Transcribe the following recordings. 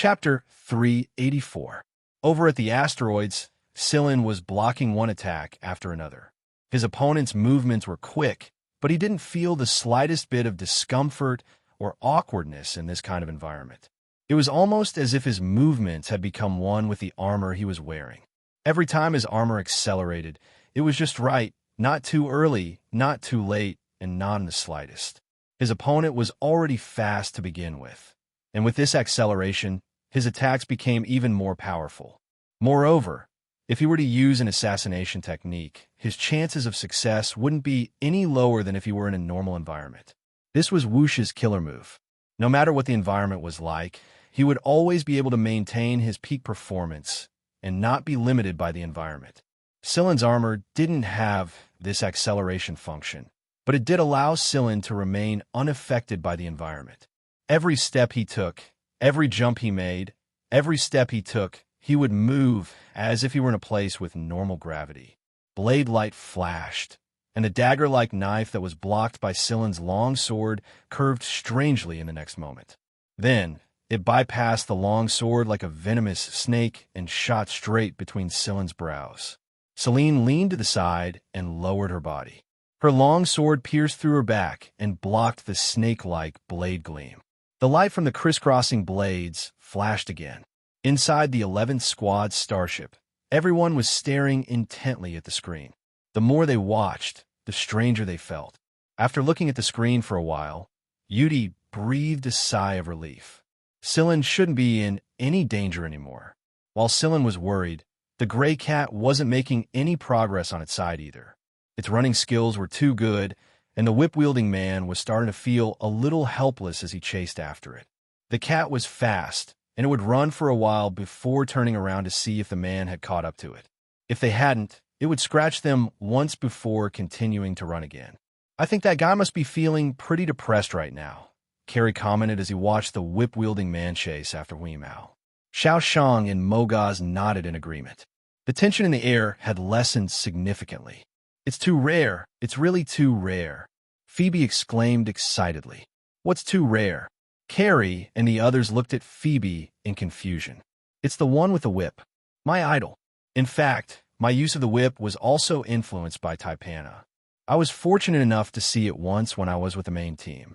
Chapter 384. Over at the asteroids, Scylla was blocking one attack after another. His opponent's movements were quick, but he didn't feel the slightest bit of discomfort or awkwardness in this kind of environment. It was almost as if his movements had become one with the armor he was wearing. Every time his armor accelerated, it was just right, not too early, not too late, and not in the slightest. His opponent was already fast to begin with, and with this acceleration, his attacks became even more powerful. Moreover, if he were to use an assassination technique, his chances of success wouldn't be any lower than if he were in a normal environment. This was Wuxi's killer move. No matter what the environment was like, he would always be able to maintain his peak performance and not be limited by the environment. Scylla's armor didn't have this acceleration function, but it did allow Scylla to remain unaffected by the environment. Every step he took, every jump he made, every step he took, he would move as if he were in a place with normal gravity. Blade light flashed, and the dagger-like knife that was blocked by Scylla's long sword curved strangely in the next moment. Then, it bypassed the long sword like a venomous snake and shot straight between Scylla's brows. Selene leaned to the side and lowered her body. Her long sword pierced through her back and blocked the snake-like blade gleam. The light from the crisscrossing blades flashed again. Inside the 11th Squad starship, everyone was staring intently at the screen. The more they watched, the stranger they felt. After looking at the screen for a while, Yudi breathed a sigh of relief. Scylla shouldn't be in any danger anymore. While Scylla was worried, the gray cat wasn't making any progress on its side either. Its running skills were too good, and the whip-wielding man was starting to feel a little helpless as he chased after it. The cat was fast, and it would run for a while before turning around to see if the man had caught up to it. If they hadn't, it would scratch them once before continuing to run again. "I think that guy must be feeling pretty depressed right now," Carrie commented as he watched the whip-wielding man chase after Huimao. Xiao Shang and Mogaz nodded in agreement. The tension in the air had lessened significantly. "It's too rare. It's really too rare," Phoebe exclaimed excitedly. "What's too rare?" Carrie and the others looked at Phoebe in confusion. "It's the one with the whip. My idol. In fact, my use of the whip was also influenced by Taipana. I was fortunate enough to see it once when I was with the main team."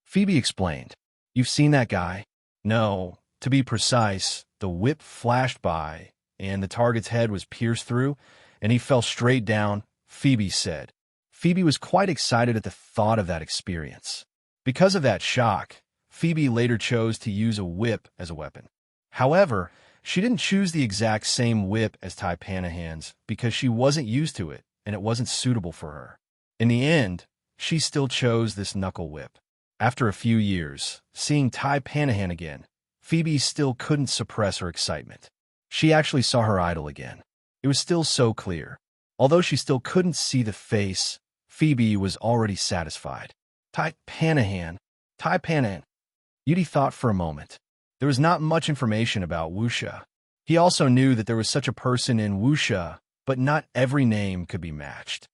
Phoebe explained. "You've seen that guy?" "No. To be precise, the whip flashed by, and the target's head was pierced through, and he fell straight down," Phoebe said. Phoebe was quite excited at the thought of that experience. Because of that shock, Phoebe later chose to use a whip as a weapon. However, she didn't choose the exact same whip as Taipanahan's because she wasn't used to it and it wasn't suitable for her. In the end, she still chose this knuckle whip. After a few years, seeing Taipanahan again, Phoebe still couldn't suppress her excitement. She actually saw her idol again. It was still so clear. Although she still couldn't see the face, Phoebe was already satisfied. Taipanahan. Yudi thought for a moment. There was not much information about Wuxia. He also knew that there was such a person in Wuxia, but not every name could be matched.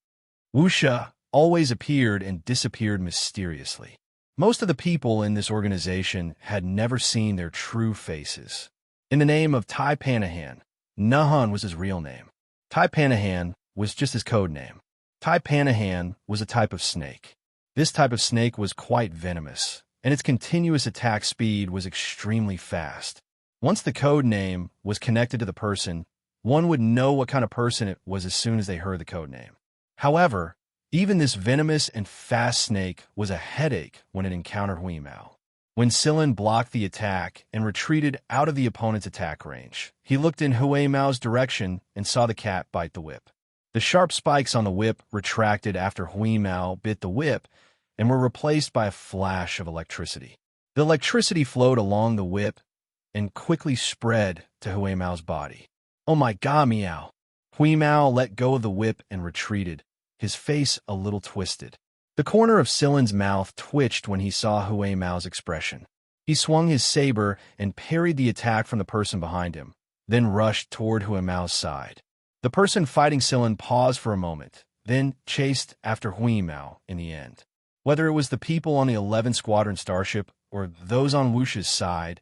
Wuxia always appeared and disappeared mysteriously. Most of the people in this organization had never seen their true faces. In the name of Taipanahan, Nahan was his real name. Taipanahan was just his code name. Taipanahan was a type of snake. This type of snake was quite venomous, and its continuous attack speed was extremely fast. Once the code name was connected to the person, one would know what kind of person it was as soon as they heard the code name. However, even this venomous and fast snake was a headache when it encountered Huimao. When Scylla blocked the attack and retreated out of the opponent's attack range, he looked in Huimao's direction and saw the cat bite the whip. The sharp spikes on the whip retracted after Huimao bit the whip and were replaced by a flash of electricity. The electricity flowed along the whip and quickly spread to Huimao's body. "Oh my god, meow!" Huimao let go of the whip and retreated, his face a little twisted. The corner of Scylla's mouth twitched when he saw Huimao's expression. He swung his saber and parried the attack from the person behind him, then rushed toward Huimao's side. The person fighting Scylla paused for a moment, then chased after Huimao in the end. Whether it was the people on the 11th Squadron starship or those on Wuxia's side,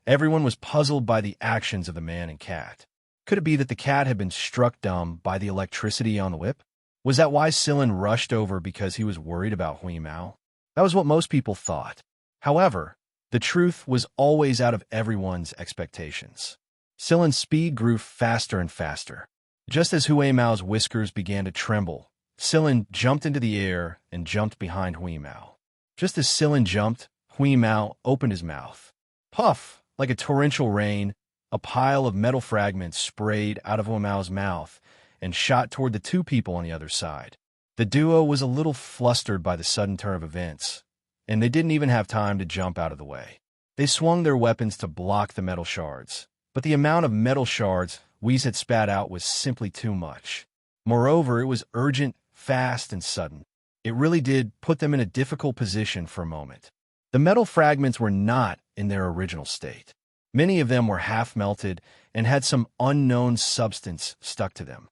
Everyone was puzzled by the actions of the man and cat. Could it be that the cat had been struck dumb by the electricity on the whip? Was that why Silin rushed over because he was worried about Hui Mao? That was what most people thought. However, the truth was always out of everyone's expectations. Silin's speed grew faster and faster. Just as Hui Mao's whiskers began to tremble, Silin jumped into the air and jumped behind Hui Mao. Just as Silin jumped, Hui Mao opened his mouth. Puff! Like a torrential rain, a pile of metal fragments sprayed out of Hui Mao's mouth and shot toward the two people on the other side. The duo was a little flustered by the sudden turn of events, and they didn't even have time to jump out of the way. They swung their weapons to block the metal shards, but the amount of metal shards Whis had spat out was simply too much. Moreover, it was urgent, fast, and sudden. It really did put them in a difficult position for a moment. The metal fragments were not in their original state. Many of them were half-melted and had some unknown substance stuck to them.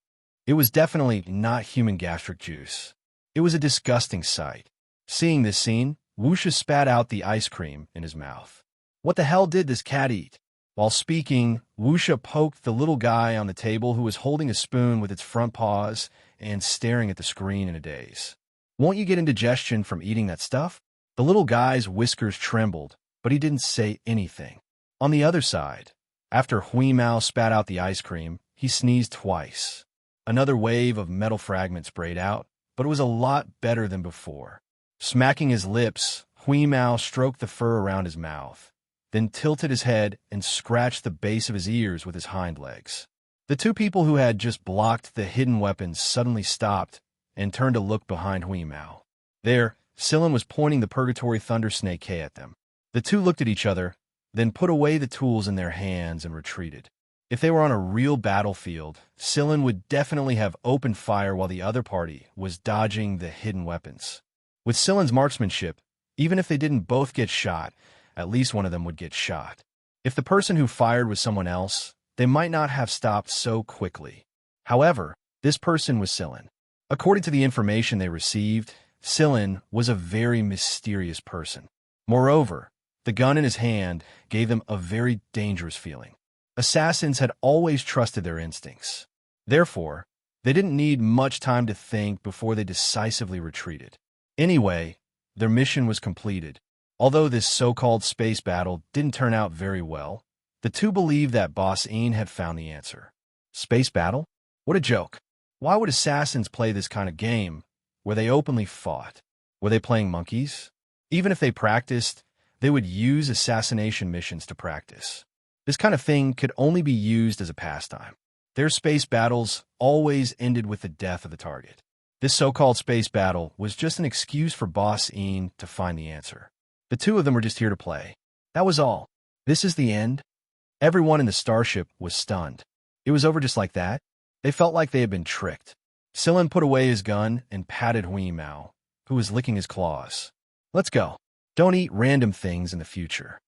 It was definitely not human gastric juice. It was a disgusting sight. Seeing this scene, Wuxia spat out the ice cream in his mouth. What the hell did this cat eat? While speaking, Wuxia poked the little guy on the table who was holding a spoon with its front paws and staring at the screen in a daze. Won't you get indigestion from eating that stuff? The little guy's whiskers trembled, but he didn't say anything. On the other side, after Hui Mao spat out the ice cream, he sneezed twice. Another wave of metal fragments sprayed out, but it was a lot better than before. Smacking his lips, Hui Mao stroked the fur around his mouth, then tilted his head and scratched the base of his ears with his hind legs. The two people who had just blocked the hidden weapons suddenly stopped and turned to look behind Hui Mao. There, Silin was pointing the Purgatory Thunder Snake K at them. The two looked at each other, then put away the tools in their hands and retreated. If they were on a real battlefield, Silin would definitely have opened fire while the other party was dodging the hidden weapons. With Silin's marksmanship, even if they didn't both get shot, at least one of them would get shot. If the person who fired was someone else, they might not have stopped so quickly. However, this person was Silin. According to the information they received, Silin was a very mysterious person. Moreover, the gun in his hand gave them a very dangerous feeling. Assassins had always trusted their instincts. Therefore, they didn't need much time to think before they decisively retreated. Anyway, their mission was completed. Although this so-called space battle didn't turn out very well, the two believed that Boss Een had found the answer. Space battle? What a joke. Why would assassins play this kind of game where they openly fought? Were they playing monkeys? Even if they practiced, they would use assassination missions to practice. This kind of thing could only be used as a pastime. Their space battles always ended with the death of the target. This so-called space battle was just an excuse for Boss Een to find the answer. The two of them were just here to play. That was all. This is the end? Everyone in the starship was stunned. It was over just like that? They felt like they had been tricked. Silin put away his gun and patted Hui Mao, who was licking his claws. Let's go. Don't eat random things in the future.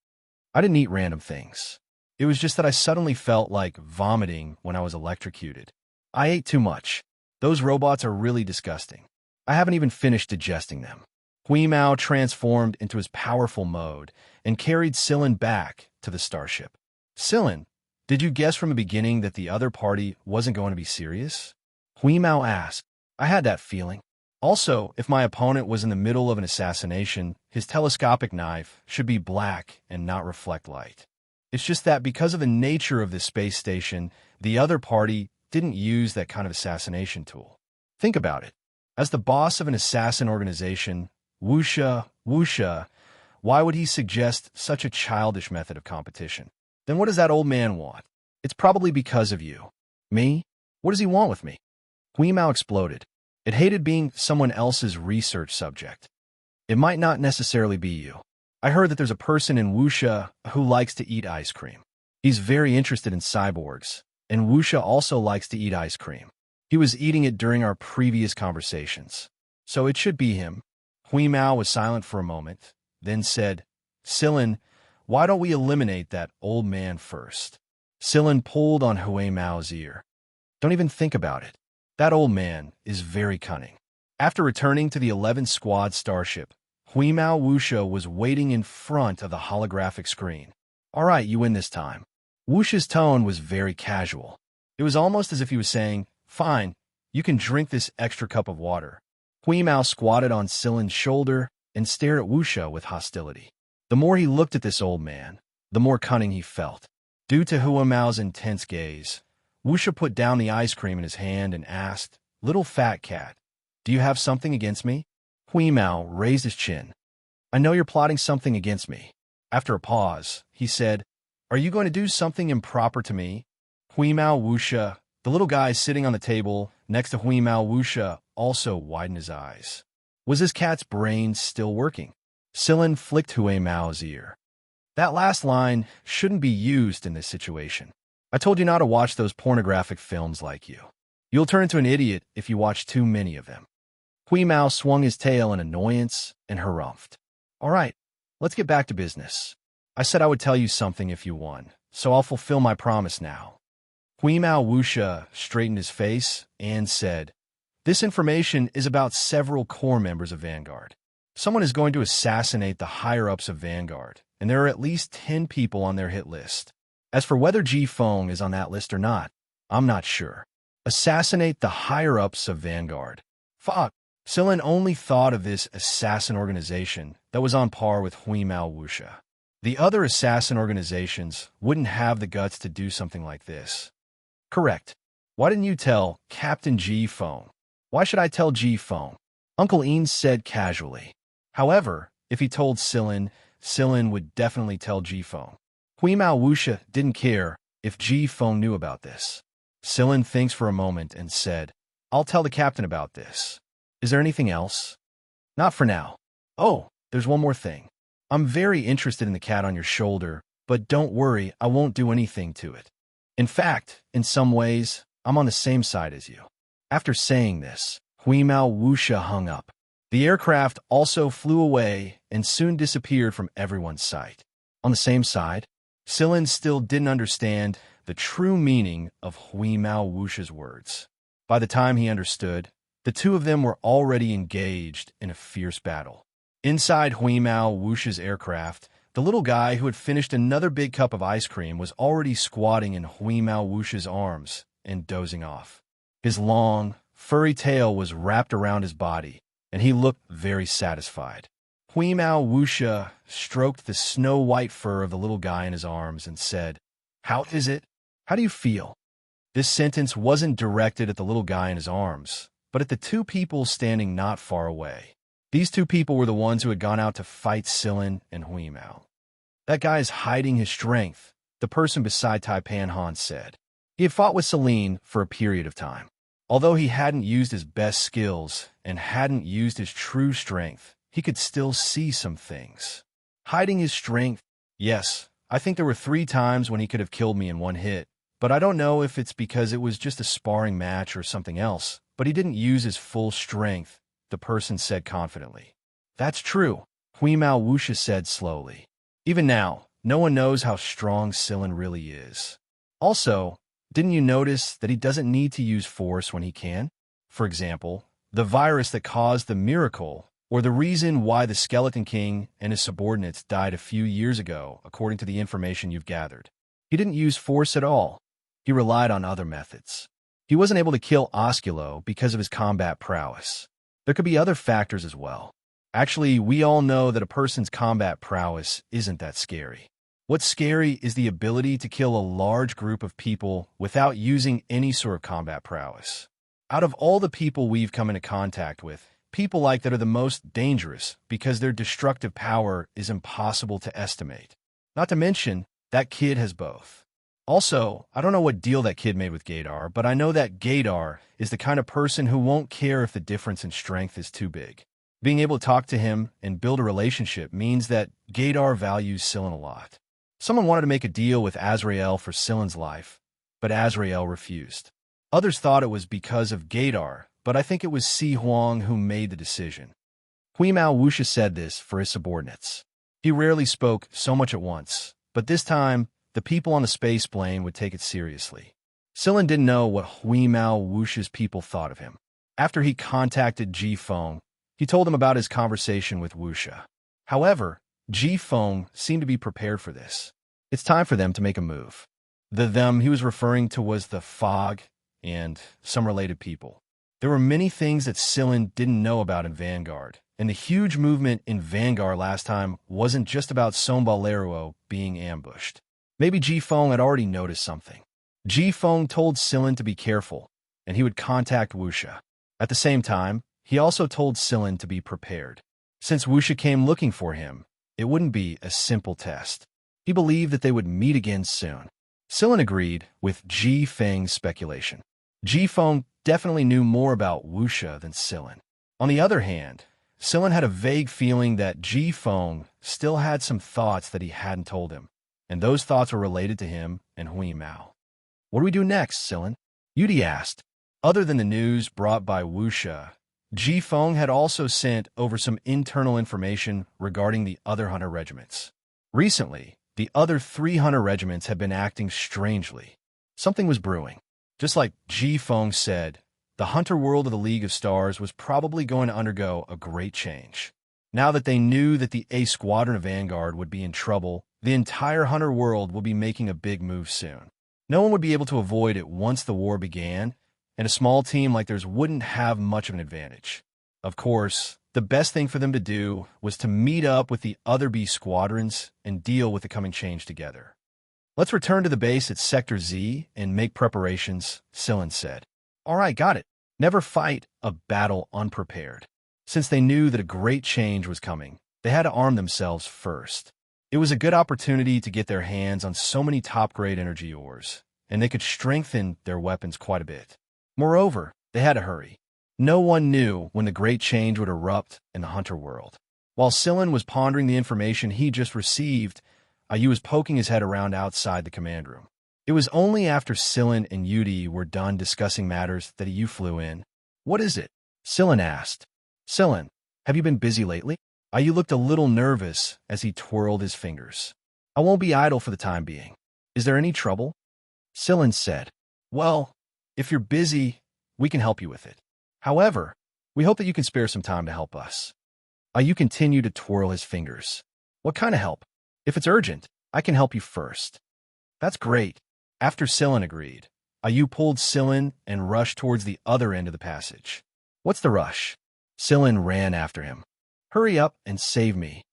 I didn't eat random things. It was just that I suddenly felt like vomiting when I was electrocuted. I ate too much. Those robots are really disgusting. I haven't even finished digesting them. Hui Mao transformed into his powerful mode and carried Silin back to the starship. Silin, did you guess from the beginning that the other party wasn't going to be serious? Hui Mao asked. I had that feeling. Also, if my opponent was in the middle of an assassination, his telescopic knife should be black and not reflect light. It's just that because of the nature of this space station, the other party didn't use that kind of assassination tool. Think about it. As the boss of an assassin organization, Wuxia, why would he suggest such a childish method of competition? Then what does that old man want? It's probably because of you. Me? What does he want with me? Hui Mao exploded. It hated being someone else's research subject. It might not necessarily be you. I heard that there's a person in Wuxia who likes to eat ice cream. He's very interested in cyborgs, and Wuxia also likes to eat ice cream. He was eating it during our previous conversations. So it should be him. Hui Mao was silent for a moment, then said, Silin, why don't we eliminate that old man first? Silin pulled on Hui Mao's ear. Don't even think about it. That old man is very cunning. After returning to the 11th Squad starship, Hui Mao Wuxia was waiting in front of the holographic screen. All right, you win this time. Wux's tone was very casual. It was almost as if he was saying, fine, you can drink this extra cup of water. Hui Mao squatted on Silin's shoulder and stared at Wuxia with hostility. The more he looked at this old man, the more cunning he felt. Due to Hui Mao's intense gaze, Wuxia put down the ice cream in his hand and asked, "Little fat cat, do you have something against me?" Hui Mao raised his chin. "I know you're plotting something against me." After a pause, he said, "Are you going to do something improper to me?" Hui Mao Wuxia, the little guy sitting on the table next to Hui Mao Wuxia, also widened his eyes. Was this cat's brain still working? Silin flicked Hui Mao's ear. That last line shouldn't be used in this situation. I told you not to watch those pornographic films like you. You'll turn into an idiot if you watch too many of them. Hui Mao swung his tail in annoyance and harumphed. All right, let's get back to business. I said I would tell you something if you won, so I'll fulfill my promise now. Hui Mao Wuxia straightened his face and said, "This information is about several core members of Vanguard. Someone is going to assassinate the higher-ups of Vanguard, and there are at least 10 people on their hit list. As for whether Ji Feng is on that list or not, I'm not sure. Assassinate the higher-ups of Vanguard. Fuck." Silin only thought of this assassin organization that was on par with Hui Mao Wuxia. The other assassin organizations wouldn't have the guts to do something like this. Correct. Why didn't you tell Captain Ji Feng? Why should I tell Ji Feng? Uncle Ian said casually. However, if he told Silin, Silin would definitely tell Ji Feng. Hui Mao Wuxia didn't care if Ji Feng knew about this. Silin thinks for a moment and said, "I'll tell the captain about this. Is there anything else?" "Not for now. Oh, there's one more thing. I'm very interested in the cat on your shoulder, but don't worry, I won't do anything to it. In fact, in some ways, I'm on the same side as you." After saying this, Hui Mao Wuxia hung up. The aircraft also flew away and soon disappeared from everyone's sight. On the same side, Silin still didn't understand the true meaning of Hui Mao Wuxia's words. By the time he understood, the two of them were already engaged in a fierce battle. Inside Hui Mao Wuxia's aircraft, the little guy who had finished another big cup of ice cream was already squatting in Hui Mao Wuxia's arms and dozing off. His long, furry tail was wrapped around his body, and he looked very satisfied. Hui Mao Wuxia stroked the snow-white fur of the little guy in his arms and said, "How is it? How do you feel?" This sentence wasn't directed at the little guy in his arms, but at the two people standing not far away. These two people were the ones who had gone out to fight Silin and Hui Mao. "That guy is hiding his strength," the person beside Taipan Han said. He had fought with Celine for a period of time. Although he hadn't used his best skills and hadn't used his true strength, he could still see some things. Hiding his strength? Yes, I think there were 3 times when he could have killed me in one hit, but I don't know if it's because it was just a sparring match or something else, but he didn't use his full strength, the person said confidently. "That's true," Hui Mao Wuxia said slowly. "Even now, no one knows how strong Silin really is. Also, didn't you notice that he doesn't need to use force when he can? For example, the virus that caused the miracle, or the reason why the Skeleton King and his subordinates died a few years ago, according to the information you've gathered. He didn't use force at all. He relied on other methods. He wasn't able to kill Osculo because of his combat prowess. There could be other factors as well. Actually, we all know that a person's combat prowess isn't that scary. What's scary is the ability to kill a large group of people without using any sort of combat prowess. Out of all the people we've come into contact with, people like that are the most dangerous because their destructive power is impossible to estimate. Not to mention, that kid has both. Also, I don't know what deal that kid made with Gaydar, but I know that Gaydar is the kind of person who won't care if the difference in strength is too big. Being able to talk to him and build a relationship means that Gaydar values Silin a lot. Someone wanted to make a deal with Azrael for Silin's life, but Azrael refused. Others thought it was because of Gaydar, but I think it was Si Huang who made the decision. Hui Mao Wuxia said this for his subordinates. He rarely spoke so much at once, but this time, the people on the space plane would take it seriously. Silin didn't know what Hui Mao Wuxia's people thought of him. After he contacted Ji Feng, he told him about his conversation with Wuxia. However, Ji Feng seemed to be prepared for this. It's time for them to make a move. The them he was referring to was the fog and some related people. There were many things that Sillin didn't know about in Vanguard, and the huge movement in Vanguard last time wasn't just about Sombalero being ambushed. Maybe Ji-Fong had already noticed something. Ji-Fong told Sillin to be careful, and he would contact Wuxia. At the same time, he also told Sillin to be prepared. Since Wuxia came looking for him, it wouldn't be a simple test. He believed that they would meet again soon. Sillin agreed with Ji Feng's speculation. Ji-Fong definitely knew more about Wuxia than Sillin. On the other hand, Sillin had a vague feeling that Ji-Fong still had some thoughts that he hadn't told him, and those thoughts were related to him and Hui Mao. What do we do next, Sillin? Yudi asked. Other than the news brought by Wuxia, Ji-Fong had also sent over some internal information regarding the other hunter regiments. Recently, the other 3 hunter regiments had been acting strangely. Something was brewing. Just like Ji-Fong said, the hunter world of the League of Stars was probably going to undergo a great change. Now that they knew that the A Squadron of Vanguard would be in trouble, the entire hunter world will be making a big move soon. No one would be able to avoid it once the war began, and a small team like theirs wouldn't have much of an advantage. Of course, the best thing for them to do was to meet up with the other B squadrons and deal with the coming change together. Let's return to the base at Sector Z and make preparations, Sillin said. All right, got it. Never fight a battle unprepared. Since they knew that a great change was coming, they had to arm themselves first. It was a good opportunity to get their hands on so many top-grade energy ores, and they could strengthen their weapons quite a bit. Moreover, they had to hurry. No one knew when the great change would erupt in the hunter world. While Sillin was pondering the information he just received, Ayu was poking his head around outside the command room. It was only after Sillin and Yudi were done discussing matters that Ayu flew in. What is it? Sillin asked. Sillin, have you been busy lately? Ayu looked a little nervous as he twirled his fingers. I won't be idle for the time being. Is there any trouble? Sillin said. Well, if you're busy, we can help you with it. However, we hope that you can spare some time to help us. Ayu continued to twirl his fingers. What kind of help? If it's urgent, I can help you first. That's great. After Sillin agreed, Ayu pulled Sillin and rushed towards the other end of the passage. What's the rush? Sillin ran after him. Hurry up and save me.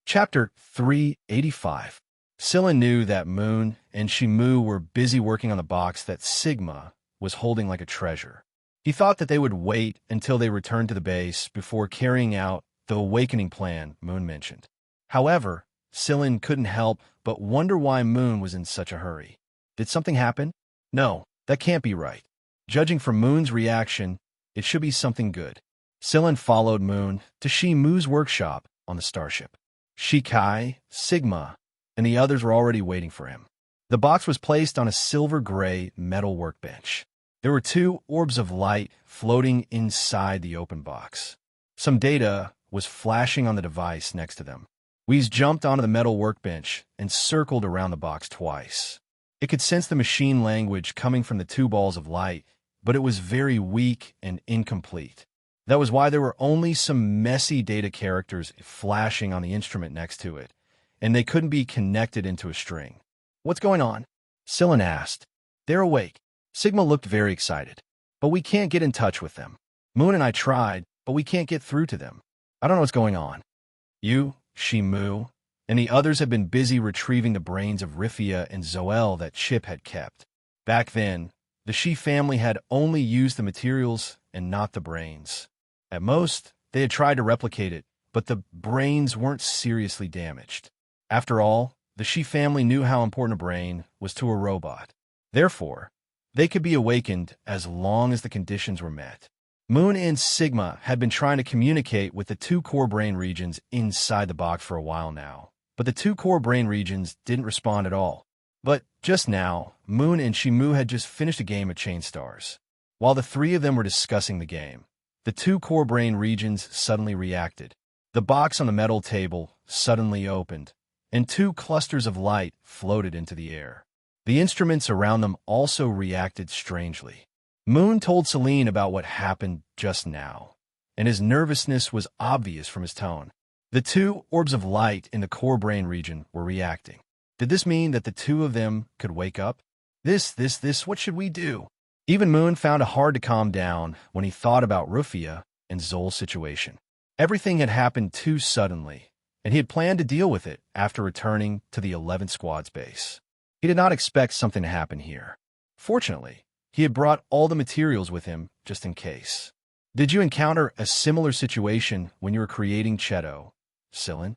Chapter 385. Sillin knew that Moon and Shimu were busy working on the box that Sigma was holding like a treasure. He thought that they would wait until they returned to the base before carrying out the awakening plan Moon mentioned. However, Sillin couldn't help but wonder why Moon was in such a hurry. Did something happen? No, that can't be right. Judging from Moon's reaction, it should be something good. Sillin followed Moon to Shimu's workshop on the starship. Shikai, Sigma, and the others were already waiting for him. The box was placed on a silver-gray metal workbench. There were 2 orbs of light floating inside the open box. Some data was flashing on the device next to them. Wheeze jumped onto the metal workbench and circled around the box twice. It could sense the machine language coming from the 2 balls of light, but it was very weak and incomplete. That was why there were only some messy data characters flashing on the instrument next to it, and they couldn't be connected into a string. What's going on? Sillin asked. They're awake. Sigma looked very excited. But we can't get in touch with them. Moon and I tried, but we can't get through to them. I don't know what's going on. You, Shimu, and the others have been busy retrieving the brains of Rifia and Zoel that Chip had kept. Back then, the Shi family had only used the materials and not the brains. At most, they had tried to replicate it, but the brains weren't seriously damaged. After all, the Shi family knew how important a brain was to a robot. Therefore, they could be awakened as long as the conditions were met. Moon and Sigma had been trying to communicate with the 2 core brain regions inside the box for a while now, but the 2 core brain regions didn't respond at all. But just now, Moon and Shimu had just finished a game of Chain Stars. While the 3 of them were discussing the game, the 2 core brain regions suddenly reacted. The box on the metal table suddenly opened, and 2 clusters of light floated into the air. The instruments around them also reacted strangely. Moon told Celine about what happened just now, and his nervousness was obvious from his tone. The 2 orbs of light in the core brain region were reacting. Did this mean that the two of them could wake up? What should we do? Even Moon found it hard to calm down when he thought about Rufia and Zol's situation. Everything had happened too suddenly, and he had planned to deal with it after returning to the 11th Squad's base. He did not expect something to happen here. Fortunately, he had brought all the materials with him just in case. Did you encounter a similar situation when you were creating Cheto, Silin?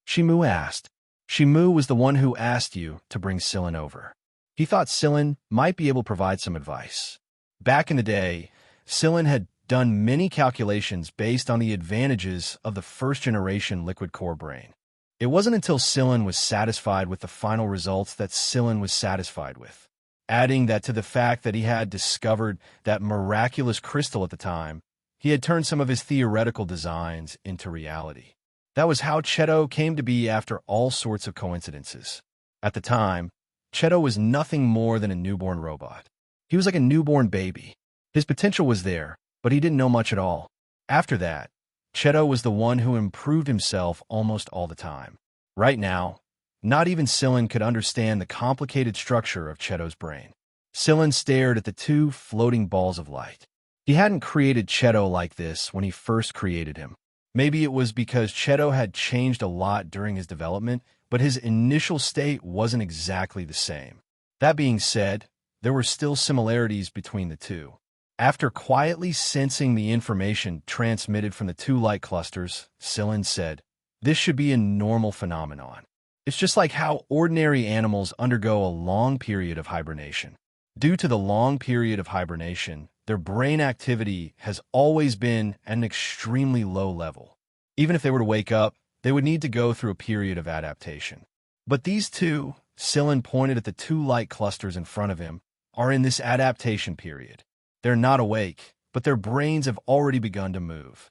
Shimu asked. Shimu was the one who asked you to bring Silin over. He thought Silin might be able to provide some advice. Back in the day, Silin had done many calculations based on the advantages of the first-generation liquid core brain. It wasn't until Silin was satisfied with the final results that Silin was satisfied with. Adding that to the fact that he had discovered that miraculous crystal at the time, he had turned some of his theoretical designs into reality. That was how Cheto came to be after all sorts of coincidences. At the time, Cheto was nothing more than a newborn robot. He was like a newborn baby. His potential was there, but he didn't know much at all. After that, Cheto was the one who improved himself almost all the time. Right now, not even Silin could understand the complicated structure of Cheto's brain. Silin stared at the two floating balls of light. He hadn't created Cheto like this when he first created him. Maybe it was because Cheto had changed a lot during his development, but his initial state wasn't exactly the same. That being said, there were still similarities between the two. After quietly sensing the information transmitted from the two light clusters, Silin said, "This should be a normal phenomenon. It's just like how ordinary animals undergo a long period of hibernation. Due to the long period of hibernation, their brain activity has always been at an extremely low level. Even if they were to wake up, they would need to go through a period of adaptation. But these two," Silin pointed at the two light clusters in front of him, "are in this adaptation period. They're not awake, but their brains have already begun to move."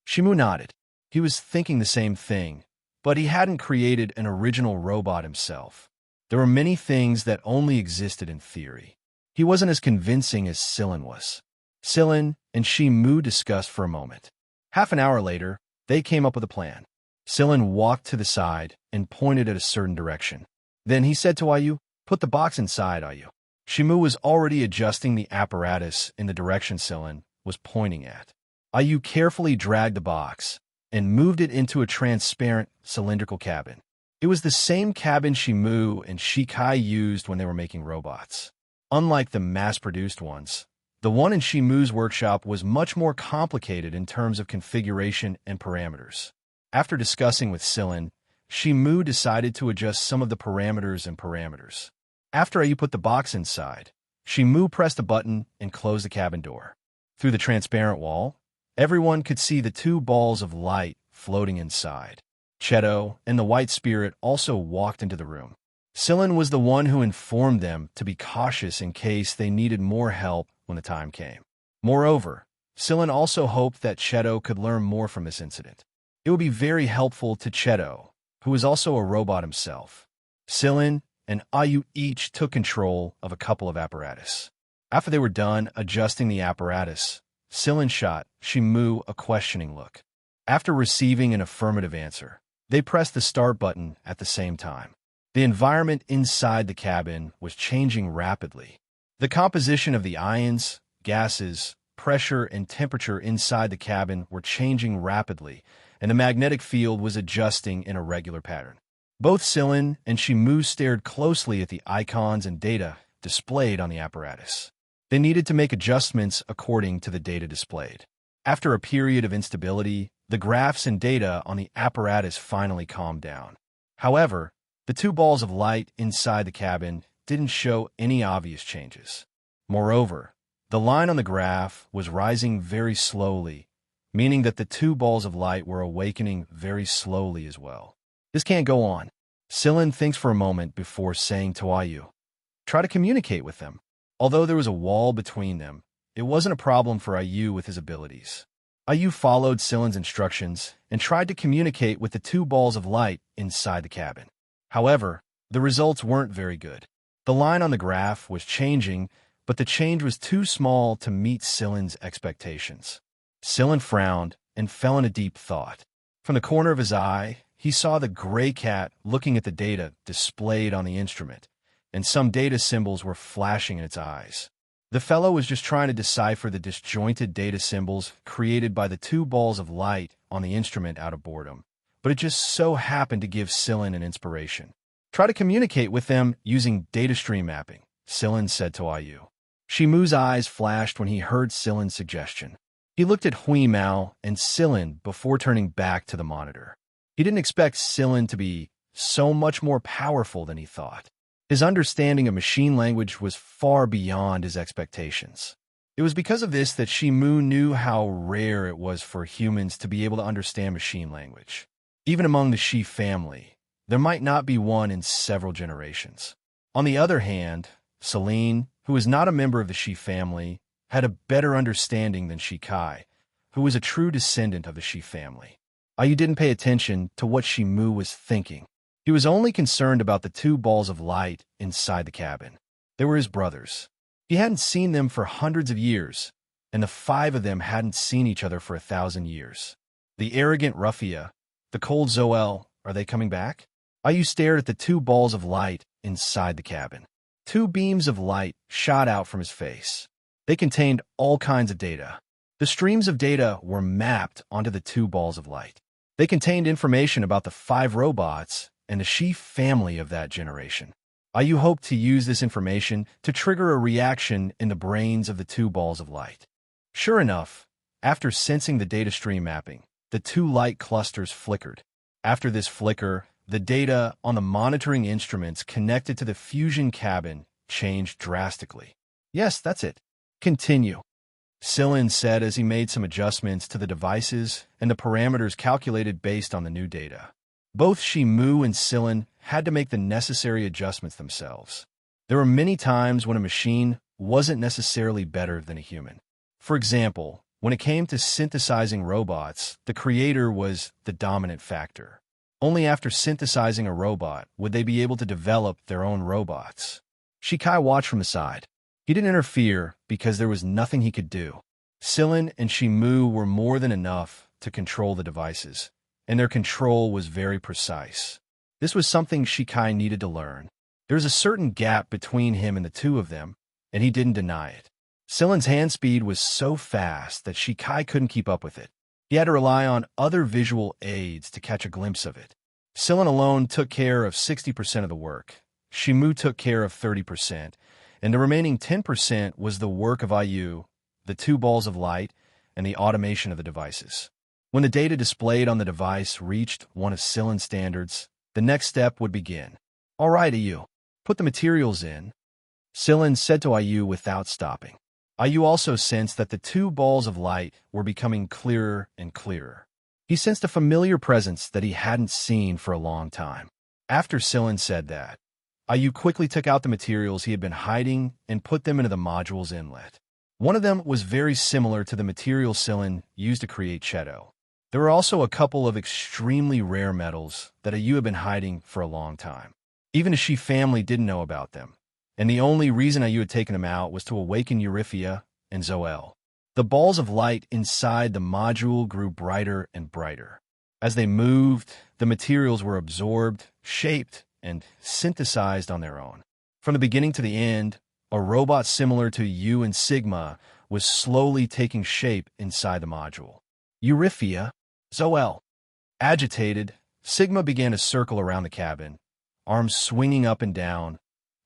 Shimu nodded. He was thinking the same thing, but he hadn't created an original robot himself. There were many things that only existed in theory. He wasn't as convincing as Silin was. Silin and Shimu discussed for a moment. Half an hour later, they came up with a plan. Silin walked to the side and pointed at a certain direction. Then he said to Ayu, "Put the box inside, Ayu." Shimu was already adjusting the apparatus in the direction Silin was pointing at. Ayu carefully dragged the box and moved it into a transparent, cylindrical cabin. It was the same cabin Shimu and Shikai used when they were making robots. Unlike the mass-produced ones, the one in Shimu's workshop was much more complicated in terms of configuration and parameters. After discussing with Silin, Shimu decided to adjust some of the parameters. After Ayu put the box inside, Shimu pressed a button and closed the cabin door. Through the transparent wall, everyone could see the two balls of light floating inside. Cheto and the White Spirit also walked into the room. Silin was the one who informed them to be cautious in case they needed more help when the time came. Moreover, Silin also hoped that Cheto could learn more from this incident. It would be very helpful to Cheto, who was also a robot himself. Silin and Ayu each took control of a couple of apparatus. After they were done adjusting the apparatus, Silin shot Shimu a questioning look. After receiving an affirmative answer, they pressed the start button at the same time. The environment inside the cabin was changing rapidly. The composition of the ions, gases, pressure, and temperature inside the cabin were changing rapidly, and the magnetic field was adjusting in a regular pattern. Both Silin and Shimu stared closely at the icons and data displayed on the apparatus. They needed to make adjustments according to the data displayed. After a period of instability, the graphs and data on the apparatus finally calmed down. However, the two balls of light inside the cabin didn't show any obvious changes. Moreover, the line on the graph was rising very slowly, meaning that the two balls of light were awakening very slowly as well. This can't go on. Silin thinks for a moment before saying to Ayu, "Try to communicate with them." Although there was a wall between them, it wasn't a problem for Ayu with his abilities. Ayu followed Silin's instructions and tried to communicate with the two balls of light inside the cabin. However, the results weren't very good. The line on the graph was changing, but the change was too small to meet Silin's expectations. Silin frowned and fell into deep thought. From the corner of his eye, he saw the gray cat looking at the data displayed on the instrument, and some data symbols were flashing in its eyes. The fellow was just trying to decipher the disjointed data symbols created by the two balls of light on the instrument out of boredom, but it just so happened to give Scylla an inspiration. Try to communicate with them using data stream mapping, Scylla said to Ayu. Shimu's eyes flashed when he heard Scylla's suggestion. He looked at Hui Mao and Scylla before turning back to the monitor. He didn't expect Scylla to be so much more powerful than he thought. His understanding of machine language was far beyond his expectations. It was because of this that Shimu knew how rare it was for humans to be able to understand machine language. Even among the Shi family, there might not be one in several generations. On the other hand, Serene, who was not a member of the Shi family, had a better understanding than Shikai, who was a true descendant of the Shi family. Ayu didn't pay attention to what Shimu was thinking. He was only concerned about the two balls of light inside the cabin. They were his brothers. He hadn't seen them for hundreds of years, and the five of them hadn't seen each other for 1,000 years. The arrogant Ruffia, the cold Zoel, are they coming back? Ayu stared at the two balls of light inside the cabin. Two beams of light shot out from his face. They contained all kinds of data. The streams of data were mapped onto the two balls of light. They contained information about the 5 robots and the Shi family of that generation. Ayu hoped to use this information to trigger a reaction in the brains of the two balls of light. Sure enough, after sensing the data stream mapping, the two light clusters flickered. After this flicker, the data on the monitoring instruments connected to the fusion cabin changed drastically. Yes, that's it. Continue, Scylla said as he made some adjustments to the devices and the parameters calculated based on the new data. Both Shimu and Scylla had to make the necessary adjustments themselves. There were many times when a machine wasn't necessarily better than a human. For example, when it came to synthesizing robots, the creator was the dominant factor. Only after synthesizing a robot would they be able to develop their own robots. Shikai watched from the side. He didn't interfere because there was nothing he could do. Scylla and Shimu were more than enough to control the devices, and their control was very precise. This was something Shikai needed to learn. There was a certain gap between him and the two of them, and he didn't deny it. Scylla's hand speed was so fast that Shikai couldn't keep up with it. He had to rely on other visual aids to catch a glimpse of it. Scylla alone took care of 60% of the work. Shimu took care of 30%, and the remaining 10% was the work of Ayu, the two balls of light, and the automation of the devices. When the data displayed on the device reached one of Scylla's standards, the next step would begin. All right, Ayu, put the materials in, Scylla said to Ayu without stopping. Ayu also sensed that the two balls of light were becoming clearer and clearer. He sensed a familiar presence that he hadn't seen for a long time. After Scylla said that, Ayu quickly took out the materials he had been hiding and put them into the module's inlet. One of them was very similar to the material Scylla used to create Cheto. There were also a couple of extremely rare metals that Ayu had been hiding for a long time. Even the Shi family didn't know about them, and the only reason Ayu had taken them out was to awaken Euryphia and Zoel. The balls of light inside the module grew brighter and brighter. As they moved, the materials were absorbed, shaped, and synthesized on their own. From the beginning to the end, a robot similar to U and Sigma was slowly taking shape inside the module. Euryphia, Zoel. Agitated, Sigma began to circle around the cabin, arms swinging up and down,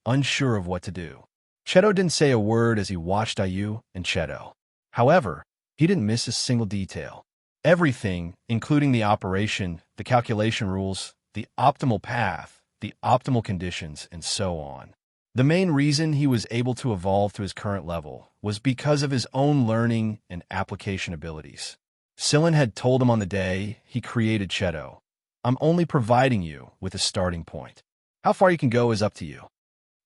unsure of what to do. Cheto didn't say a word as he watched Ayu and Cheto. However, he didn't miss a single detail. Everything, including the operation, the calculation rules, the optimal path, the optimal conditions, and so on. The main reason he was able to evolve to his current level was because of his own learning and application abilities. Scylla had told him on the day he created Cheto, "I'm only providing you with a starting point. How far you can go is up to you."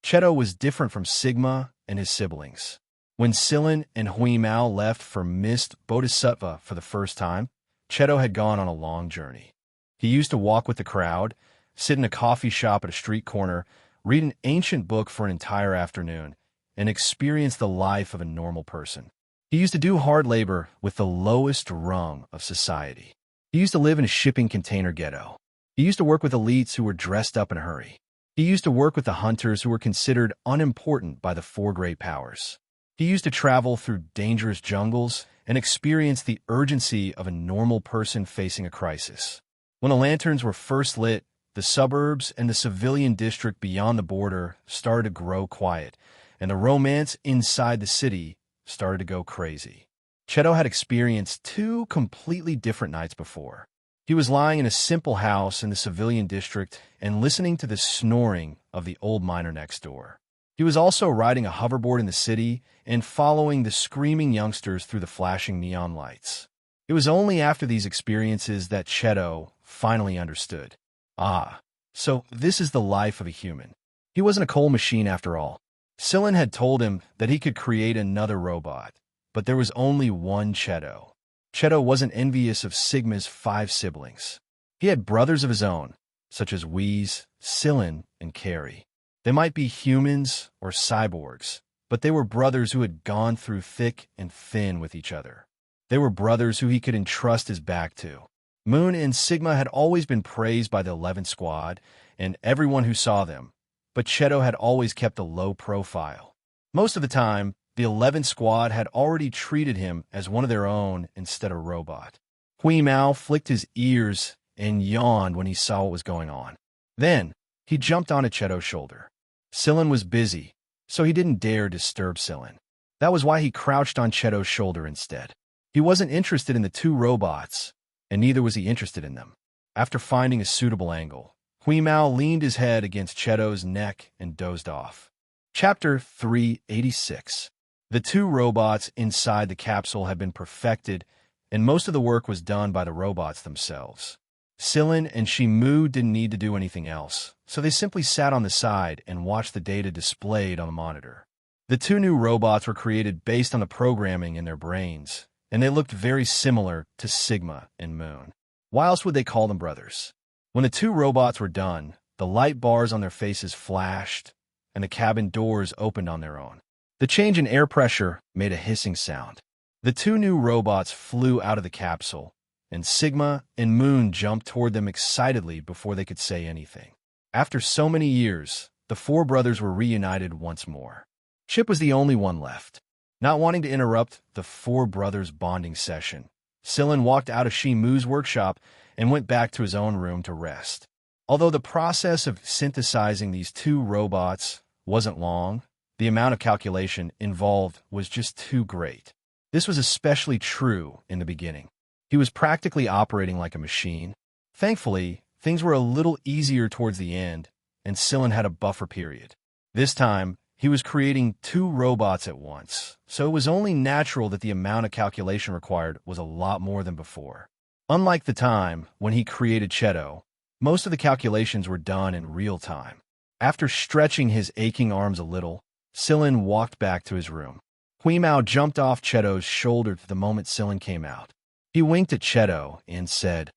Cheto was different from Sigma and his siblings. When Scylla and Hui Mao left for Mist Bodhisattva for the first time, Cheto had gone on a long journey. He used to walk with the crowd, sit in a coffee shop at a street corner, read an ancient book for an entire afternoon, and experience the life of a normal person. He used to do hard labor with the lowest rung of society. He used to live in a shipping container ghetto. He used to work with elites who were dressed up in a hurry. He used to work with the hunters who were considered unimportant by the four great powers. He used to travel through dangerous jungles and experience the urgency of a normal person facing a crisis. When the lanterns were first lit, the suburbs and the civilian district beyond the border started to grow quiet, and the romance inside the city started to go crazy. Cheto had experienced two completely different nights before. He was lying in a simple house in the civilian district and listening to the snoring of the old miner next door. He was also riding a hoverboard in the city and following the screaming youngsters through the flashing neon lights. It was only after these experiences that Cheto finally understood. Ah, so this is the life of a human. He wasn't a coal machine after all. Sillin had told him that he could create another robot, but there was only one Cheto. Cheto wasn't envious of Sigma's 5 siblings. He had brothers of his own, such as Wheeze, Sillin, and Carrie. They might be humans or cyborgs, but they were brothers who had gone through thick and thin with each other. They were brothers who he could entrust his back to. Moon and Sigma had always been praised by the 11th Squad and everyone who saw them, but Cheto had always kept a low profile. Most of the time, the 11th Squad had already treated him as one of their own instead of a robot. Hui Mao flicked his ears and yawned when he saw what was going on. Then, he jumped onto Cheto's shoulder. Sillin was busy, so he didn't dare disturb Sillin. That was why he crouched on Cheto's shoulder instead. He wasn't interested in the two robots, and neither was he interested in them. After finding a suitable angle, Hui Mao leaned his head against Cheto's neck and dozed off. Chapter 386. The two robots inside the capsule had been perfected, and most of the work was done by the robots themselves. Sillin and Shimu didn't need to do anything else, so they simply sat on the side and watched the data displayed on the monitor. The two new robots were created based on the programming in their brains, and they looked very similar to Sigma and Moon. Why else would they call them brothers? When the two robots were done, the light bars on their faces flashed, and the cabin doors opened on their own. The change in air pressure made a hissing sound. The two new robots flew out of the capsule, and Sigma and Moon jumped toward them excitedly before they could say anything. After so many years, the four brothers were reunited once more. Chip was the only one left. Not wanting to interrupt the four brothers' bonding session, Sillin walked out of Shimu's workshop and went back to his own room to rest. Although the process of synthesizing these two robots wasn't long, the amount of calculation involved was just too great. This was especially true in the beginning. He was practically operating like a machine. Thankfully, things were a little easier towards the end, and Sillin had a buffer period. This time, he was creating two robots at once, so it was only natural that the amount of calculation required was a lot more than before. Unlike the time when he created Cheto, most of the calculations were done in real time. After stretching his aching arms a little, Sillin walked back to his room. Hui Mao jumped off Cheto's shoulder the moment Sillin came out. He winked at Cheto and said,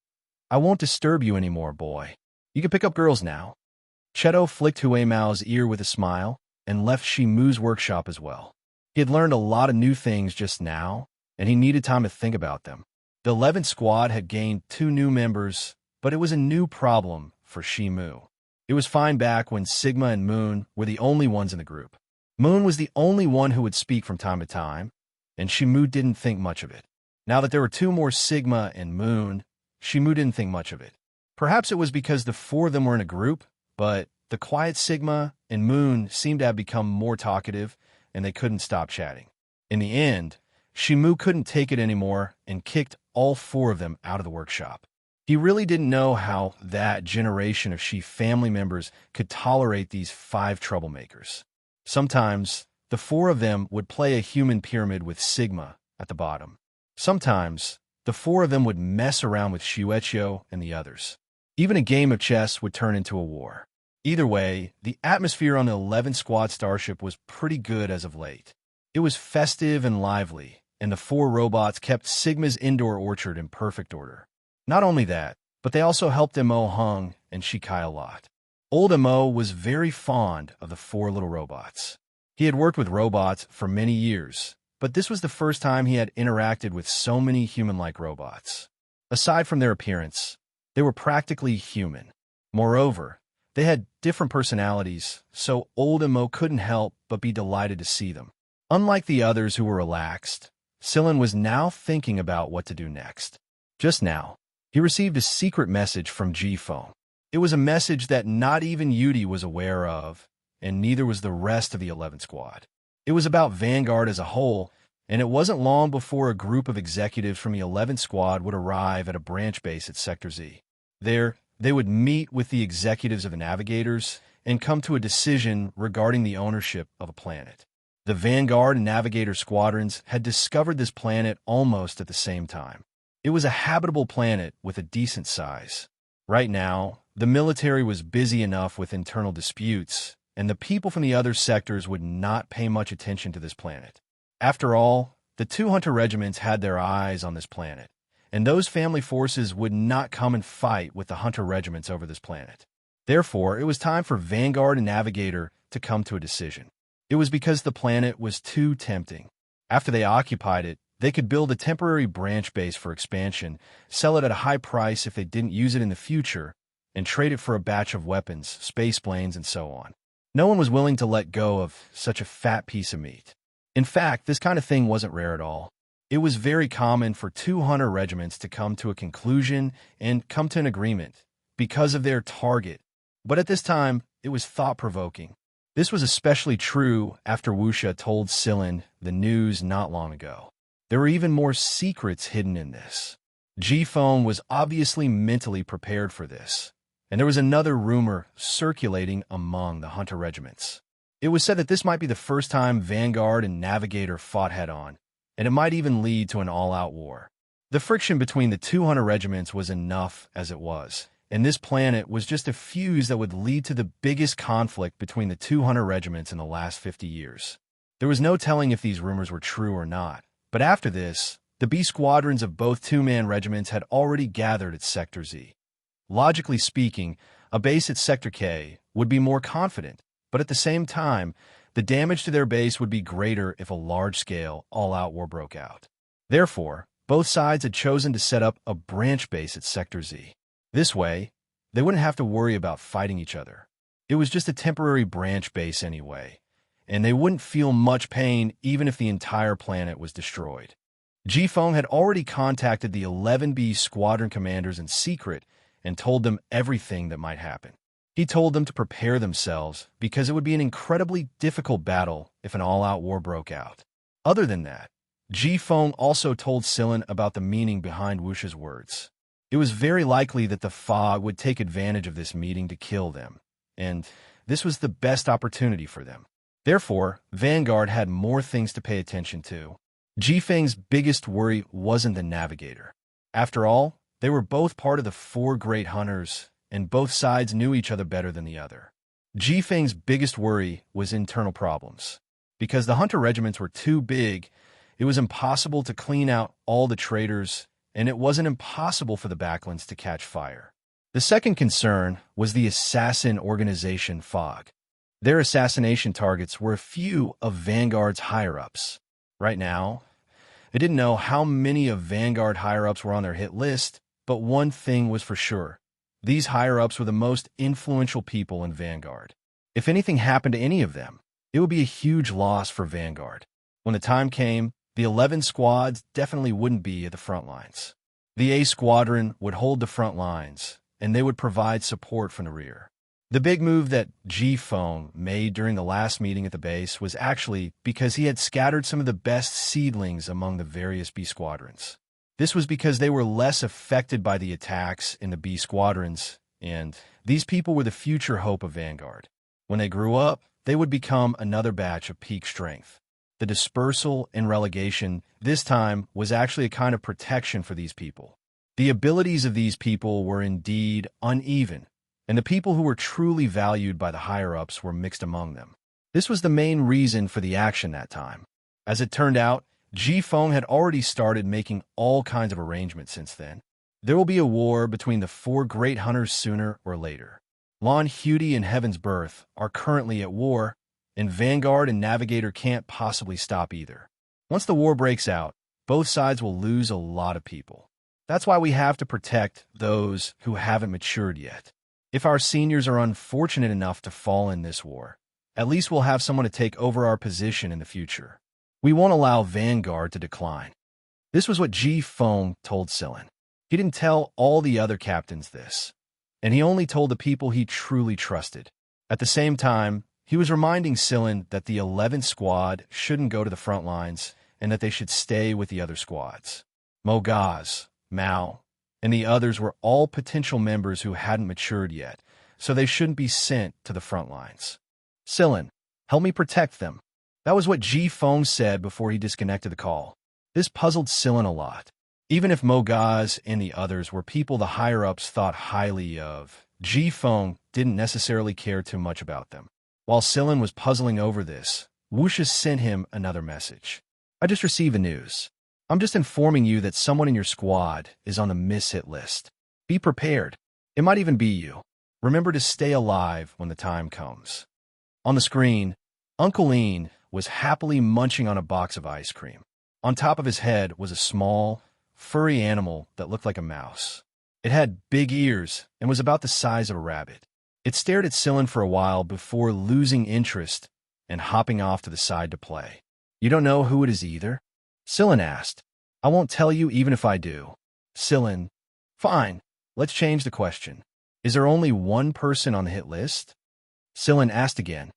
"I won't disturb you anymore, boy. You can pick up girls now." Cheto flicked Hui Mao's ear with a smile and left Shimu's workshop as well. He had learned a lot of new things just now, and he needed time to think about them. The 11th Squad had gained 2 new members, but it was a new problem for Shimu. It was fine back when Sigma and Moon were the only ones in the group. Moon was the only one who would speak from time to time, and Shimu didn't think much of it. Now that there were 2 more Sigma and Moon, Shimu didn't think much of it. Perhaps it was because the 4 of them were in a group, but the quiet Sigma and Moon seemed to have become more talkative, and they couldn't stop chatting. In the end, Shimu couldn't take it anymore and kicked all 4 of them out of the workshop. He really didn't know how that generation of Shi family members could tolerate these 5 troublemakers. Sometimes, the 4 of them would play a human pyramid with Sigma at the bottom. Sometimes, the 4 of them would mess around with Shueqiu and the others. Even a game of chess would turn into a war. Either way, the atmosphere on the 11th Squad starship was pretty good as of late. It was festive and lively, and the 4 robots kept Sigma's indoor orchard in perfect order. Not only that, but they also helped Mo Hung and Shikai a lot. Old Mo was very fond of the 4 little robots. He had worked with robots for many years, but this was the first time he had interacted with so many human-like robots. Aside from their appearance, They were practically human. Moreover, they had different personalities, so Old Mo couldn't help but be delighted to see them. Unlike the others who were relaxed, Sillin was now thinking about what to do next. Just now, he received a secret message from G-Phone. It was a message that not even Yudi was aware of, and neither was the rest of the 11th Squad. It was about Vanguard as a whole, and it wasn't long before a group of executives from the 11th Squad would arrive at a branch base at Sector Z. There, they would meet with the executives of the Navigators and come to a decision regarding the ownership of a planet. The Vanguard and Navigator squadrons had discovered this planet almost at the same time. It was a habitable planet with a decent size. Right now, the military was busy enough with internal disputes, and the people from the other sectors would not pay much attention to this planet. After all, the two hunter regiments had their eyes on this planet, and those family forces would not come and fight with the hunter regiments over this planet. Therefore, it was time for Vanguard and Navigator to come to a decision. It was because the planet was too tempting. After they occupied it, they could build a temporary branch base for expansion, sell it at a high price if they didn't use it in the future, and trade it for a batch of weapons, space planes, and so on. No one was willing to let go of such a fat piece of meat. In fact, this kind of thing wasn't rare at all. It was very common for two hunter regiments to come to a conclusion and come to an agreement because of their target. But at this time, it was thought-provoking. This was especially true after Wuxia told Sillin the news not long ago. There were even more secrets hidden in this. G-Phone was obviously mentally prepared for this, and there was another rumor circulating among the hunter regiments. It was said that this might be the first time Vanguard and Navigator fought head-on, and it might even lead to an all-out war. The friction between the two hunter regiments was enough as it was, and this planet was just a fuse that would lead to the biggest conflict between the two hunter regiments in the last 50 years. There was no telling if these rumors were true or not, but after this, the B squadrons of both two-man regiments had already gathered at Sector Z. Logically speaking, a base at Sector K would be more confident, but at the same time, the damage to their base would be greater if a large-scale, all-out war broke out. Therefore, both sides had chosen to set up a branch base at Sector Z. This way, they wouldn't have to worry about fighting each other. It was just a temporary branch base anyway, and they wouldn't feel much pain even if the entire planet was destroyed. G-Phone had already contacted the 11B squadron commanders in secret and told them everything that might happen. He told them to prepare themselves because it would be an incredibly difficult battle if an all-out war broke out. Other than that, G-Phone also told Sillin about the meaning behind Wuxia's words. It was very likely that the Fa would take advantage of this meeting to kill them, and this was the best opportunity for them. Therefore, Vanguard had more things to pay attention to. Ji-Feng's biggest worry wasn't the Navigator. After all, they were both part of the four great hunters, and both sides knew each other better than the other. Ji-Feng's biggest worry was internal problems. Because the hunter regiments were too big, it was impossible to clean out all the traitors, and it wasn't impossible for the backlands to catch fire. The second concern was the assassin organization FOG. Their assassination targets were a few of Vanguard's higher-ups. Right now, they didn't know how many of Vanguard higher-ups were on their hit list, but one thing was for sure. These higher-ups were the most influential people in Vanguard. If anything happened to any of them, it would be a huge loss for Vanguard. When the time came, the 11 squads definitely wouldn't be at the front lines. The A squadron would hold the front lines, and they would provide support from the rear. The big move that G-Phone made during the last meeting at the base was actually because he had scattered some of the best seedlings among the various B squadrons. This was because they were less affected by the attacks in the B squadrons, and these people were the future hope of Vanguard. When they grew up, they would become another batch of peak strength. The dispersal and relegation this time was actually a kind of protection for these people. The abilities of these people were indeed uneven, and the people who were truly valued by the higher-ups were mixed among them. This was the main reason for the action that time. As it turned out, G-Phone had already started making all kinds of arrangements since then. There will be a war between the four great hunters sooner or later. Lon Hudi and Heaven's Birth are currently at war, and Vanguard and Navigator can't possibly stop either. Once the war breaks out, both sides will lose a lot of people. That's why we have to protect those who haven't matured yet. If our seniors are unfortunate enough to fall in this war, at least we'll have someone to take over our position in the future. We won't allow Vanguard to decline. This was what Ji Feng told Sillin. He didn't tell all the other captains this, and he only told the people he truly trusted. At the same time, he was reminding Sillin that the 11th squad shouldn't go to the front lines and that they should stay with the other squads. Mogaz, Mao, and the others were all potential members who hadn't matured yet, so they shouldn't be sent to the front lines. Sillin, help me protect them. That was what Ji Feng said before he disconnected the call. This puzzled Sillin a lot. Even if Mogaz and the others were people the higher-ups thought highly of, Ji Feng didn't necessarily care too much about them. While Sillin was puzzling over this, Wuxia sent him another message. I just received the news. I'm just informing you that someone in your squad is on the miss-hit list. Be prepared. It might even be you. Remember to stay alive when the time comes. On the screen, Uncle Ian was happily munching on a box of ice cream. On top of his head was a small, furry animal that looked like a mouse. It had big ears and was about the size of a rabbit. It stared at Sillin for a while before losing interest and hopping off to the side to play. You don't know who it is either? Sillin asked. I won't tell you even if I do. Sillin, fine, let's change the question. Is there only one person on the hit list? Sillin asked again.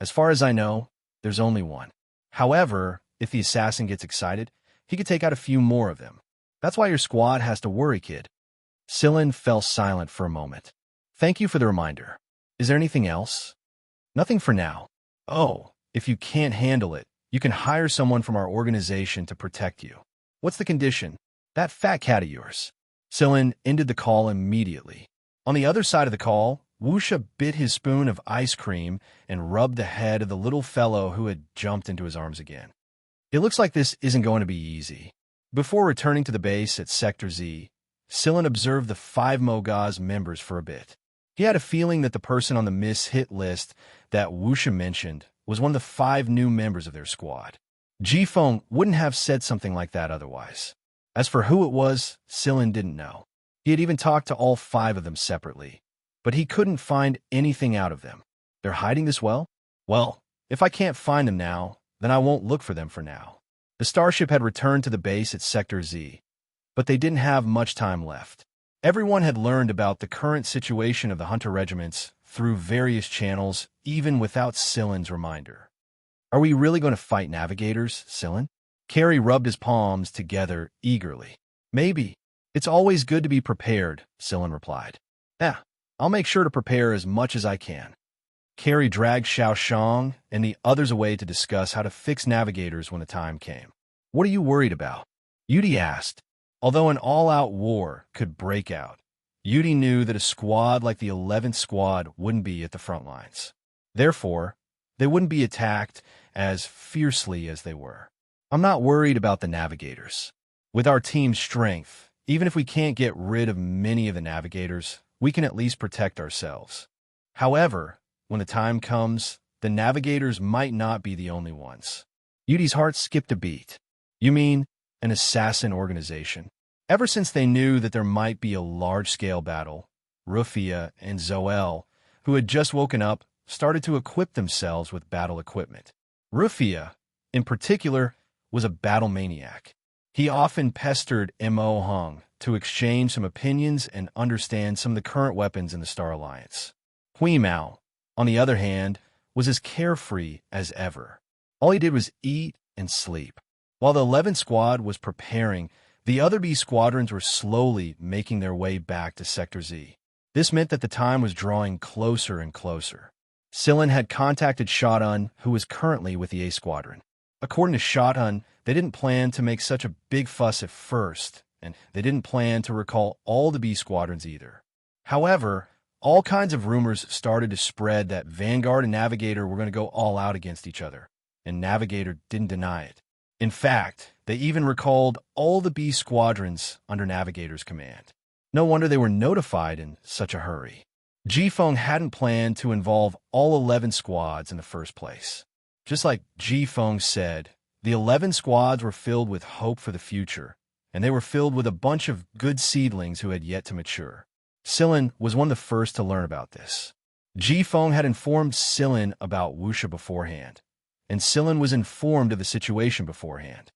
As far as I know, there's only one. However, if the assassin gets excited, he could take out a few more of them. That's why your squad has to worry, kid. Sillin fell silent for a moment. Thank you for the reminder. Is there anything else? Nothing for now. Oh, if you can't handle it, you can hire someone from our organization to protect you. What's the condition? That fat cat of yours. Sillin ended the call immediately. On the other side of the call, Wuxia bit his spoon of ice cream and rubbed the head of the little fellow who had jumped into his arms again. It looks like this isn't going to be easy. Before returning to the base at Sector Z, Sillin observed the 5 Mogaz members for a bit. He had a feeling that the person on the miss-hit list that Wuxia mentioned was one of the 5 new members of their squad. Ji Feng wouldn't have said something like that otherwise. As for who it was, Sillin didn't know. He had even talked to all 5 of them separately, but he couldn't find anything out of them. They're hiding this well? Well, if I can't find them now, then I won't look for them for now. The starship had returned to the base at Sector Z, but they didn't have much time left. Everyone had learned about the current situation of the Hunter regiments through various channels, even without Sillin's reminder. Are we really going to fight navigators, Sillin? Carrie rubbed his palms together eagerly. Maybe. It's always good to be prepared, Sillin replied. Yeah, I'll make sure to prepare as much as I can. Carrie dragged Xiao Shang and the others away to discuss how to fix navigators when the time came. What are you worried about? Yudi asked. Although an all-out war could break out, Yudi knew that a squad like the 11th squad wouldn't be at the front lines. Therefore, they wouldn't be attacked as fiercely as they were. I'm not worried about the navigators. With our team's strength, even if we can't get rid of many of the navigators, we can at least protect ourselves. However, when the time comes, the navigators might not be the only ones. Yudi's heart skipped a beat. You mean an assassin organization? Ever since they knew that there might be a large-scale battle, Rufia and Zoel, who had just woken up, started to equip themselves with battle equipment. Rufia, in particular, was a battle maniac. He often pestered Mo Hung to exchange some opinions and understand some of the current weapons in the Star Alliance. Hui Mao, on the other hand, was as carefree as ever. All he did was eat and sleep. While the 11th Squad was preparing, the other B squadrons were slowly making their way back to Sector Z. This meant that the time was drawing closer and closer. Sillin had contacted Shotun, who was currently with the A Squadron. According to Shotun, they didn't plan to make such a big fuss at first, and they didn't plan to recall all the B squadrons either. However, all kinds of rumors started to spread that Vanguard and Navigator were going to go all out against each other, and Navigator didn't deny it. In fact, they even recalled all the B squadrons under Navigator's command. No wonder they were notified in such a hurry. Ji Feng hadn't planned to involve all 11 squads in the first place. Just like Ji Feng said, the 11 squads were filled with hope for the future, and they were filled with a bunch of good seedlings who had yet to mature. Silin was one of the first to learn about this. Jifeng had informed Silin about Wuxia beforehand, and Silin was informed of the situation beforehand.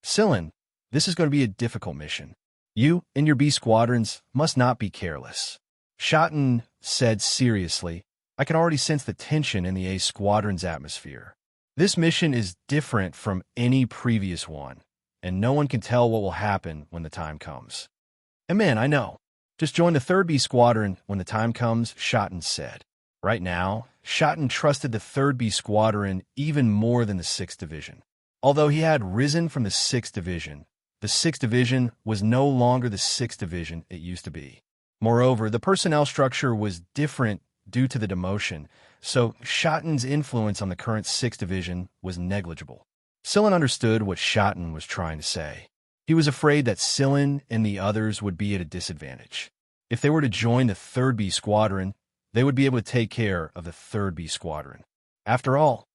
Silin, this is going to be a difficult mission. You and your B squadrons must not be careless. Shotten said seriously, I can already sense the tension in the A squadron's atmosphere. This mission is different from any previous one, and no one can tell what will happen when the time comes. And man, I know. Just join the 3rd B Squadron when the time comes, Shotten said. Right now, Shotten trusted the 3rd B Squadron even more than the 6th Division. Although he had risen from the 6th Division, the 6th Division was no longer the 6th Division it used to be. Moreover, the personnel structure was different due to the demotion, so Shotten's influence on the current 6th Division was negligible. Silin understood what Shotten was trying to say. He was afraid that Silin and the others would be at a disadvantage. If they were to join the 3rd B Squadron, they would be able to take care of the 3rd B Squadron. After all,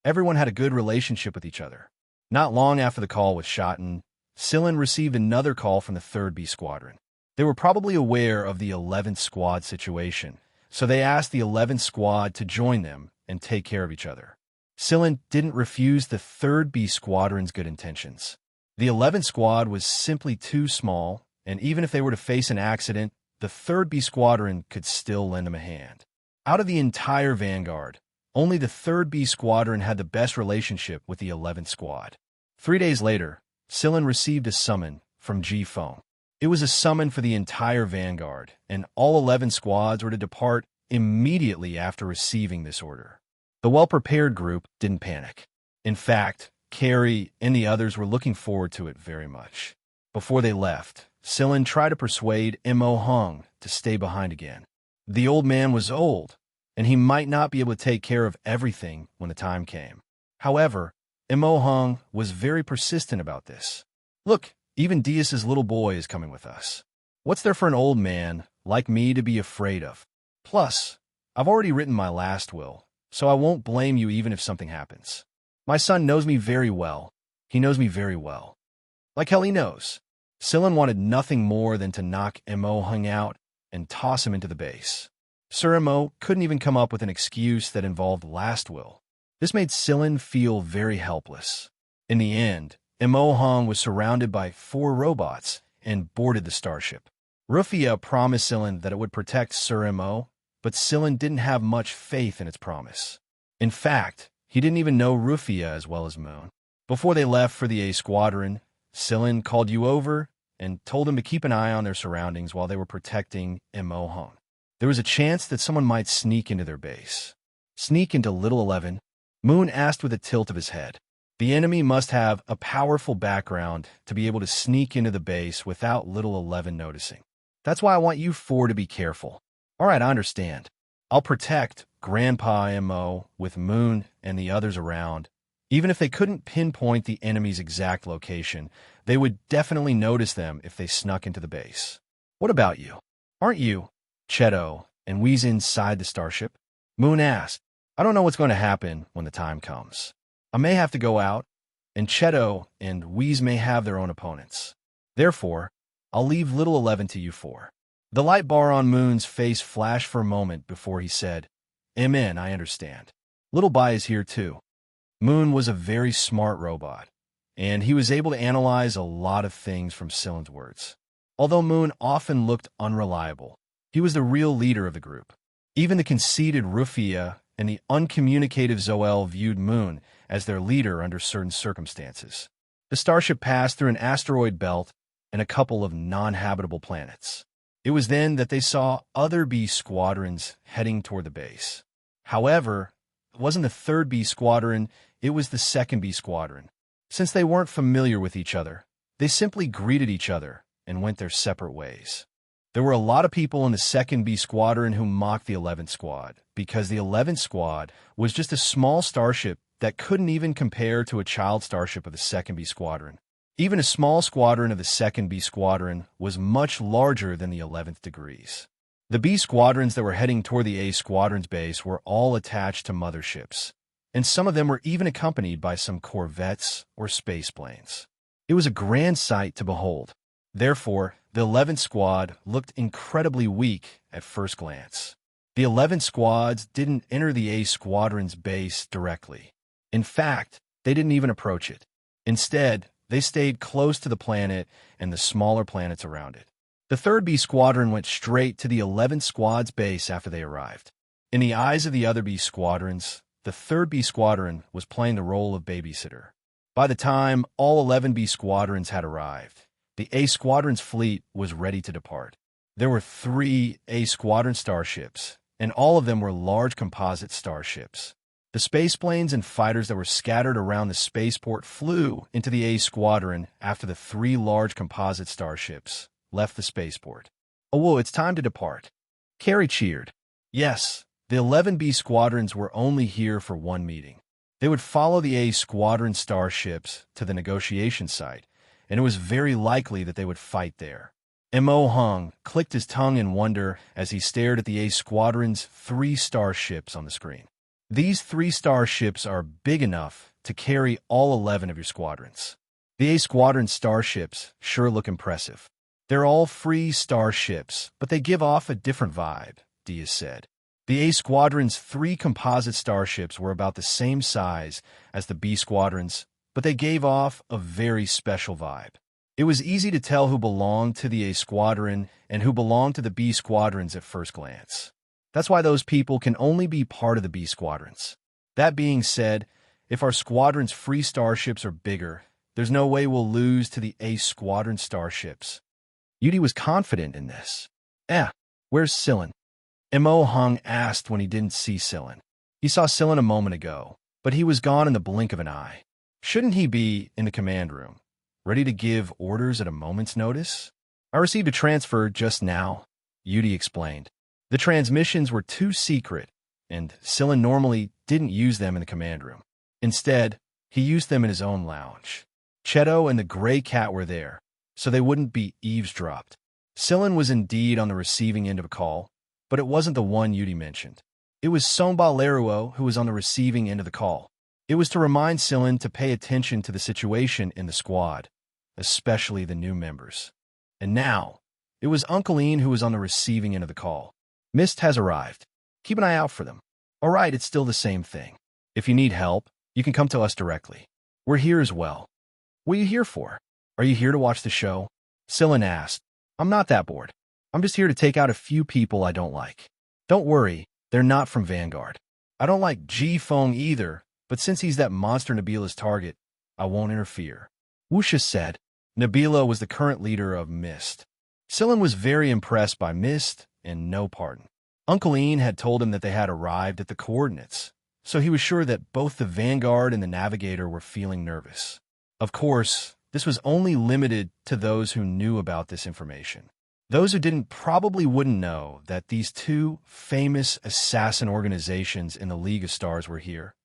everyone had a good relationship with each other. Not long after the call with Shotten, Silin received another call from the 3rd B Squadron. They were probably aware of the 11th Squad situation, so they asked the 11th Squad to join them and take care of each other. Silin didn't refuse the 3rd B Squadron's good intentions. The 11th Squad was simply too small, and even if they were to face an accident, the 3rd B Squadron could still lend them a hand. Out of the entire Vanguard, only the 3rd B Squadron had the best relationship with the 11th Squad. 3 days later, Silin received a summon from Jifeng. It was a summon for the entire Vanguard, and all 11 squads were to depart immediately after receiving this order. The well-prepared group didn't panic. In fact, Carrie and the others were looking forward to it very much. Before they left, Silin tried to persuade Mo Hung to stay behind again. The old man was old, and he might not be able to take care of everything when the time came. However, Mo Hung was very persistent about this. Look, even Dias's little boy is coming with us. What's there for an old man like me to be afraid of? Plus, I've already written my last will, so I won't blame you even if something happens. My son knows me very well. He knows me very well. Like hell he knows. Silin wanted nothing more than to knock Mo Hung out and toss him into the base. Sir Mo couldn't even come up with an excuse that involved last will. This made Silin feel very helpless. In the end, Mo Hung was surrounded by 4 robots and boarded the starship. Rufia promised Silin that it would protect Sir Mo, but Silin didn't have much faith in its promise. In fact, he didn't even know Rufia as well as Moon. Before they left for the A Squadron, Silin called you over and told him to keep an eye on their surroundings while they were protecting Mo Hung. There was a chance that someone might sneak into their base. Sneak into Little 11? Moon asked with a tilt of his head. The enemy must have a powerful background to be able to sneak into the base without Little 11 noticing. That's why I want you 4 to be careful. All right, I understand. I'll protect Grandpa Mo with Moon and the others around. Even if they couldn't pinpoint the enemy's exact location, they would definitely notice them if they snuck into the base. What about you? Aren't you, Cheto, and Weez inside the starship? Moon asked. I don't know what's going to happen when the time comes. I may have to go out, and Cheto and Weez may have their own opponents. Therefore, I'll leave Little 11 to you 4. The light bar on Moon's face flashed for a moment before he said, Amen, I understand. Little Bai is here too. Moon was a very smart robot, and he was able to analyze a lot of things from Silin's words. Although Moon often looked unreliable, he was the real leader of the group. Even the conceited Rufia and the uncommunicative Zoel viewed Moon as their leader under certain circumstances. The starship passed through an asteroid belt and a couple of non-habitable planets. It was then that they saw other B squadrons heading toward the base. However, it wasn't the 3rd B Squadron, it was the 2nd B Squadron. Since they weren't familiar with each other, they simply greeted each other and went their separate ways. There were a lot of people in the 2nd B Squadron who mocked the 11th Squad, because the 11th Squad was just a small starship that couldn't even compare to a child starship of the 2nd B Squadron. Even a small squadron of the 2nd B Squadron was much larger than the 11th degrees. The B squadrons that were heading toward the A Squadron's base were all attached to motherships, and some of them were even accompanied by some corvettes or space planes. It was a grand sight to behold. Therefore, the 11th Squad looked incredibly weak at first glance. The 11 squads didn't enter the A Squadron's base directly. In fact, they didn't even approach it. Instead, they stayed close to the planet and the smaller planets around it. The 3rd B Squadron went straight to the 11th Squad's base after they arrived. In the eyes of the other B Squadrons, the 3rd B Squadron was playing the role of babysitter. By the time all 11 B Squadrons had arrived, the A Squadron's fleet was ready to depart. There were 3 A Squadron starships, and all of them were large composite starships. The space planes and fighters that were scattered around the spaceport flew into the A Squadron after the 3 large composite starships left the spaceport. "Oh, whoa, it's time to depart." Carrie cheered. Yes, the 11 B Squadrons were only here for one meeting. They would follow the A Squadron starships to the negotiation site, and it was very likely that they would fight there. Mo Hung clicked his tongue in wonder as he stared at the A Squadron's 3 starships on the screen. These 3 starships are big enough to carry all 11 of your squadrons. The A Squadron starships sure look impressive. They're all free starships, but they give off a different vibe, Diaz said. The A Squadron's 3 composite starships were about the same size as the B Squadron's, but they gave off a very special vibe. It was easy to tell who belonged to the A Squadron and who belonged to the B Squadrons at first glance. That's why those people can only be part of the B Squadrons. That being said, if our squadron's free starships are bigger, there's no way we'll lose to the A Squadron starships. Yudi was confident in this. Where's Sillin? Mo Hung asked when he didn't see Sillin. He saw Sillin a moment ago, but he was gone in the blink of an eye. Shouldn't he be in the command room, ready to give orders at a moment's notice? I received a transfer just now, Yudi explained. The transmissions were too secret, and Sillin normally didn't use them in the command room. Instead, he used them in his own lounge. Cheto and the gray cat were there, so they wouldn't be eavesdropped. Sillin was indeed on the receiving end of a call, but it wasn't the one Yudi mentioned. It was Somba Leruo who was on the receiving end of the call. It was to remind Sillin to pay attention to the situation in the squad, especially the new members. And now, it was Uncle Ian who was on the receiving end of the call. Mist has arrived. Keep an eye out for them. All right, it's still the same thing. If you need help, you can come to us directly. We're here as well. What are you here for? Are you here to watch the show? Sillin asked. I'm not that bored. I'm just here to take out a few people I don't like. Don't worry, they're not from Vanguard. I don't like Ji Feng either, but since he's that monster Nabila's target, I won't interfere. Wuxia said. Nabila was the current leader of Mist. Sillin was very impressed by Mist and no pardon. Uncle Ian had told him that they had arrived at the coordinates, so he was sure that both the Vanguard and the Navigator were feeling nervous. Of course, this was only limited to those who knew about this information. Those who didn't probably wouldn't know that these 2 famous assassin organizations in the League of Stars were here,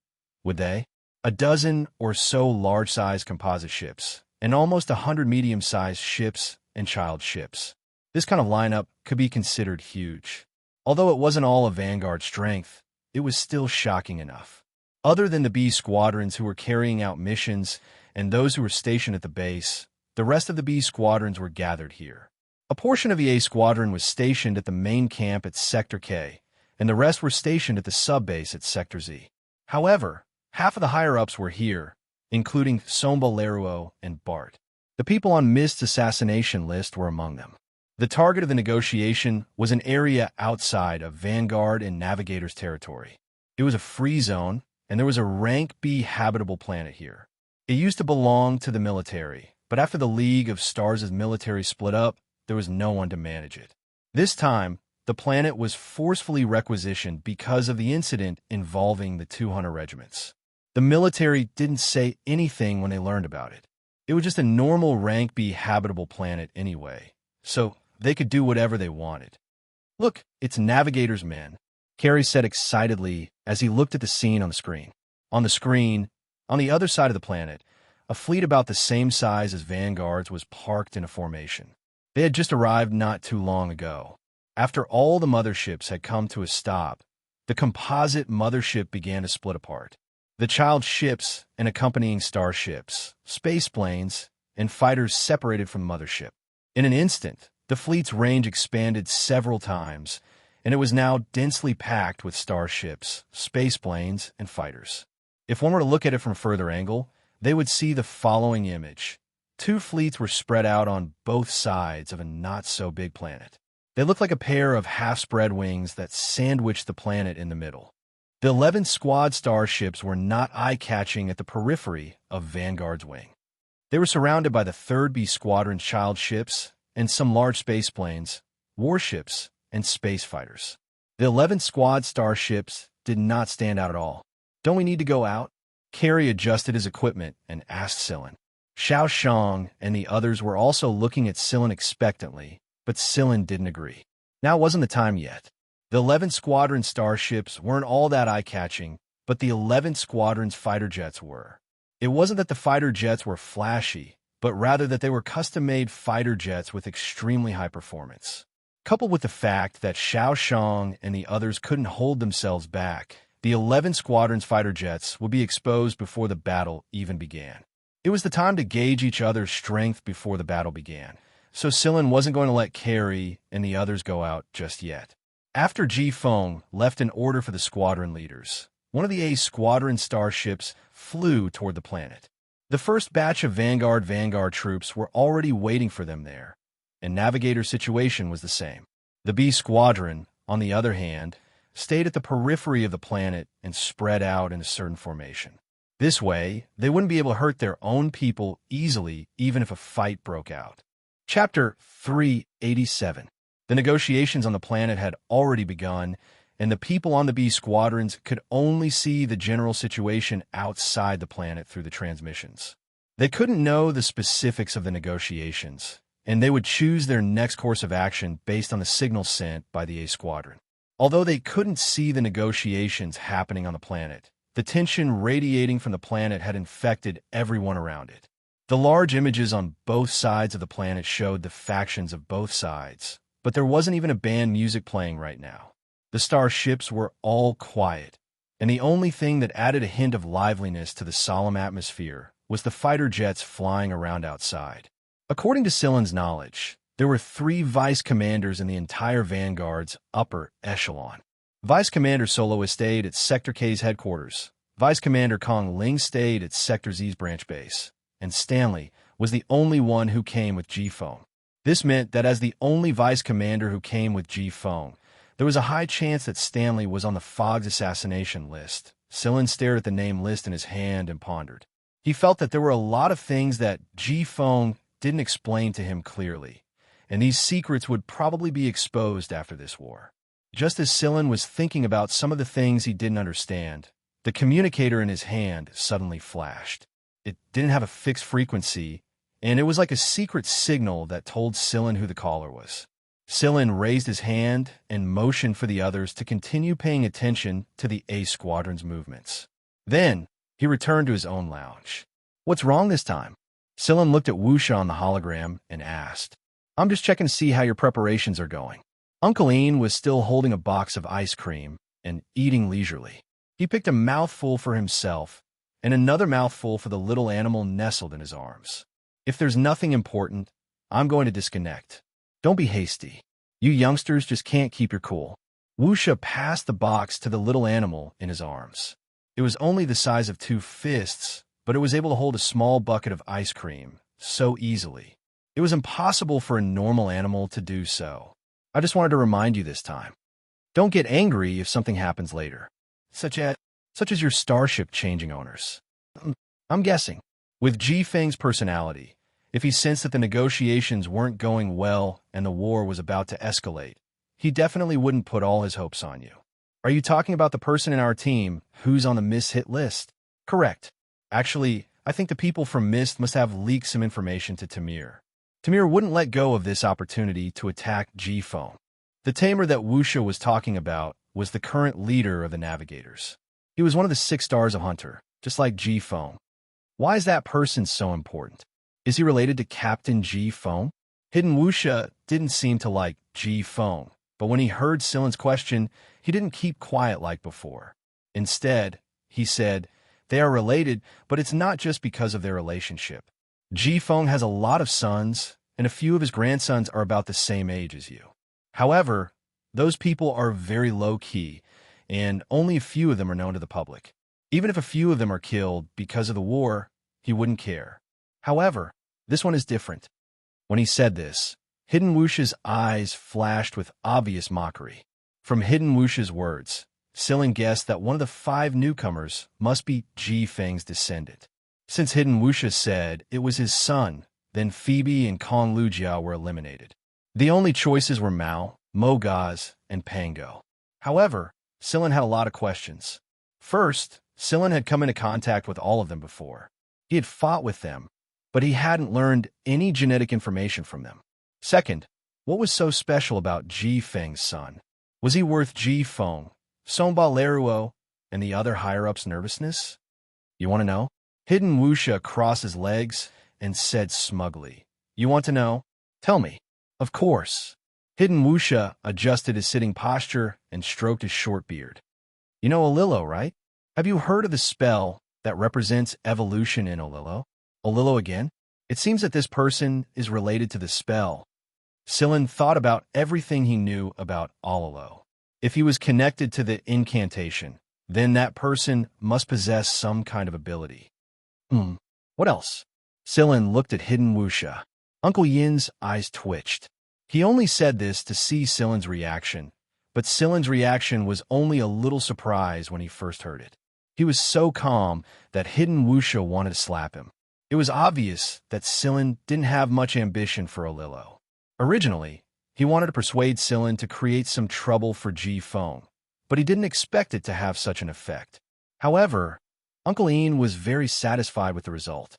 would they? A dozen or so large-sized composite ships, and almost 100 medium-sized ships and child ships. This kind of lineup could be considered huge. Although it wasn't all of Vanguard's strength, it was still shocking enough. Other than the B Squadrons who were carrying out missions and those who were stationed at the base, the rest of the B Squadrons were gathered here. A portion of the A Squadron was stationed at the main camp at Sector K, and the rest were stationed at the sub-base at Sector Z. However, half of the higher-ups were here, including Somba Leruo and Bart. The people on Mist's assassination list were among them. The target of the negotiation was an area outside of Vanguard and Navigator's territory. It was a free zone, and there was a rank B habitable planet here. It used to belong to the military, but after the League of Stars' military split up, there was no one to manage it. This time, the planet was forcefully requisitioned because of the incident involving the 200 regiments. The military didn't say anything when they learned about it. It was just a normal rank B habitable planet anyway, so they could do whatever they wanted. Look, it's Navigator's men, Carrie said excitedly as he looked at the scene on the screen. On the screen, on the other side of the planet, a fleet about the same size as Vanguard's was parked in a formation. They had just arrived not too long ago. After all the motherships had come to a stop, the composite mothership began to split apart. The child ships and accompanying starships, space planes, and fighters separated from the mothership. In an instant, the fleet's range expanded several times, and it was now densely packed with starships, space planes, and fighters. If one were to look at it from a further angle, they would see the following image. Two fleets were spread out on both sides of a not-so-big planet. They looked like a pair of half-spread wings that sandwiched the planet in the middle. The 11th Squad starships were not eye-catching at the periphery of Vanguard's wing. They were surrounded by the 3rd B Squadron's child ships and some large space planes, warships, and space fighters. The 11th Squad starships did not stand out at all. "Don't we need to go out?" Carey adjusted his equipment and asked Sillin. Xiao Shang and the others were also looking at Sillin expectantly, but Sillin didn't agree. Now wasn't the time yet. The 11th Squadron starships weren't all that eye-catching, but the 11th Squadron's fighter jets were. It wasn't that the fighter jets were flashy, but rather that they were custom-made fighter jets with extremely high performance. Coupled with the fact that Xiao Shang and the others couldn't hold themselves back, the 11th Squadron's fighter jets would be exposed before the battle even began. It was the time to gauge each other's strength before the battle began, so Sillin wasn't going to let Carey and the others go out just yet. After Ji Feng left an order for the squadron leaders, one of the A Squadron starships flew toward the planet. The first batch of Vanguard troops were already waiting for them there, and Navigator's situation was the same. The B Squadron, on the other hand, stayed at the periphery of the planet and spread out in a certain formation. This way, they wouldn't be able to hurt their own people easily even if a fight broke out. Chapter 387. The negotiations on the planet had already begun, and the people on the B Squadrons could only see the general situation outside the planet through the transmissions. They couldn't know the specifics of the negotiations, and they would choose their next course of action based on the signal sent by the A Squadron. Although they couldn't see the negotiations happening on the planet, the tension radiating from the planet had infected everyone around it. The large images on both sides of the planet showed the factions of both sides, but there wasn't even a band music playing right now. The starships were all quiet, and the only thing that added a hint of liveliness to the solemn atmosphere was the fighter jets flying around outside. According to Sillin's knowledge, there were 3 vice commanders in the entire Vanguard's upper echelon. Vice Commander Solo stayed at Sector K's headquarters. Vice Commander Kong Ling stayed at Sector Z's branch base, and Stanley was the only one who came with Ji Feng. This meant that as the only vice commander who came with Ji Feng, there was a high chance that Stanley was on the Fogg's assassination list. Sillin stared at the name list in his hand and pondered. He felt that there were a lot of things that Ji Feng didn't explain to him clearly, and these secrets would probably be exposed after this war. Just as Sillin was thinking about some of the things he didn't understand, the communicator in his hand suddenly flashed. It didn't have a fixed frequency, and it was like a secret signal that told Sillin who the caller was. Sillin raised his hand and motioned for the others to continue paying attention to the A Squadron's movements. Then, he returned to his own lounge. "What's wrong this time?" Sillin looked at Wuxia on the hologram and asked. "I'm just checking to see how your preparations are going." Uncle Ian was still holding a box of ice cream and eating leisurely. He picked a mouthful for himself and another mouthful for the little animal nestled in his arms. "If there's nothing important, I'm going to disconnect. Don't be hasty. You youngsters just can't keep your cool." Wuxia passed the box to the little animal in his arms. It was only the size of 2 fists, but it was able to hold a small bucket of ice cream so easily. It was impossible for a normal animal to do so. "I just wanted to remind you this time. Don't get angry if something happens later. Such as your starship changing owners." I'm guessing. With Ji Feng's personality, if he sensed that the negotiations weren't going well and the war was about to escalate, he definitely wouldn't put all his hopes on you. "Are you talking about the person in our team who's on the Mist hit list?" "Correct. Actually, I think the people from Mist must have leaked some information to Tamir. Tamir wouldn't let go of this opportunity to attack Ji Feng." The tamer that Wuxia was talking about was the current leader of the Navigators. He was one of the 6 stars of Hunter, just like Ji Feng. Why is that person so important? Is he related to Captain Ji Feng? Hidden Wuxia didn't seem to like Ji Feng, but when he heard Sillin's question, he didn't keep quiet like before. Instead, he said, "They are related, but it's not just because of their relationship. Ji Feng has a lot of sons, and a few of his grandsons are about the same age as you. However, those people are very low-key, and only a few of them are known to the public. Even if a few of them are killed because of the war, he wouldn't care. However, this one is different. When he said this, Hidden Wuxia's eyes flashed with obvious mockery. From Hidden Wuxia's words, Sillin guessed that one of the 5 newcomers must be Ji Feng's descendant. Since Hidden Wuxia said it was his son, then Phoebe and Kong Lujia were eliminated. The only choices were Mao, Mogaz, and Pango. However, Sillin had a lot of questions. First, Sillin had come into contact with all of them before. He had fought with them, but he hadn't learned any genetic information from them. Second, what was so special about Ji Feng's son? Was he worth Ji Feng, Sonba Leruo, and the other higher-ups' nervousness? You want to know? Hidden Wuxia crossed his legs and said smugly, "You want to know? Tell me." Of course. Hidden Wuxia adjusted his sitting posture and stroked his short beard. You know Olillo, right? Have you heard of the spell that represents evolution in Olillo? Olillo again? It seems that this person is related to the spell. Sillin thought about everything he knew about Olillo. If he was connected to the incantation, then that person must possess some kind of ability. What else? Sillin looked at Hidden Wuxia. Uncle Yin's eyes twitched. He only said this to see Sillin's reaction, but Sillin's reaction was only a little surprised when he first heard it. He was so calm that Hidden Wuxia wanted to slap him. It was obvious that Sillin didn't have much ambition for Olillo. Originally, he wanted to persuade Sillin to create some trouble for Ji Feng, but he didn't expect it to have such an effect. However, Uncle Ian was very satisfied with the result.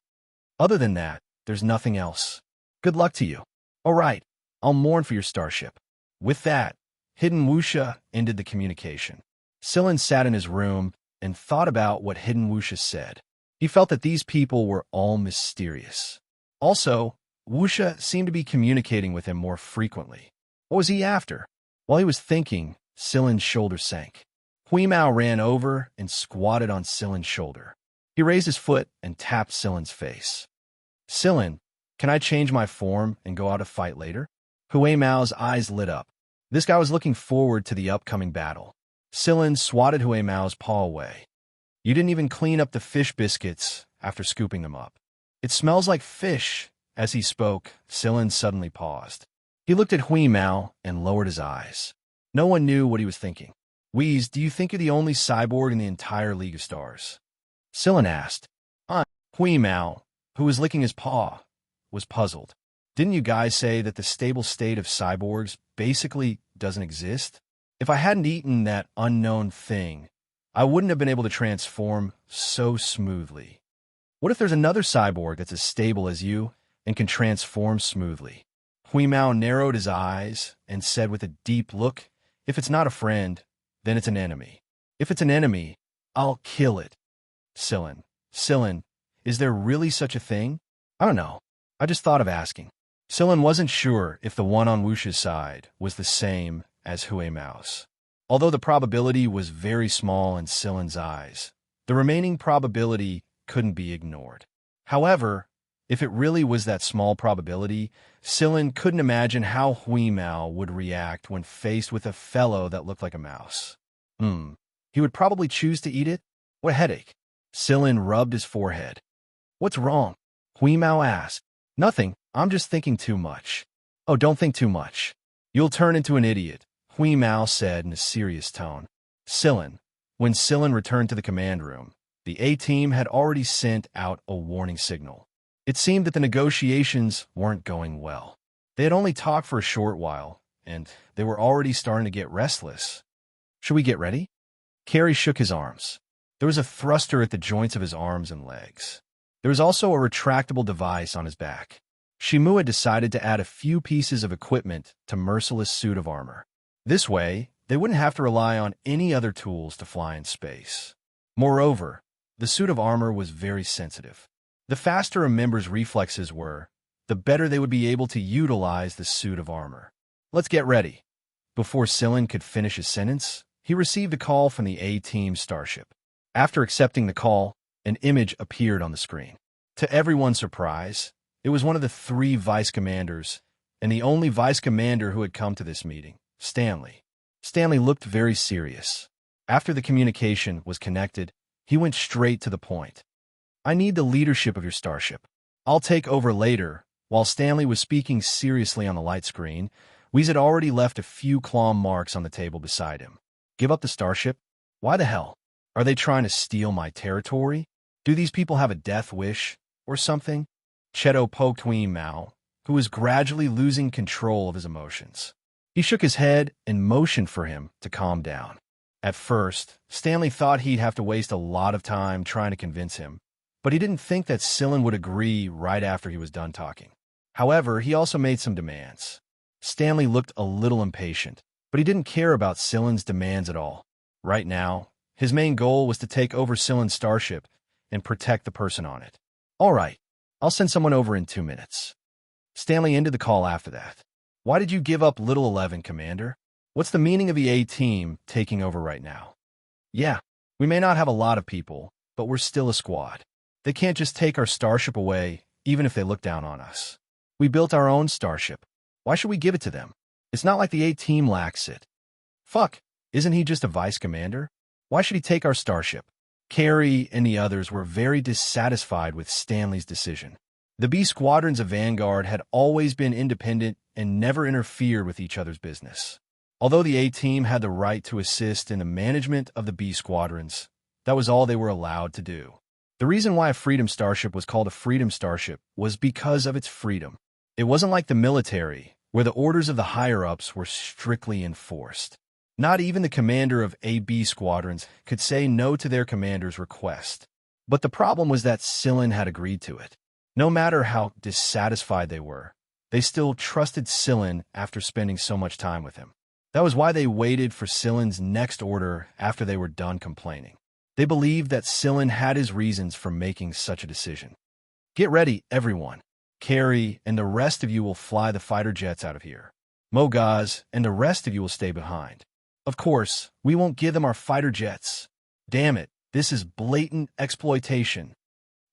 Other than that, there's nothing else. Good luck to you. All right, I'll mourn for your starship. With that, Hidden Wuxia ended the communication. Sillin sat in his room and thought about what Hidden Wuxia said. He felt that these people were all mysterious. Also, Wuxia seemed to be communicating with him more frequently. What was he after? While he was thinking, Sillin's shoulder sank. Hui Mao ran over and squatted on Sillin's shoulder. He raised his foot and tapped Sillin's face. Sillin, can I change my form and go out to fight later? Hui Mao's eyes lit up. This guy was looking forward to the upcoming battle. Sillin swatted Hui Mao's paw away. You didn't even clean up the fish biscuits after scooping them up. It smells like fish. As he spoke, Sillin suddenly paused. He looked at Hui Mao and lowered his eyes. No one knew what he was thinking. Wheeze, do you think you're the only cyborg in the entire League of Stars? Sillin asked. Hui Mao, who was licking his paw, was puzzled. Didn't you guys say that the stable state of cyborgs basically doesn't exist? If I hadn't eaten that unknown thing, I wouldn't have been able to transform so smoothly. What if there's another cyborg that's as stable as you and can transform smoothly? Hui Mao narrowed his eyes and said with a deep look, if it's not a friend, then it's an enemy. If it's an enemy, I'll kill it. Sillin, is there really such a thing? I don't know. I just thought of asking. Sillin wasn't sure if the one on Wuxia's side was the same as Hui Mao's. Although the probability was very small in Sillin's eyes, the remaining probability couldn't be ignored. However, if it really was that small probability, Sillin couldn't imagine how Hui Mao would react when faced with a fellow that looked like a mouse. He would probably choose to eat it? What a headache. Sillin rubbed his forehead. What's wrong? Hui Mao asked. Nothing, I'm just thinking too much. Oh, don't think too much. You'll turn into an idiot, Hui Mao said in a serious tone. When Sillin returned to the command room, the A-team had already sent out a warning signal. It seemed that the negotiations weren't going well. They had only talked for a short while, and they were already starting to get restless. Should we get ready? Carrie shook his arms. There was a thruster at the joints of his arms and legs. There was also a retractable device on his back. Shimu had decided to add a few pieces of equipment to Merciless' suit of armor. This way, they wouldn't have to rely on any other tools to fly in space. Moreover, the suit of armor was very sensitive. The faster a member's reflexes were, the better they would be able to utilize the suit of armor. Let's get ready. Before Sillin could finish his sentence, he received a call from the A-team starship. After accepting the call, an image appeared on the screen. To everyone's surprise, It was one of the three vice commanders, and the only vice commander who had come to this meeting, Stanley. Stanley looked very serious. After the communication was connected, he went straight to the point. I need the leadership of your starship. I'll take over later. While Stanley was speaking seriously on the light screen, Wheeze had already left a few claw marks on the table beside him. Give up the starship? Why the hell? Are they trying to steal my territory? Do these people have a death wish or something? Cheto poked Hui Mao, who was gradually losing control of his emotions. He shook his head and motioned for him to calm down. At first, Stanley thought he'd have to waste a lot of time trying to convince him, but he didn't think that Sillin would agree right after he was done talking. However, he also made some demands. Stanley looked a little impatient, but he didn't care about Sillin's demands at all. Right now, his main goal was to take over Sillin's starship and protect the person on it. All right, I'll send someone over in 2 minutes. Stanley ended the call after that. Why did you give up Little 11, Commander? What's the meaning of the A-team taking over right now? Yeah, we may not have a lot of people, but we're still a squad. They can't just take our starship away, even if they look down on us. We built our own starship. Why should we give it to them? It's not like the A-team lacks it. Fuck, isn't he just a vice commander? Why should he take our starship? Carrie and the others were very dissatisfied with Stanley's decision. The B squadrons of Vanguard had always been independent and never interfered with each other's business. Although the A-team had the right to assist in the management of the B squadrons, that was all they were allowed to do. The reason why a Freedom Starship was called a Freedom Starship was because of its freedom. It wasn't like the military, where the orders of the higher-ups were strictly enforced. Not even the commander of AB squadrons could say no to their commander's request. But the problem was that Sillin had agreed to it. No matter how dissatisfied they were, they still trusted Sillin after spending so much time with him. That was why they waited for Sillin's next order after they were done complaining. They believed that Sillin had his reasons for making such a decision. Get ready, everyone. Carrie and the rest of you will fly the fighter jets out of here. Mogaz and the rest of you will stay behind. Of course, we won't give them our fighter jets. Damn it, this is blatant exploitation.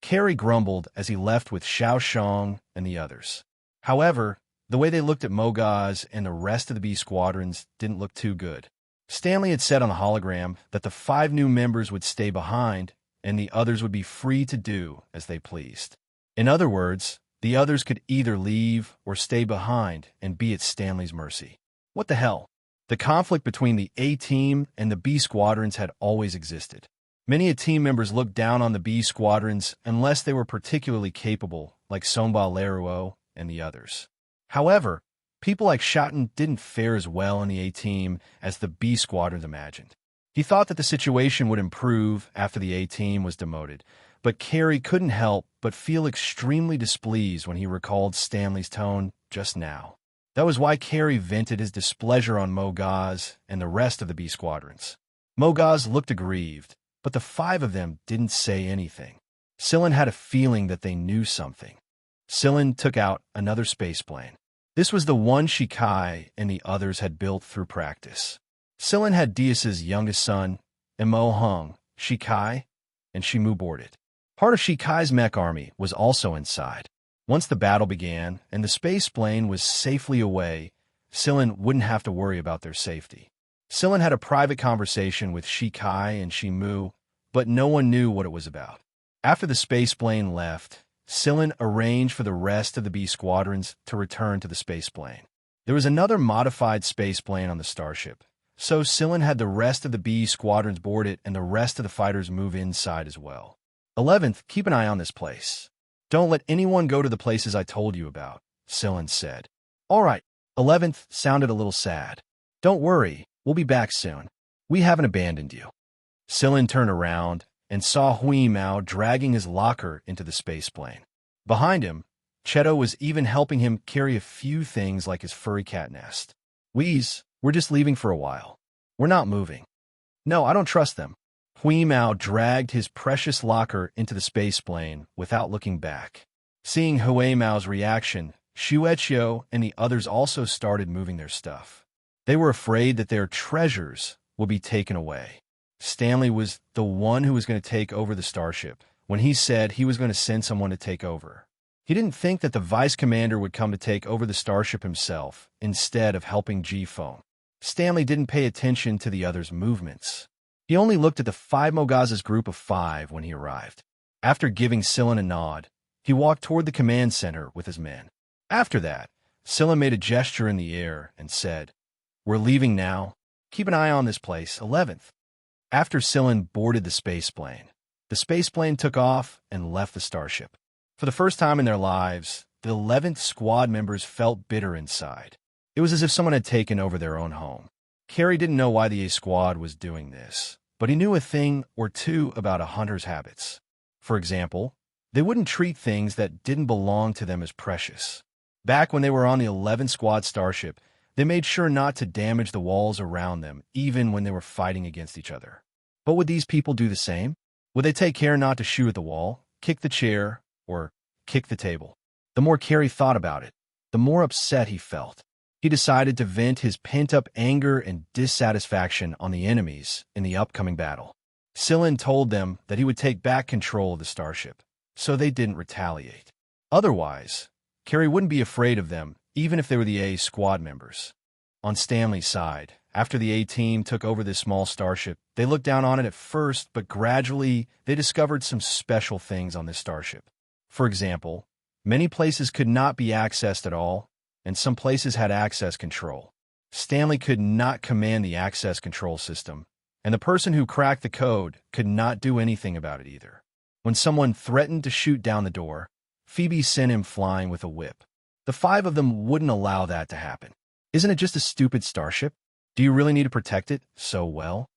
Carrie grumbled as he left with Xiao Shang and the others. However, the way they looked at Mogaz and the rest of the B squadrons didn't look too good. Stanley had said on the hologram that the 5 new members would stay behind and the others would be free to do as they pleased. In other words, the others could either leave or stay behind and be at Stanley's mercy. What the hell? The conflict between the A-team and the B squadrons had always existed. Many team members looked down on the B squadrons unless they were particularly capable, like Somba Leruo and the others. However, people like Shotten didn't fare as well in the A-team as the B squadrons imagined. He thought that the situation would improve after the A-team was demoted, but Carrie couldn't help but feel extremely displeased when he recalled Stanley's tone just now. That was why Carrie vented his displeasure on Mogaz and the rest of the B squadrons. Mogaz looked aggrieved, but the 5 of them didn't say anything. Sillin had a feeling that they knew something. Sillin took out another spaceplane. This was the one Shikai and the others had built through practice. Sillin had Dias's youngest son, Emo Hung, Shikai, and Shimu board it. Part of Shikai's mech army was also inside. Once the battle began and the spaceplane was safely away, Sillin wouldn't have to worry about their safety. Sillin had a private conversation with Shikai and Shimu, but no one knew what it was about. After the spaceplane left, Sillin arranged for the rest of the B squadrons to return to the spaceplane. There was another modified spaceplane on the starship, so Sillin had the rest of the B squadrons board it and the rest of the fighters move inside as well. 11th, keep an eye on this place. Don't let anyone go to the places I told you about, Sillin said. All right, 11th sounded a little sad. Don't worry, we'll be back soon. We haven't abandoned you. Sillin turned around and saw Hui Mao dragging his locker into the spaceplane. Behind him, Cheto was even helping him carry a few things like his furry cat nest. Wheeze, we're just leaving for a while. We're not moving. No, I don't trust them. Hui Mao dragged his precious locker into the spaceplane without looking back. Seeing Hui Mao's reaction, Shueqiu and the others also started moving their stuff. They were afraid that their treasures would be taken away. Stanley was the one who was going to take over the starship when he said he was going to send someone to take over. He didn't think that the vice commander would come to take over the starship himself, instead of helping G-Phone. Stanley didn't pay attention to the others' movements. He only looked at the 5 Mogaz's group of 5 when he arrived. After giving Sillin a nod, he walked toward the command center with his men. After that, Sillin made a gesture in the air and said, "We're leaving now. Keep an eye on this place, 11th. After Sillin boarded the spaceplane took off and left the starship. For the first time in their lives, the 11th squad members felt bitter inside. It was as if someone had taken over their own home. Carrie didn't know why the A Squad was doing this, but he knew a thing or two about a hunter's habits. For example, they wouldn't treat things that didn't belong to them as precious. Back when they were on the 11th Squad starship, they made sure not to damage the walls around them, even when they were fighting against each other. But would these people do the same? Would they take care not to shoot at the wall, kick the chair, or kick the table? The more Carrie thought about it, the more upset he felt. He decided to vent his pent-up anger and dissatisfaction on the enemies in the upcoming battle. Sillin told them that he would take back control of the starship, so they didn't retaliate. Otherwise, Carrie wouldn't be afraid of them, even if they were the A Squad members. On Stanley's side, after the A-Team took over this small starship, they looked down on it at first, but gradually they discovered some special things on this starship. For example, many places could not be accessed at all, and some places had access control. Stanley could not command the access control system, and the person who cracked the code could not do anything about it either. When someone threatened to shoot down the door, Phoebe sent him flying with a whip. The 5 of them wouldn't allow that to happen. Isn't it just a stupid starship? Do you really need to protect it so well?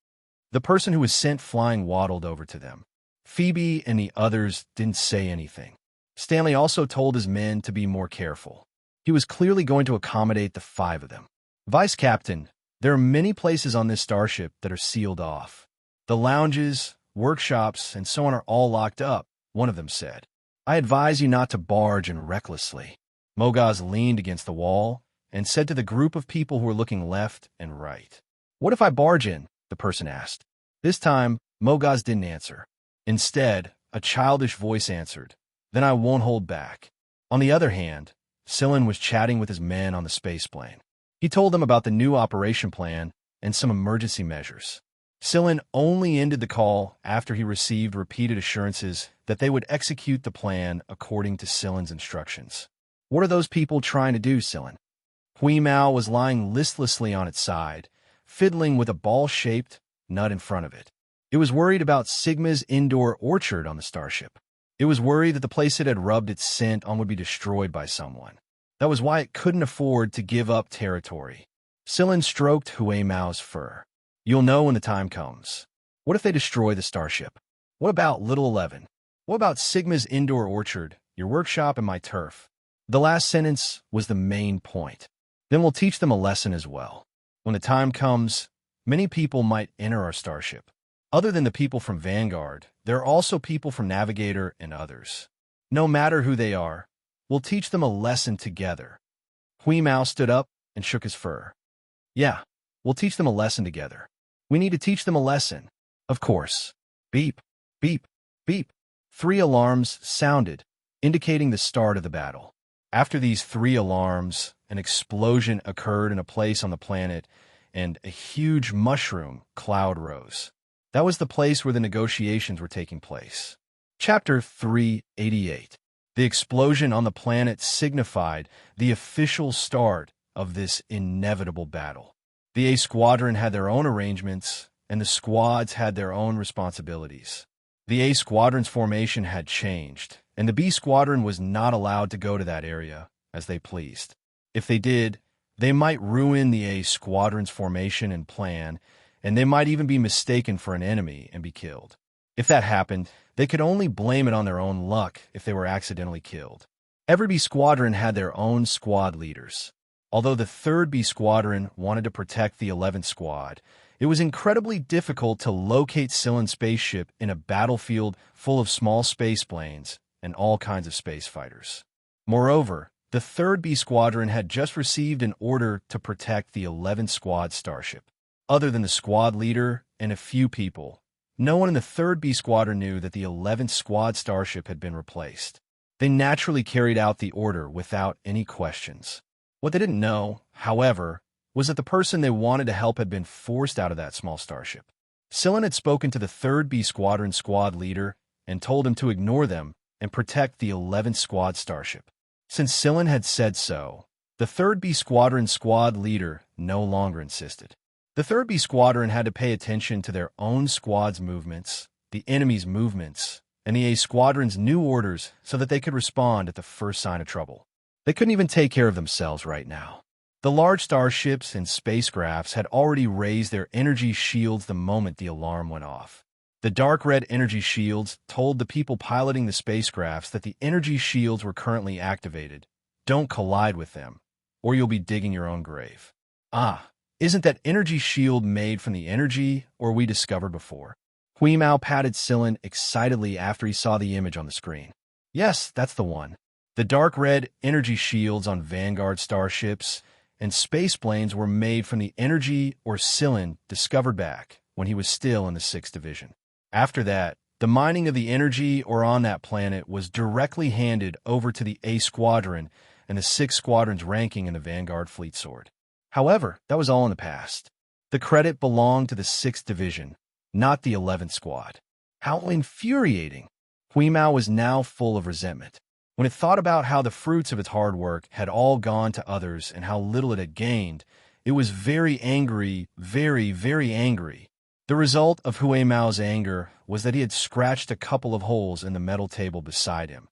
The person who was sent flying waddled over to them. Phoebe and the others didn't say anything. Stanley also told his men to be more careful. He was clearly going to accommodate the 5 of them. Vice Captain, there are many places on this starship that are sealed off. The lounges, workshops, and so on are all locked up, one of them said. I advise you not to barge in recklessly. Mogaz leaned against the wall and said to the group of people who were looking left and right. What if I barge in? The person asked. This time, Mogaz didn't answer. Instead, a childish voice answered, Then I won't hold back. On the other hand, Sillin was chatting with his men on the spaceplane. He told them about the new operation plan and some emergency measures. Sillin only ended the call after he received repeated assurances that they would execute the plan according to Sillin's instructions. What are those people trying to do, Sillin? Hui Mao was lying listlessly on its side, fiddling with a ball-shaped nut in front of it. It was worried about Sigma's indoor orchard on the starship. It was worried that the place it had rubbed its scent on would be destroyed by someone. That was why it couldn't afford to give up territory. Sillin stroked Hui Mao's fur. You'll know when the time comes. What if they destroy the starship? What about Little 11? What about Sigma's indoor orchard, your workshop, and my turf? The last sentence was the main point. Then we'll teach them a lesson as well. When the time comes, many people might enter our starship. Other than the people from Vanguard, there are also people from Navigator and others. No matter who they are, we'll teach them a lesson together. Hui Mao stood up and shook his fur. Yeah, we'll teach them a lesson together. We need to teach them a lesson. Of course. Beep, beep, beep. 3 alarms sounded, indicating the start of the battle. After these 3 alarms, an explosion occurred in a place on the planet, and a huge mushroom cloud rose. That was the place where the negotiations were taking place. Chapter 388. The explosion on the planet signified the official start of this inevitable battle. The A Squadron had their own arrangements, and the squads had their own responsibilities. The A Squadron's formation had changed, and the B Squadron was not allowed to go to that area as they pleased. If they did, they might ruin the A Squadron's formation and plan, and they might even be mistaken for an enemy and be killed. If that happened, they could only blame it on their own luck if they were accidentally killed. Every B Squadron had their own squad leaders. Although the 3rd B Squadron wanted to protect the 11th Squad, it was incredibly difficult to locate Sillin's spaceship in a battlefield full of small space planes and all kinds of space fighters. Moreover, the 3rd B Squadron had just received an order to protect the 11th Squad starship. Other than the squad leader and a few people, no one in the 3rd B Squadron knew that the 11th Squad starship had been replaced. They naturally carried out the order without any questions. What they didn't know, however, was that the person they wanted to help had been forced out of that small starship. Scylla had spoken to the 3rd B Squadron squad leader and told him to ignore them and protect the 11th Squad starship. Since Scylla had said so, the 3rd B Squadron squad leader no longer insisted. The 3rd B Squadron had to pay attention to their own squad's movements, the enemy's movements, and the A Squadron's new orders so that they could respond at the first sign of trouble. They couldn't even take care of themselves right now. The large starships and spacecrafts had already raised their energy shields the moment the alarm went off. The dark red energy shields told the people piloting the spacecrafts that the energy shields were currently activated. Don't collide with them, or you'll be digging your own grave. Isn't that energy shield made from the energy or we discovered before? Huimao patted Scylla excitedly after he saw the image on the screen. Yes, that's the one. The dark red energy shields on Vanguard starships and space planes were made from the energy or Scylla discovered back when he was still in the 6th Division. After that, the mining of the energy or on that planet was directly handed over to the A Squadron and the 6th Squadron's ranking in the Vanguard Fleet Sword. However, that was all in the past. The credit belonged to the 6th Division, not the 11th Squad. How infuriating! Huimao was now full of resentment. When it thought about how the fruits of its hard work had all gone to others and how little it had gained, it was very angry, very, very angry. The result of Huimao's anger was that he had scratched a couple of holes in the metal table beside him,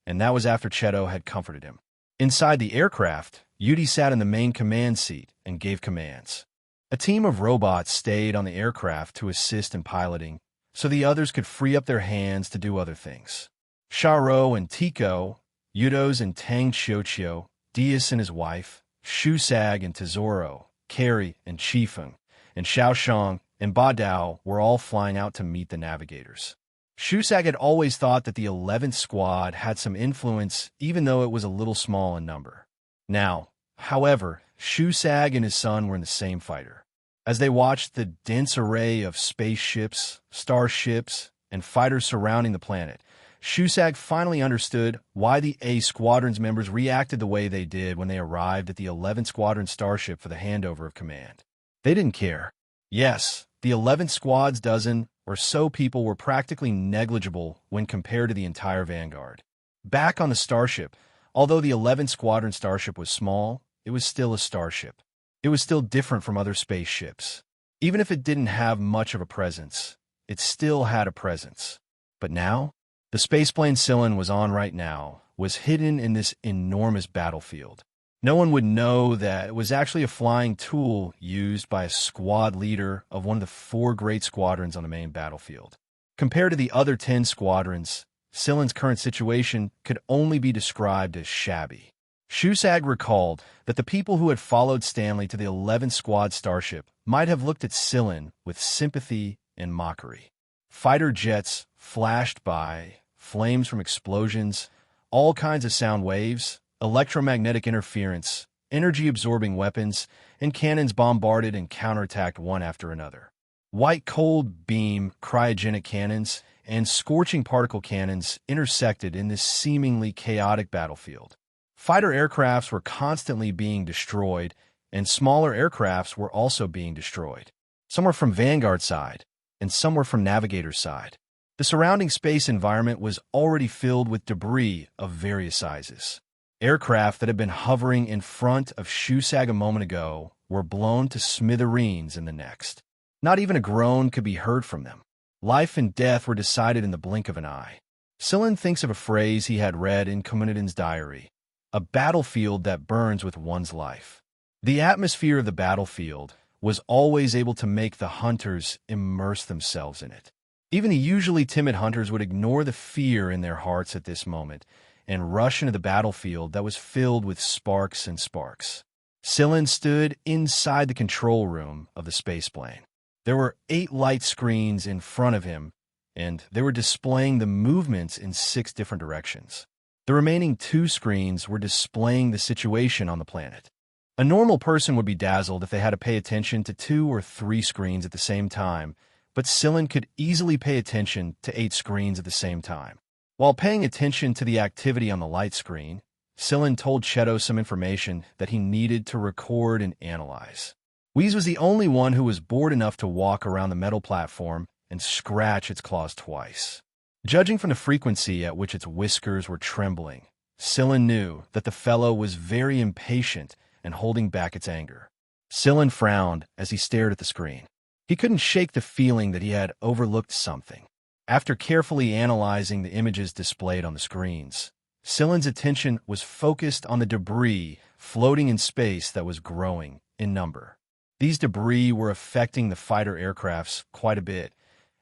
and that was after Cheto had comforted him. Inside the aircraft, Yudi sat in the main command seat and gave commands. A team of robots stayed on the aircraft to assist in piloting, so the others could free up their hands to do other things. Sharo and Tico, Yudos and Tang Xiuqiu, Dias and his wife, Shusag and Tesoro, Carrie and Chifeng, and Xiaoshang and Badao were all flying out to meet the navigators. Shusag had always thought that the 11th Squad had some influence even though it was a little small in number. Now, however, Shusag and his son were in the same fighter. As they watched the dense array of spaceships, starships, and fighters surrounding the planet, Shusag finally understood why the A Squadron's members reacted the way they did when they arrived at the 11th Squadron starship for the handover of command. They didn't care. Yes, the 11th Squad's dozen or so people were practically negligible when compared to the entire Vanguard. Back on the starship, although the 11th Squadron starship was small, it was still a starship. It was still different from other spaceships. Even if it didn't have much of a presence, it still had a presence. But now, the spaceplane Scylla was on right now was hidden in this enormous battlefield. No one would know that it was actually a flying tool used by a squad leader of one of the 4 great squadrons on the main battlefield. Compared to the other 10 squadrons, Scylla's current situation could only be described as shabby. Shusag recalled that the people who had followed Stanley to the 11th Squad starship might have looked at Scylla with sympathy and mockery. Fighter jets flashed by, flames from explosions, all kinds of sound waves, electromagnetic interference, energy-absorbing weapons, and cannons bombarded and counterattacked one after another. White cold beam cryogenic cannons and scorching particle cannons intersected in this seemingly chaotic battlefield. Fighter aircrafts were constantly being destroyed, and smaller aircrafts were also being destroyed. Some were from Vanguard side, and some were from Navigator's side. The surrounding space environment was already filled with debris of various sizes. Aircraft that had been hovering in front of Shusag a moment ago were blown to smithereens in the next. Not even a groan could be heard from them. Life and death were decided in the blink of an eye. Scylla thinks of a phrase he had read in Communidan's diary, a battlefield that burns with one's life. The atmosphere of the battlefield was always able to make the hunters immerse themselves in it. Even the usually timid hunters would ignore the fear in their hearts at this moment and rush into the battlefield that was filled with sparks and sparks. Scylla stood inside the control room of the spaceplane. There were 8 light screens in front of him, and they were displaying the movements in 6 different directions. The remaining 2 screens were displaying the situation on the planet. A normal person would be dazzled if they had to pay attention to 2 or 3 screens at the same time, but Scylla could easily pay attention to 8 screens at the same time. While paying attention to the activity on the light screen, Sillin told Cheto some information that he needed to record and analyze. Wheeze was the only one who was bored enough to walk around the metal platform and scratch its claws twice. Judging from the frequency at which its whiskers were trembling, Sillin knew that the fellow was very impatient and holding back its anger. Sillin frowned as he stared at the screen. He couldn't shake the feeling that he had overlooked something. After carefully analyzing the images displayed on the screens, Sillin's attention was focused on the debris floating in space that was growing in number. These debris were affecting the fighter aircrafts quite a bit,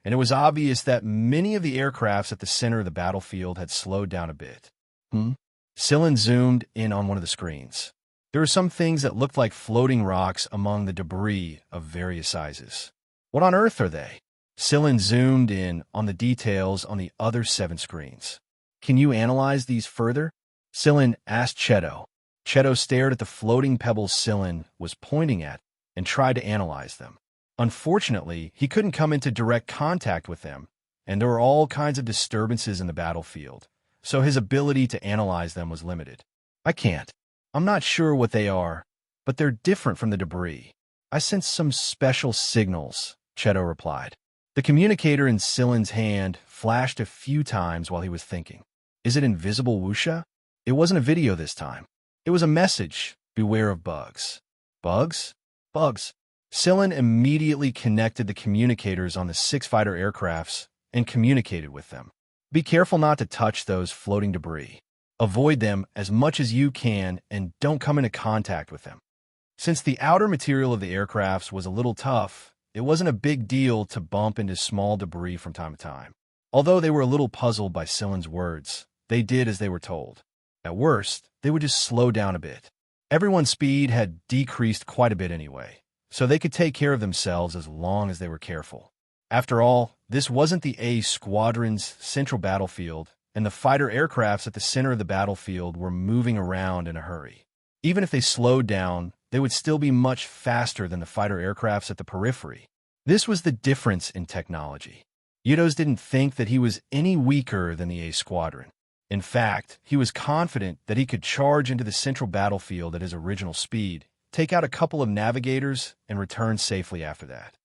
and it was obvious that many of the aircrafts at the center of the battlefield had slowed down a bit. Sillin zoomed in on one of the screens. There were some things that looked like floating rocks among the debris of various sizes. What on earth are they? Sillin zoomed in on the details on the other 7 screens. Can you analyze these further? Sillin asked Cheto. Cheto stared at the floating pebbles Sillin was pointing at and tried to analyze them. Unfortunately, he couldn't come into direct contact with them, and there were all kinds of disturbances in the battlefield, so his ability to analyze them was limited. I can't. I'm not sure what they are, but they're different from the debris. I sense some special signals, Cheto replied. The communicator in Sillin's hand flashed a few times while he was thinking. Is it invisible wuxia? It wasn't a video this time. It was a message. Beware of bugs. Bugs? Bugs. Sillin immediately connected the communicators on the 6 fighter aircrafts and communicated with them. Be careful not to touch those floating debris. Avoid them as much as you can and don't come into contact with them. Since the outer material of the aircrafts was a little tough, it wasn't a big deal to bump into small debris from time to time. Although they were a little puzzled by Sillin's words, they did as they were told. At worst, they would just slow down a bit. Everyone's speed had decreased quite a bit anyway, so they could take care of themselves as long as they were careful. After all, this wasn't the A Squadron's central battlefield, and the fighter aircrafts at the center of the battlefield were moving around in a hurry. Even if they slowed down, they would still be much faster than the fighter aircrafts at the periphery. This was the difference in technology. Yudos didn't think that he was any weaker than the A Squadron. In fact, he was confident that he could charge into the central battlefield at his original speed, take out a couple of navigators, and return safely after that.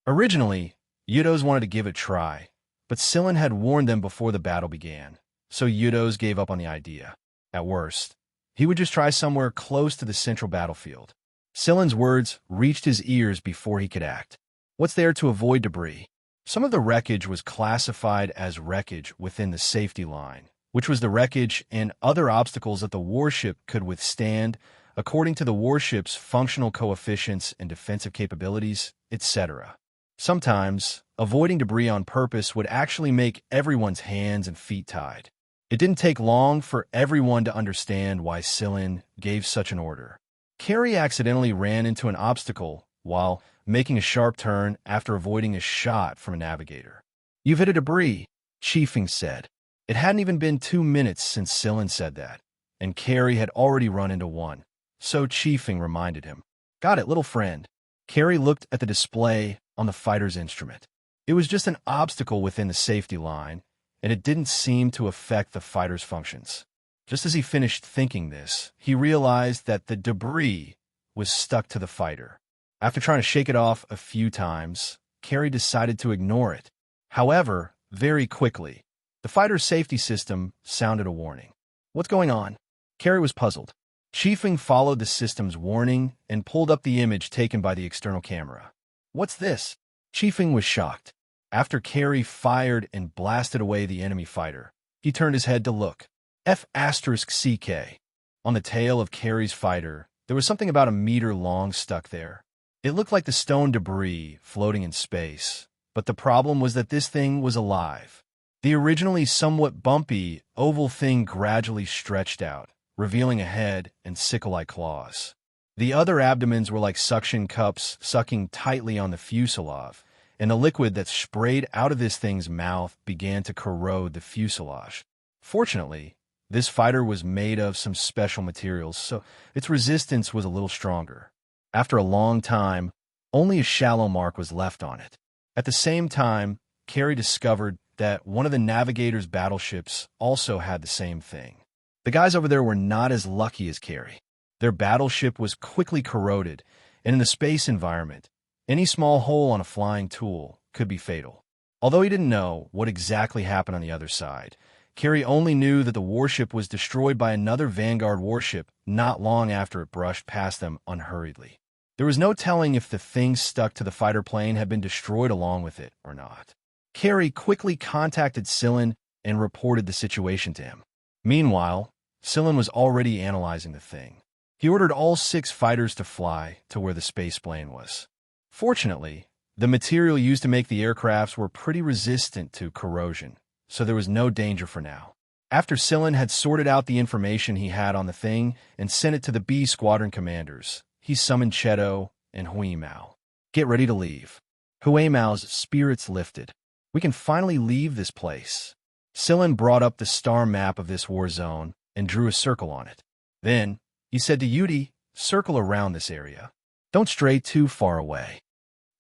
Originally, Yudos wanted to give it a try, but Sillin had warned them before the battle began, so Yudos gave up on the idea. At worst, he would just try somewhere close to the central battlefield. Sillin's words reached his ears before he could act. What's there to avoid debris? Some of the wreckage was classified as wreckage within the safety line, which was the wreckage and other obstacles that the warship could withstand according to the warship's functional coefficients and defensive capabilities, etc. Sometimes, avoiding debris on purpose would actually make everyone's hands and feet tied. It didn't take long for everyone to understand why Sillin gave such an order. Carrie accidentally ran into an obstacle while making a sharp turn after avoiding a shot from a navigator. You've hit a debris, Chiefing said. It hadn't even been 2 minutes since Sillin said that, and Carrie had already run into one, so Chiefing reminded him. Got it, little friend. Carrie looked at the display on the fighter's instrument. It was just an obstacle within the safety line, and it didn't seem to affect the fighter's functions. Just as he finished thinking this, he realized that the debris was stuck to the fighter. After trying to shake it off a few times, Carrie decided to ignore it. However, very quickly, the fighter's safety system sounded a warning. What's going on? Carrie was puzzled. Chiefing followed the system's warning and pulled up the image taken by the external camera. What's this? Chiefing was shocked. After Carrie fired and blasted away the enemy fighter, he turned his head to look. F***CK. On the tail of Carrie's fighter, there was something about a meter long stuck there. It looked like the stone debris floating in space, but the problem was that this thing was alive. The originally somewhat bumpy, oval thing gradually stretched out, revealing a head and sickle-like claws. The other abdomens were like suction cups sucking tightly on the fuselage, and the liquid that sprayed out of this thing's mouth began to corrode the fuselage. Fortunately, this fighter was made of some special materials, so its resistance was a little stronger. After a long time, only a shallow mark was left on it. At the same time, Carrie discovered that one of the Navigator's battleships also had the same thing. The guys over there were not as lucky as Carrie. Their battleship was quickly corroded, and in the space environment, any small hole on a flying tool could be fatal. Although he didn't know what exactly happened on the other side, Carrie only knew that the warship was destroyed by another Vanguard warship not long after it brushed past them unhurriedly. There was no telling if the thing stuck to the fighter plane had been destroyed along with it or not. Carrie quickly contacted Cylin and reported the situation to him. Meanwhile, Cylin was already analyzing the thing. He ordered all 6 fighters to fly to where the space plane was. Fortunately, the material used to make the aircrafts were pretty resistant to corrosion, so there was no danger for now. After Cylin had sorted out the information he had on the thing and sent it to the B squadron commanders, he summoned Cheto and Huimao. Get ready to leave. Huimao's spirits lifted. We can finally leave this place. Cylin brought up the star map of this war zone and drew a circle on it. Then, he said to Yudi, circle around this area. Don't stray too far away.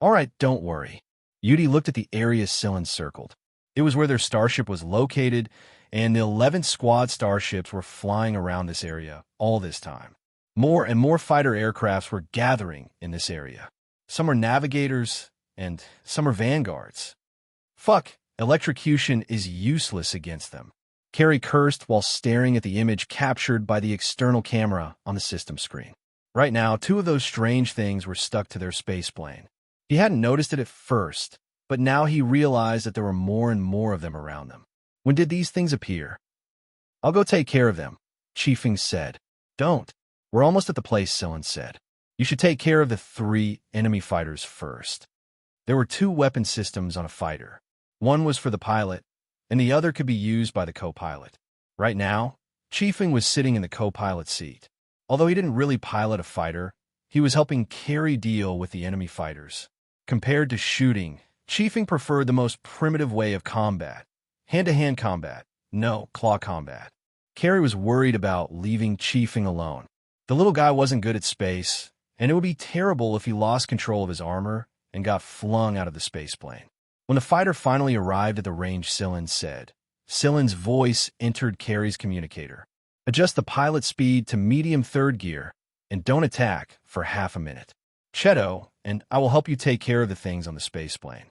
All right, don't worry. Yudi looked at the area Cylin circled. It was where their starship was located, and the 11th Squad starships were flying around this area all this time. More and more fighter aircrafts were gathering in this area. Some are Navigators, and some are Vanguards. Fuck, electrocution is useless against them. Carrie cursed while staring at the image captured by the external camera on the system screen. Right now, 2 of those strange things were stuck to their space plane. He hadn't noticed it at first, but now he realized that there were more and more of them around them. When did these things appear? I'll go take care of them, Chiefing said. Don't. We're almost at the place, Cylin said. You should take care of the 3 enemy fighters first. There were 2 weapon systems on a fighter. One was for the pilot, and the other could be used by the co-pilot. Right now, Chiefing was sitting in the co-pilot seat. Although he didn't really pilot a fighter, he was helping Carrie deal with the enemy fighters. Compared to shooting, Chiefing preferred the most primitive way of combat. Hand-to-hand combat, no claw combat. Carrie was worried about leaving Chiefing alone. The little guy wasn't good at space, and it would be terrible if he lost control of his armor and got flung out of the space plane. When the fighter finally arrived at the range, Cylin said. Cylin's voice entered Carrie's communicator. Adjust the pilot speed to medium 3rd gear, and don't attack for half a minute. Cheto, and I will help you take care of the things on the space plane.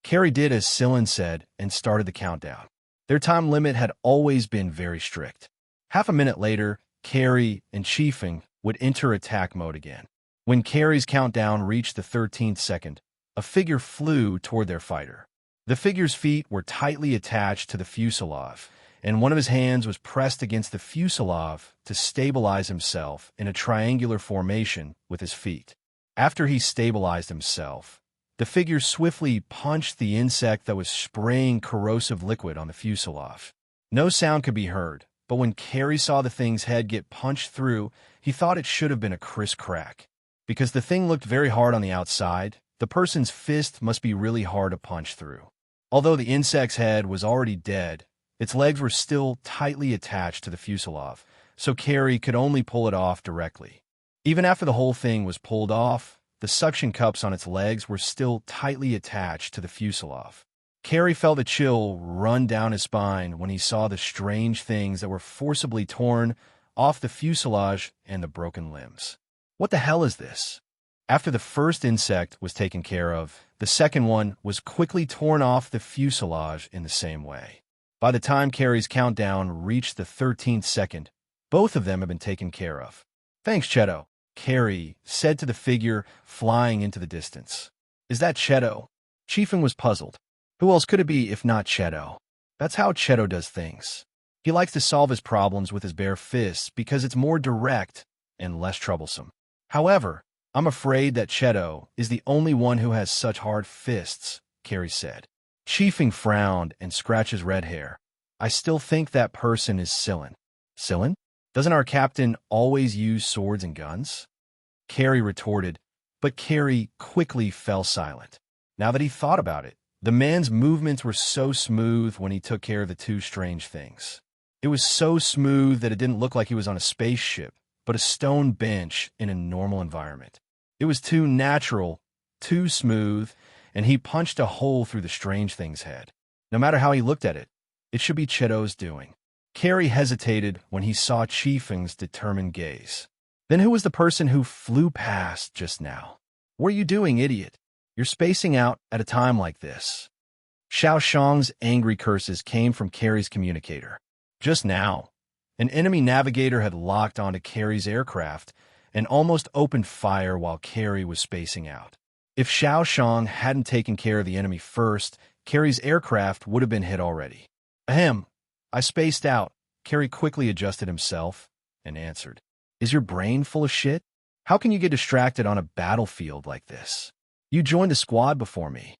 Carrie did as Cylin said and started the countdown. Their time limit had always been very strict. Half a minute later, Carrie and Chiefing would enter attack mode again. When Carrie's countdown reached the 13th second, a figure flew toward their fighter. The figure's feet were tightly attached to the fuselage, and one of his hands was pressed against the fuselage to stabilize himself in a triangular formation with his feet. After he stabilized himself, the figure swiftly punched the insect that was spraying corrosive liquid on the fuselage. No sound could be heard, but when Carrie saw the thing's head get punched through, he thought it should have been a crisp crack. Because the thing looked very hard on the outside, the person's fist must be really hard to punch through. Although the insect's head was already dead, its legs were still tightly attached to the fuselage, so Carrie could only pull it off directly. Even after the whole thing was pulled off, the suction cups on its legs were still tightly attached to the fuselage. Carrie felt a chill run down his spine when he saw the strange things that were forcibly torn off the fuselage and the broken limbs. What the hell is this? After the first insect was taken care of, the second one was quickly torn off the fuselage in the same way. By the time Carrie's countdown reached the 13th second, both of them had been taken care of. Thanks, Cheto, Carrie said to the figure flying into the distance. Is that Cheto? Chiefin was puzzled. Who else could it be if not Cheto? That's how Cheto does things. He likes to solve his problems with his bare fists because it's more direct and less troublesome. However, I'm afraid that Cheto is the only one who has such hard fists, Carrie said. Chiefing frowned and scratched his red hair. I still think that person is Cylin. Cylin? Doesn't our captain always use swords and guns? Carrie retorted, but Carrie quickly fell silent. Now that he thought about it, the man's movements were so smooth when he took care of the 2 strange things. It was so smooth that it didn't look like he was on a spaceship, but a stone bench in a normal environment. It was too natural, too smooth, and he punched a hole through the strange thing's head. No matter how he looked at it, it should be Chedou's doing. Carrie hesitated when he saw Chiefeng's determined gaze. Then who was the person who flew past just now? What are you doing, idiot? You're spacing out at a time like this. Xiao Shang's angry curses came from Carrie's communicator. Just now, an enemy navigator had locked onto Carrie's aircraft and almost opened fire while Carrie was spacing out. If Xiao Shang hadn't taken care of the enemy first, Carrie's aircraft would have been hit already. Ahem, I spaced out. Carrie quickly adjusted himself and answered. Is your brain full of shit? How can you get distracted on a battlefield like this? You joined the squad before me.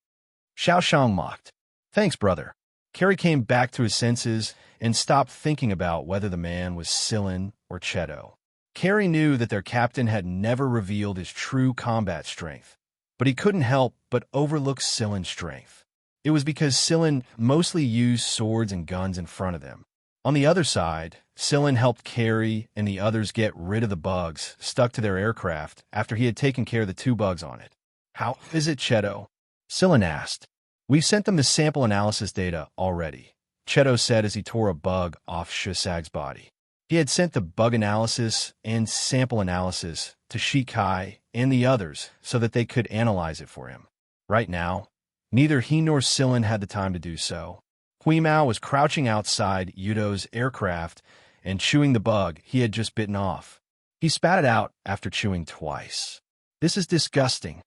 Xiao Shang mocked. Thanks, brother. Carrie came back to his senses and stopped thinking about whether the man was Sillin or Chedou. Carrie knew that their captain had never revealed his true combat strength, but he couldn't help but overlook Sillin's strength. It was because Sillin mostly used swords and guns in front of them. On the other side, Sillin helped Carrie and the others get rid of the bugs stuck to their aircraft after he had taken care of the 2 bugs on it. How is it, Chedou? Sillin asked. We've sent them the sample analysis data already, Chedou said as he tore a bug off Shusag's body. He had sent the bug analysis and sample analysis to Shikai and the others so that they could analyze it for him. Right now, neither he nor Sillin had the time to do so. Huimao was crouching outside Yudo's aircraft and chewing the bug he had just bitten off. He spat it out after chewing twice. This is disgusting.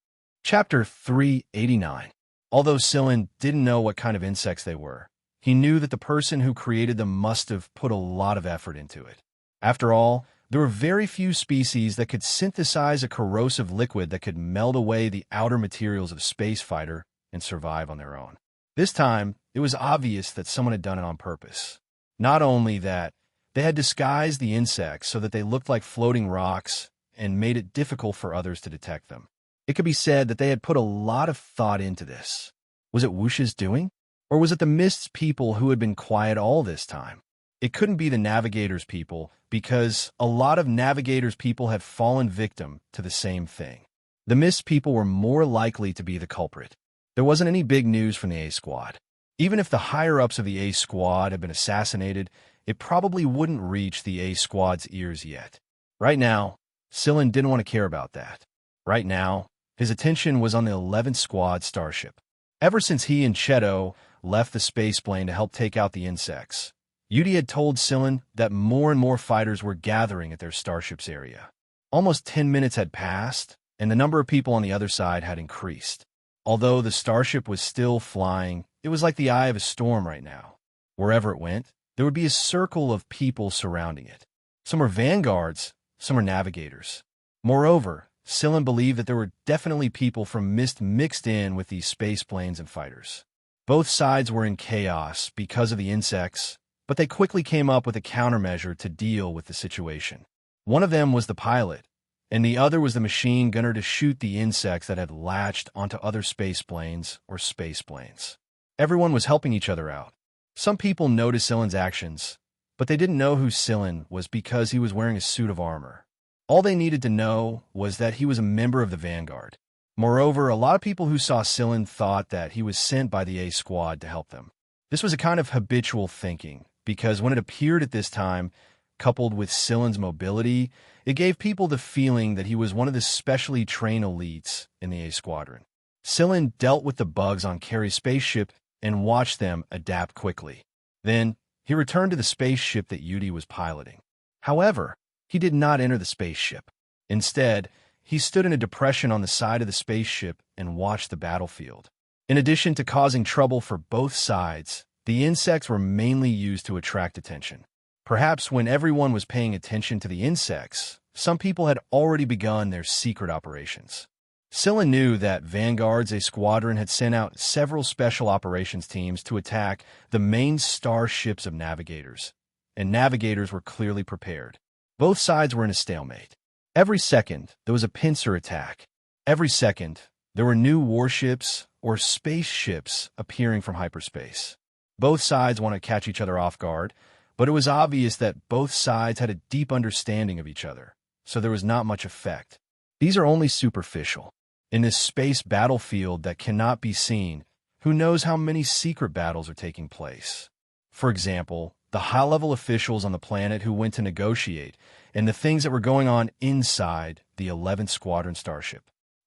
Chapter 389. Although Sillin didn't know what kind of insects they were, he knew that the person who created them must have put a lot of effort into it. After all, there were very few species that could synthesize a corrosive liquid that could melt away the outer materials of a space fighter and survive on their own. This time, it was obvious that someone had done it on purpose. Not only that, they had disguised the insects so that they looked like floating rocks and made it difficult for others to detect them. It could be said that they had put a lot of thought into this. Was it Wush's doing? Or was it the Mist's people who had been quiet all this time? It couldn't be the Navigator's people, because a lot of Navigator's people had fallen victim to the same thing. The Mist people were more likely to be the culprit. There wasn't any big news from the A Squad. Even if the higher-ups of the A Squad had been assassinated, it probably wouldn't reach the A Squad's ears yet. Right now, Sillin didn't want to care about that. Right now, his attention was on the 11th Squad starship. Ever since he and Chedou left the space plane to help take out the insects, Yudi had told Sillin that more and more fighters were gathering at their starship's area. Almost 10 minutes had passed, and the number of people on the other side had increased. Although the starship was still flying, it was like the eye of a storm right now. Wherever it went, there would be a circle of people surrounding it. Some were vanguards, some were navigators. Moreover, Sillin believed that there were definitely people from Mist mixed in with these space planes and fighters. Both sides were in chaos because of the insects, but they quickly came up with a countermeasure to deal with the situation. One of them was the pilot, and the other was the machine gunner to shoot the insects that had latched onto other space planes or space planes. Everyone was helping each other out. Some people noticed Sillin's actions, but they didn't know who Sillin was because he was wearing a suit of armor. All they needed to know was that he was a member of the Vanguard. Moreover, a lot of people who saw Sillin thought that he was sent by the A Squad to help them. This was a kind of habitual thinking, because when it appeared at this time, coupled with Sillin's mobility, it gave people the feeling that he was one of the specially trained elites in the A Squadron. Sillin dealt with the bugs on Carrie's spaceship and watched them adapt quickly. Then, he returned to the spaceship that Yudi was piloting. However, he did not enter the spaceship. Instead, he stood in a depression on the side of the spaceship and watched the battlefield. In addition to causing trouble for both sides, the insects were mainly used to attract attention. Perhaps when everyone was paying attention to the insects, some people had already begun their secret operations. Sillin knew that Vanguard's A Squadron had sent out several special operations teams to attack the main starships of navigators, and navigators were clearly prepared. Both sides were in a stalemate. Every second, there was a pincer attack. Every second, there were new warships or spaceships appearing from hyperspace. Both sides wanted to catch each other off guard, but it was obvious that both sides had a deep understanding of each other, so there was not much effect. These are only superficial. In this space battlefield that cannot be seen, Who knows how many secret battles are taking place? For example, the high-level officials on the planet who went to negotiate, and the things that were going on inside the 11th Squadron starship.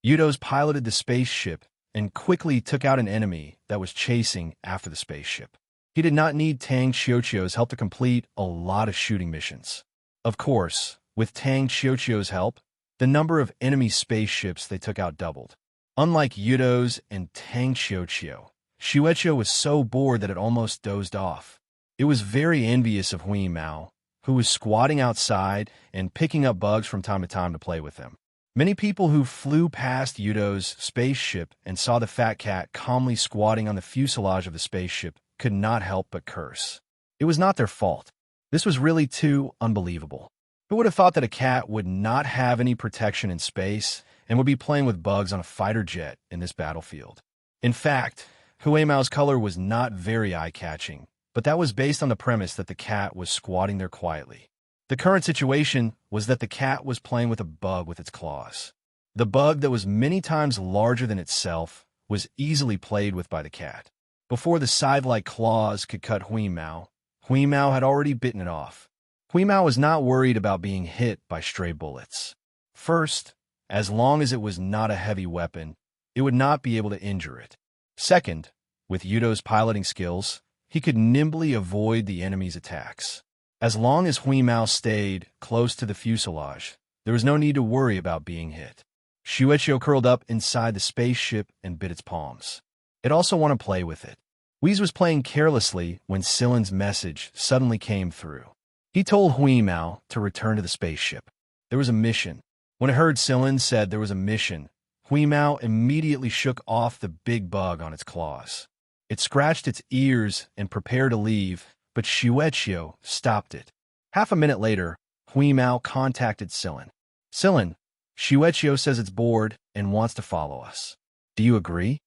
Yudos piloted the spaceship and quickly took out an enemy that was chasing after the spaceship. He did not need Tang Xiuqiu's help to complete a lot of shooting missions. Of course, with Tang Xiuqiu's help, the number of enemy spaceships they took out doubled. Unlike Yudos and Tang Xiuqiu, Xiuqiu was so bored that it almost dozed off. It was very envious of Hui Mao, who was squatting outside and picking up bugs from time to time to play with them. Many people who flew past Yudo's spaceship and saw the fat cat calmly squatting on the fuselage of the spaceship could not help but curse. It was not their fault. This was really too unbelievable. Who would have thought that a cat would not have any protection in space and would be playing with bugs on a fighter jet in this battlefield? In fact, Hui Mao's color was not very eye-catching, but that was based on the premise that the cat was squatting there quietly. The current situation was that the cat was playing with a bug with its claws. The bug that was many times larger than itself was easily played with by the cat. Before the scythe-like claws could cut Hui Mao had already bitten it off. Hui Mao was not worried about being hit by stray bullets. First, as long as it was not a heavy weapon, it would not be able to injure it. Second, with Yudo's piloting skills, he could nimbly avoid the enemy's attacks. As long as Hui Mao stayed close to the fuselage, there was no need to worry about being hit. Xiuqiu curled up inside the spaceship and bit its palms. It also wanted to play with it. Whis was playing carelessly when Silen's message suddenly came through. He told Hui Mao to return to the spaceship. There was a mission. When it heard Silen said there was a mission, Hui Mao immediately shook off the big bug on its claws. It scratched its ears and prepared to leave, but Xiuqiu stopped it. Half a minute later, Hui Mao contacted Silen. Silen, Xiuqiu says it's bored and wants to follow us. Do you agree?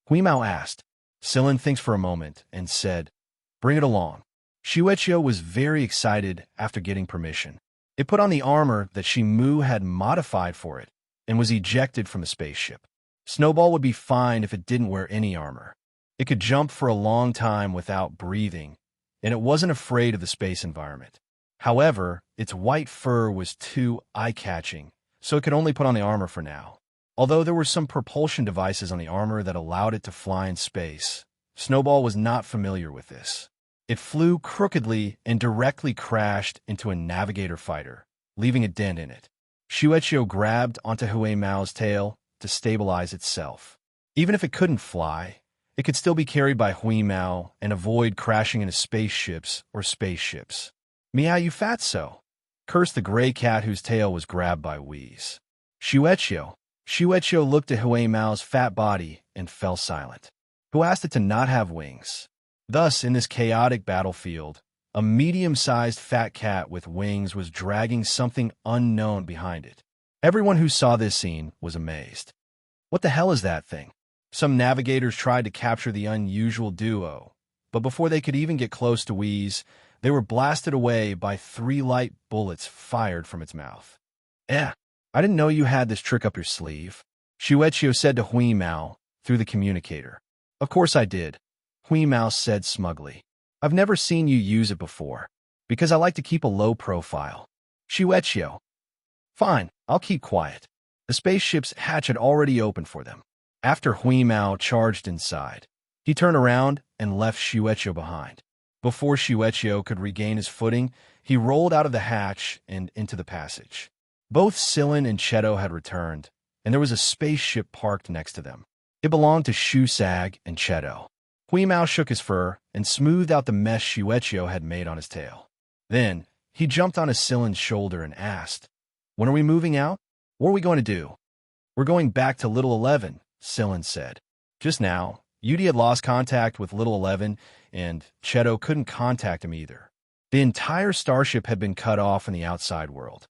Hui Mao asked. Silen thinks for a moment and said, bring it along. Xiuqiu was very excited after getting permission. It put on the armor that Shimu had modified for it and was ejected from the spaceship. Snowball would be fine if it didn't wear any armor. It could jump for a long time without breathing, and it wasn't afraid of the space environment. However, its white fur was too eye-catching, so it could only put on the armor for now. Although there were some propulsion devices on the armor that allowed it to fly in space, Snowball was not familiar with this. It flew crookedly and directly crashed into a navigator fighter, leaving a dent in it. Xiuqiu grabbed onto Hui Mao's tail to stabilize itself. Even if it couldn't fly, it could still be carried by Hui Mao and avoid crashing into spaceships or spaceships. Meow, you fatso! Cursed the gray cat whose tail was grabbed by Whis. Xiuqiu looked at Hui Mao's fat body and fell silent. Who asked it to not have wings? Thus, in this chaotic battlefield, a medium-sized fat cat with wings was dragging something unknown behind it. Everyone who saw this scene was amazed. What the hell is that thing? Some navigators tried to capture the unusual duo, but before they could even get close to Whis, they were blasted away by 3 light bullets fired from its mouth. I didn't know you had this trick up your sleeve, Xiuqiu said to Hui Mao through the communicator. Of course I did, Hui Mao said smugly. I've never seen you use it before, because I like to keep a low profile. Xiuqiu. Fine, I'll keep quiet. The spaceship's hatch had already opened for them. After Hui Mao charged inside, he turned around and left Xiuqiu behind. Before Xiuqiu could regain his footing, he rolled out of the hatch and into the passage. Both Silen and Cheto had returned, and there was a spaceship parked next to them. It belonged to Shusag and Cheto. Hui Mao shook his fur and smoothed out the mess Xiuqiu had made on his tail. Then, he jumped on Silen's shoulder and asked, when are we moving out? What are we going to do? We're going back to Little 11, Silen said. Just now, Yudi had lost contact with Little 11, and Cheto couldn't contact him either. The entire starship had been cut off in the outside world.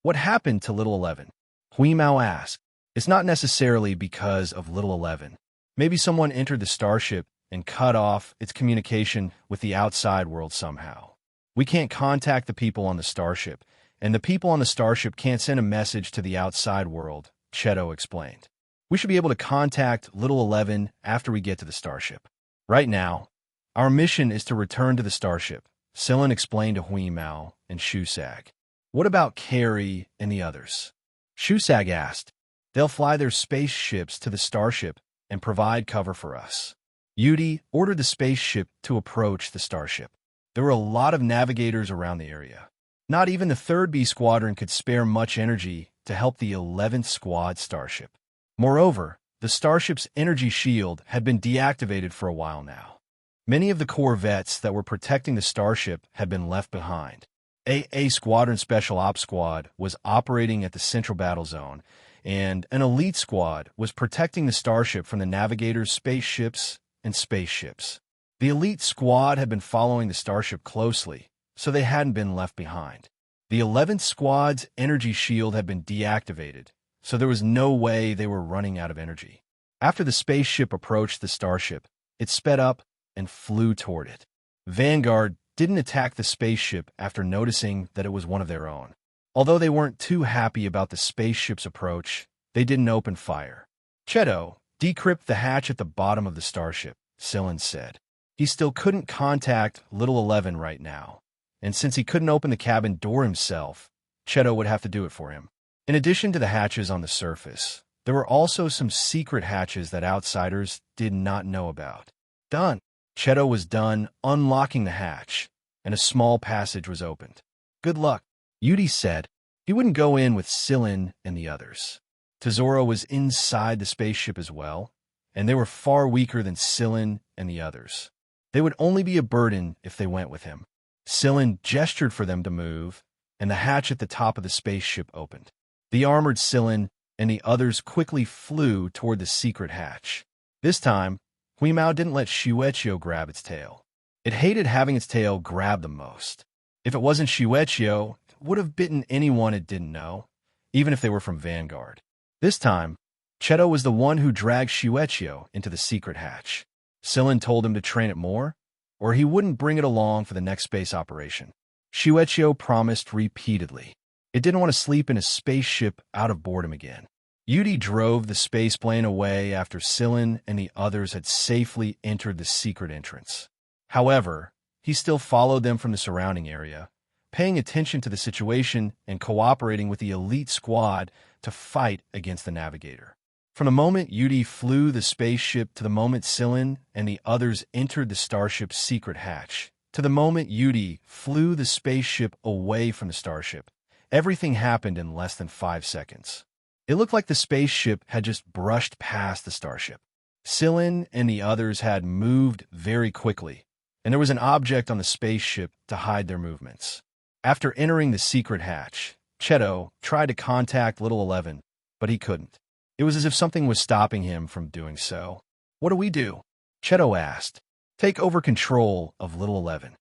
What happened to Little 11? Hui Mao asked. It's not necessarily because of Little 11. Maybe someone entered the starship and cut off its communication with the outside world somehow. We can't contact the people on the starship, and the people on the starship can't send a message to the outside world, Cheto explained. We should be able to contact Little 11 after we get to the starship. Right now, our mission is to return to the starship, Sillin explained to Hui Mao and Shusag. What about Carrie and the others? Shusag asked. They'll fly their spaceships to the starship and provide cover for us. Yudi ordered the spaceship to approach the starship. There were a lot of navigators around the area. Not even the 3rd B Squadron could spare much energy to help the 11th Squad starship. Moreover, the starship's energy shield had been deactivated for a while now. Many of the corvettes that were protecting the starship had been left behind. A Squadron Special Ops Squad was operating at the Central Battle Zone, and an elite squad was protecting the starship from the navigators' spaceships and spaceships. The elite squad had been following the starship closely, so they hadn't been left behind. The 11th Squad's energy shield had been deactivated, so there was no way they were running out of energy. After the spaceship approached the starship, it sped up and flew toward it. Vanguard didn't attack the spaceship after noticing that it was one of their own. Although they weren't too happy about the spaceship's approach, they didn't open fire. Cheto, decrypt the hatch at the bottom of the starship, Sillin said. He still couldn't contact Little 11 right now, and since he couldn't open the cabin door himself, Cheto would have to do it for him. In addition to the hatches on the surface, there were also some secret hatches that outsiders did not know about. Done. Cheto was done unlocking the hatch, and a small passage was opened. Good luck, Yudi said. He wouldn't go in with Sillin and the others. Tesoro was inside the spaceship as well, and they were far weaker than Sillin and the others. They would only be a burden if they went with him. Sillin gestured for them to move, and the hatch at the top of the spaceship opened. The armored Sillin and the others quickly flew toward the secret hatch. This time, Huimao didn't let Shueqio grab its tail. It hated having its tail grab the most. If it wasn't Shueqio, it would have bitten anyone it didn't know, even if they were from Vanguard. This time, Cheto was the one who dragged Shueqio into the secret hatch. Sillin told him to train it more, or he wouldn't bring it along for the next space operation. Shueqio promised repeatedly. It didn't want to sleep in a spaceship out of boredom again. Yudi drove the space plane away after Sillin and the others had safely entered the secret entrance. However, he still followed them from the surrounding area, paying attention to the situation and cooperating with the elite squad to fight against the navigator. From the moment Yudi flew the spaceship to the moment Sillin and the others entered the starship's secret hatch, to the moment Yudi flew the spaceship away from the starship, everything happened in less than 5 seconds. It looked like the spaceship had just brushed past the starship. Sillin and the others had moved very quickly, and there was an object on the spaceship to hide their movements. After entering the secret hatch, Cheto tried to contact Little 11, but he couldn't. It was as if something was stopping him from doing so. What do we do? Cheto asked. Take over control of Little 11.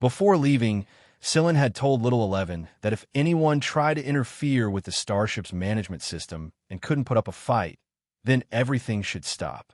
Before leaving, Sillin had told Little 11 that if anyone tried to interfere with the starship's management system and couldn't put up a fight, then everything should stop.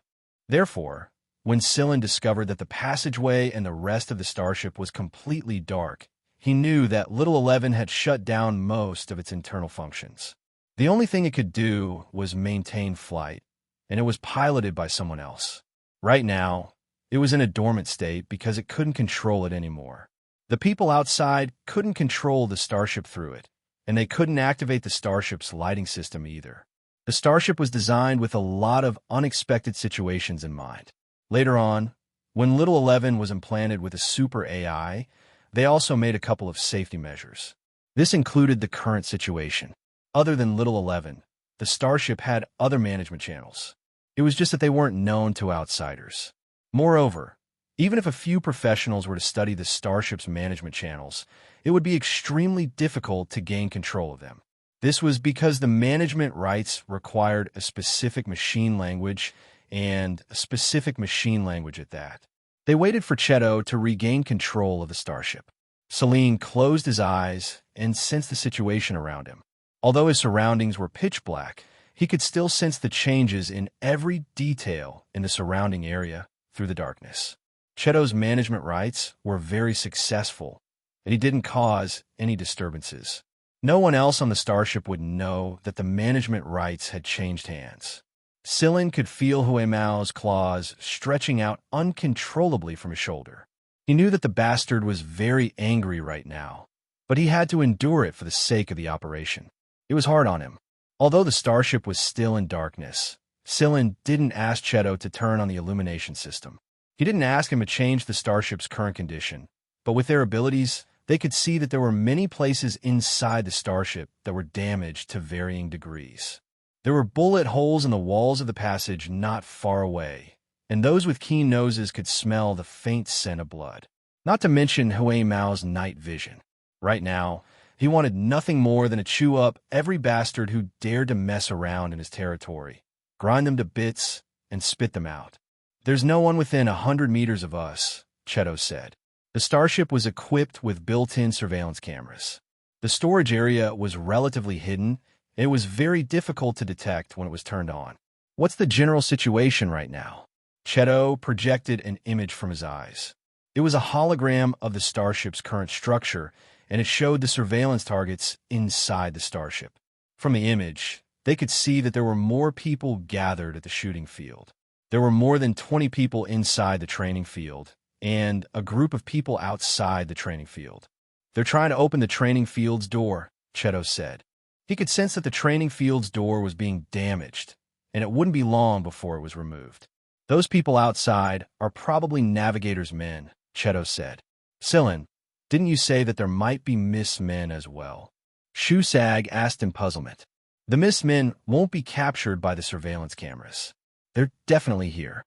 Therefore, when Sillin discovered that the passageway and the rest of the starship was completely dark, he knew that Little 11 had shut down most of its internal functions. The only thing it could do was maintain flight, and it was piloted by someone else. Right now, it was in a dormant state because it couldn't control it anymore. The people outside couldn't control the starship through it, and they couldn't activate the starship's lighting system either. The starship was designed with a lot of unexpected situations in mind. Later on, when Little 11 was implanted with a super AI, they also made a couple of safety measures. This included the current situation. Other than Little 11, the starship had other management channels. It was just that they weren't known to outsiders. Moreover, even if a few professionals were to study the starship's management channels, it would be extremely difficult to gain control of them. This was because the management rights required a specific machine language, and a specific machine language at that. They waited for Cheto to regain control of the starship. Celine closed his eyes and sensed the situation around him. Although his surroundings were pitch black, he could still sense the changes in every detail in the surrounding area through the darkness. Cheto's management rights were very successful, and he didn't cause any disturbances. No one else on the starship would know that the management rights had changed hands. Sillin could feel Huemao's claws stretching out uncontrollably from his shoulder. He knew that the bastard was very angry right now, but he had to endure it for the sake of the operation. It was hard on him. Although the starship was still in darkness, Sillin didn't ask Cheto to turn on the illumination system. He didn't ask him to change the starship's current condition, but with their abilities, they could see that there were many places inside the starship that were damaged to varying degrees. There were bullet holes in the walls of the passage not far away, and those with keen noses could smell the faint scent of blood. Not to mention Huemao's night vision. Right now, he wanted nothing more than to chew up every bastard who dared to mess around in his territory, grind them to bits, and spit them out. "There's no one within 100 meters of us," Cheto said. The starship was equipped with built-in surveillance cameras. The storage area was relatively hidden, and it was very difficult to detect when it was turned on. "What's the general situation right now?" Cheto projected an image from his eyes. It was a hologram of the starship's current structure, and it showed the surveillance targets inside the starship. From the image, they could see that there were more people gathered at the shooting field. There were more than 20 people inside the training field, and a group of people outside the training field. "They're trying to open the training field's door," Cheto said. He could sense that the training field's door was being damaged, and it wouldn't be long before it was removed. "Those people outside are probably Navigator's men," Cheto said. "Sillin, didn't you say that there might be Mist men as well?" Shusag asked in puzzlement. "The Mist men won't be captured by the surveillance cameras. They're definitely here."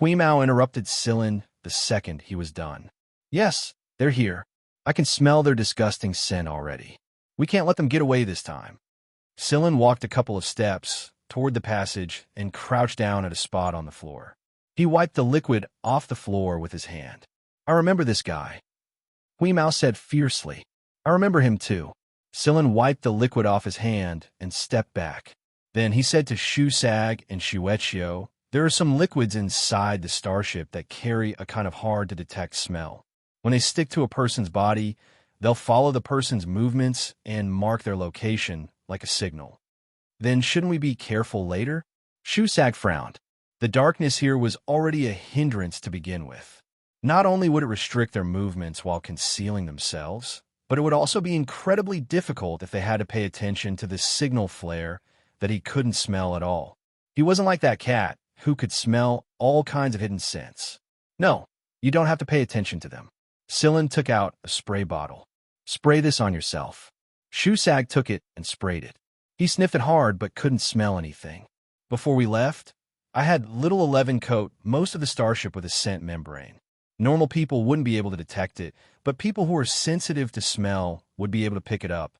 Huemao interrupted Sillin the second he was done. "Yes, they're here. I can smell their disgusting scent already. We can't let them get away this time." Sillin walked a couple of steps toward the passage and crouched down at a spot on the floor. He wiped the liquid off the floor with his hand. "I remember this guy," Huemao said fiercely. "I remember him too." Sillin wiped the liquid off his hand and stepped back. Then he said to Shusag and Shuechio, "There are some liquids inside the starship that carry a kind of hard-to-detect smell. When they stick to a person's body, they'll follow the person's movements and mark their location like a signal. Then shouldn't we be careful later?" Shusag frowned. The darkness here was already a hindrance to begin with. Not only would it restrict their movements while concealing themselves, but it would also be incredibly difficult if they had to pay attention to this signal flare that he couldn't smell at all. He wasn't like that cat, who could smell all kinds of hidden scents. "No, you don't have to pay attention to them." Sillin took out a spray bottle. "Spray this on yourself." Shusag took it and sprayed it. He sniffed it hard but couldn't smell anything. "Before we left, I had Little 11 coat most of the starship with a scent membrane. Normal people wouldn't be able to detect it, but people who are sensitive to smell would be able to pick it up.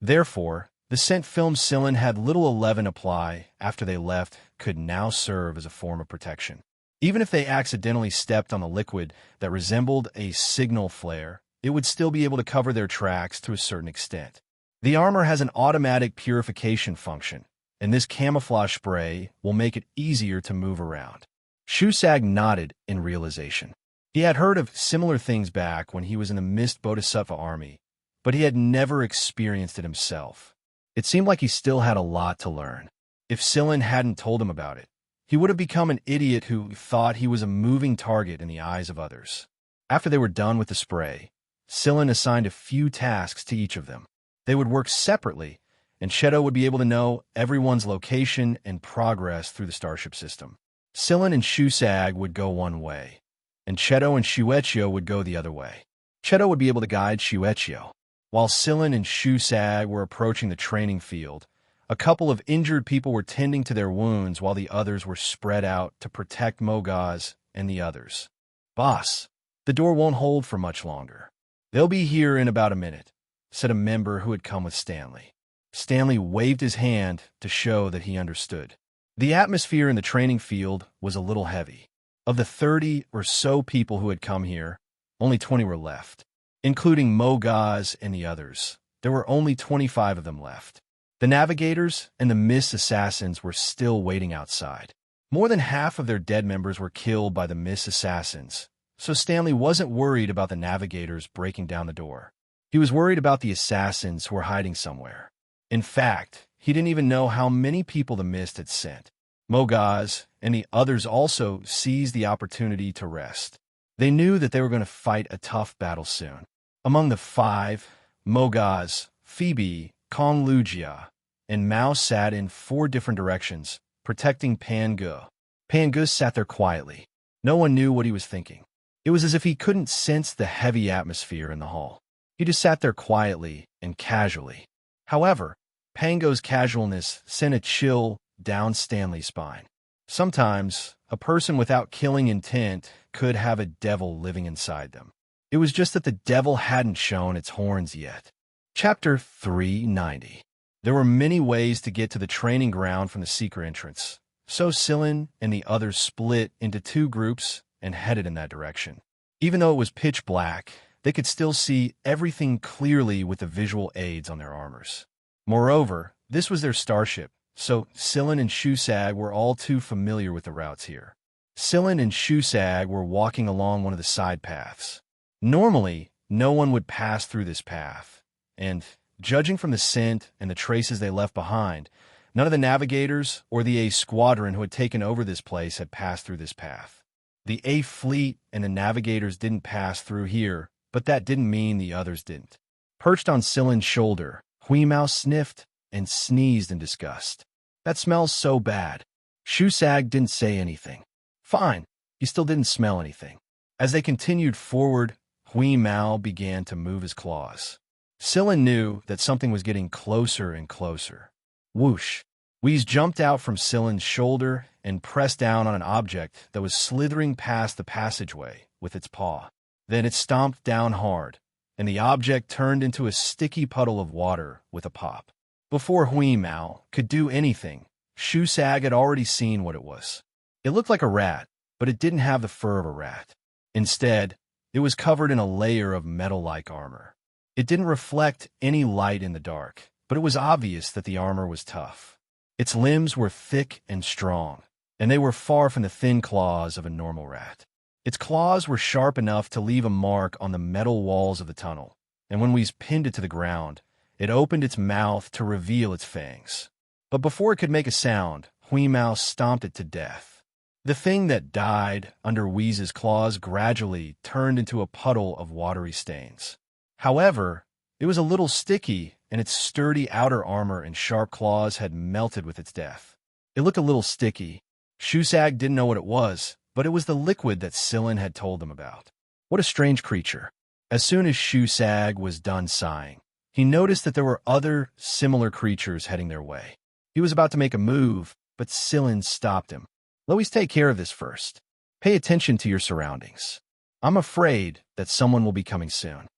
Therefore, the scent film Sillin had Little 11 apply after they left could now serve as a form of protection. Even if they accidentally stepped on a liquid that resembled a signal flare, it would still be able to cover their tracks to a certain extent. The armor has an automatic purification function, and this camouflage spray will make it easier to move around." Shusag nodded in realization. He had heard of similar things back when he was in the Mist Bodhisattva army, but he had never experienced it himself. It seemed like he still had a lot to learn. If Sillin hadn't told him about it, he would have become an idiot who thought he was a moving target in the eyes of others. After they were done with the spray, Sillin assigned a few tasks to each of them. They would work separately, and Cheto would be able to know everyone's location and progress through the starship system. Sillin and Shusag would go one way, and Cheto and Shuechio would go the other way. Cheto would be able to guide Shuechio. While Sillin and Shusag were approaching the training field, a couple of injured people were tending to their wounds while the others were spread out to protect Mogaz and the others. "Boss, the door won't hold for much longer. They'll be here in about a minute," said a member who had come with Stanley. Stanley waved his hand to show that he understood. The atmosphere in the training field was a little heavy. Of the 30 or so people who had come here, only 20 were left. Including Mogaz and the others, there were only 25 of them left. The navigators and the Mist assassins were still waiting outside. More than half of their dead members were killed by the Mist assassins, so Stanley wasn't worried about the navigators breaking down the door. He was worried about the assassins who were hiding somewhere. In fact, he didn't even know how many people the Mist had sent. Mogaz and the others also seized the opportunity to rest. They knew that they were going to fight a tough battle soon. Among the five, Mogaz, Phoebe, Konglugia, and Mao sat in 4 different directions, protecting Pangu. Pangu sat there quietly. No one knew what he was thinking. It was as if he couldn't sense the heavy atmosphere in the hall. He just sat there quietly and casually. However, Pangu's casualness sent a chill down Stanley's spine. Sometimes, a person without killing intent could have a devil living inside them. It was just that the devil hadn't shown its horns yet. Chapter 390. There were many ways to get to the training ground from the secret entrance, so Sillin and the others split into 2 groups and headed in that direction. Even though it was pitch black, they could still see everything clearly with the visual aids on their armors. Moreover, this was their starship, so Sillin and Shusag were all too familiar with the routes here. Sillin and Shusag were walking along one of the side paths. Normally, no one would pass through this path, and judging from the scent and the traces they left behind, none of the navigators or the A squadron who had taken over this place had passed through this path. The A fleet and the navigators didn't pass through here, but that didn't mean the others didn't. Perched on Sillin's shoulder, Huimao sniffed and sneezed in disgust. That smells so bad. Shusag didn't say anything. Fine, he still didn't smell anything. As they continued forward, Huimao began to move his claws. Sillin knew that something was getting closer and closer. Whoosh! Wheeze jumped out from Sillin's shoulder and pressed down on an object that was slithering past the passageway with its paw. Then it stomped down hard, and the object turned into a sticky puddle of water with a pop. Before Huimao could do anything, Shusag had already seen what it was. It looked like a rat, but it didn't have the fur of a rat. Instead, it was covered in a layer of metal-like armor. It didn't reflect any light in the dark, but it was obvious that the armor was tough. Its limbs were thick and strong, and they were far from the thin claws of a normal rat. Its claws were sharp enough to leave a mark on the metal walls of the tunnel, and when we pinned it to the ground, it opened its mouth to reveal its fangs. But before it could make a sound, Huimao stomped it to death. The thing that died under Wheeze's claws gradually turned into a puddle of watery stains. However, it was a little sticky, and its sturdy outer armor and sharp claws had melted with its death. It looked a little sticky. Shusag didn't know what it was, but it was the liquid that Sillin had told them about. What a strange creature. As soon as Shusag was done sighing, he noticed that there were other similar creatures heading their way. He was about to make a move, but Sillin stopped him. Louis, take care of this first. Pay attention to your surroundings. I'm afraid that someone will be coming soon.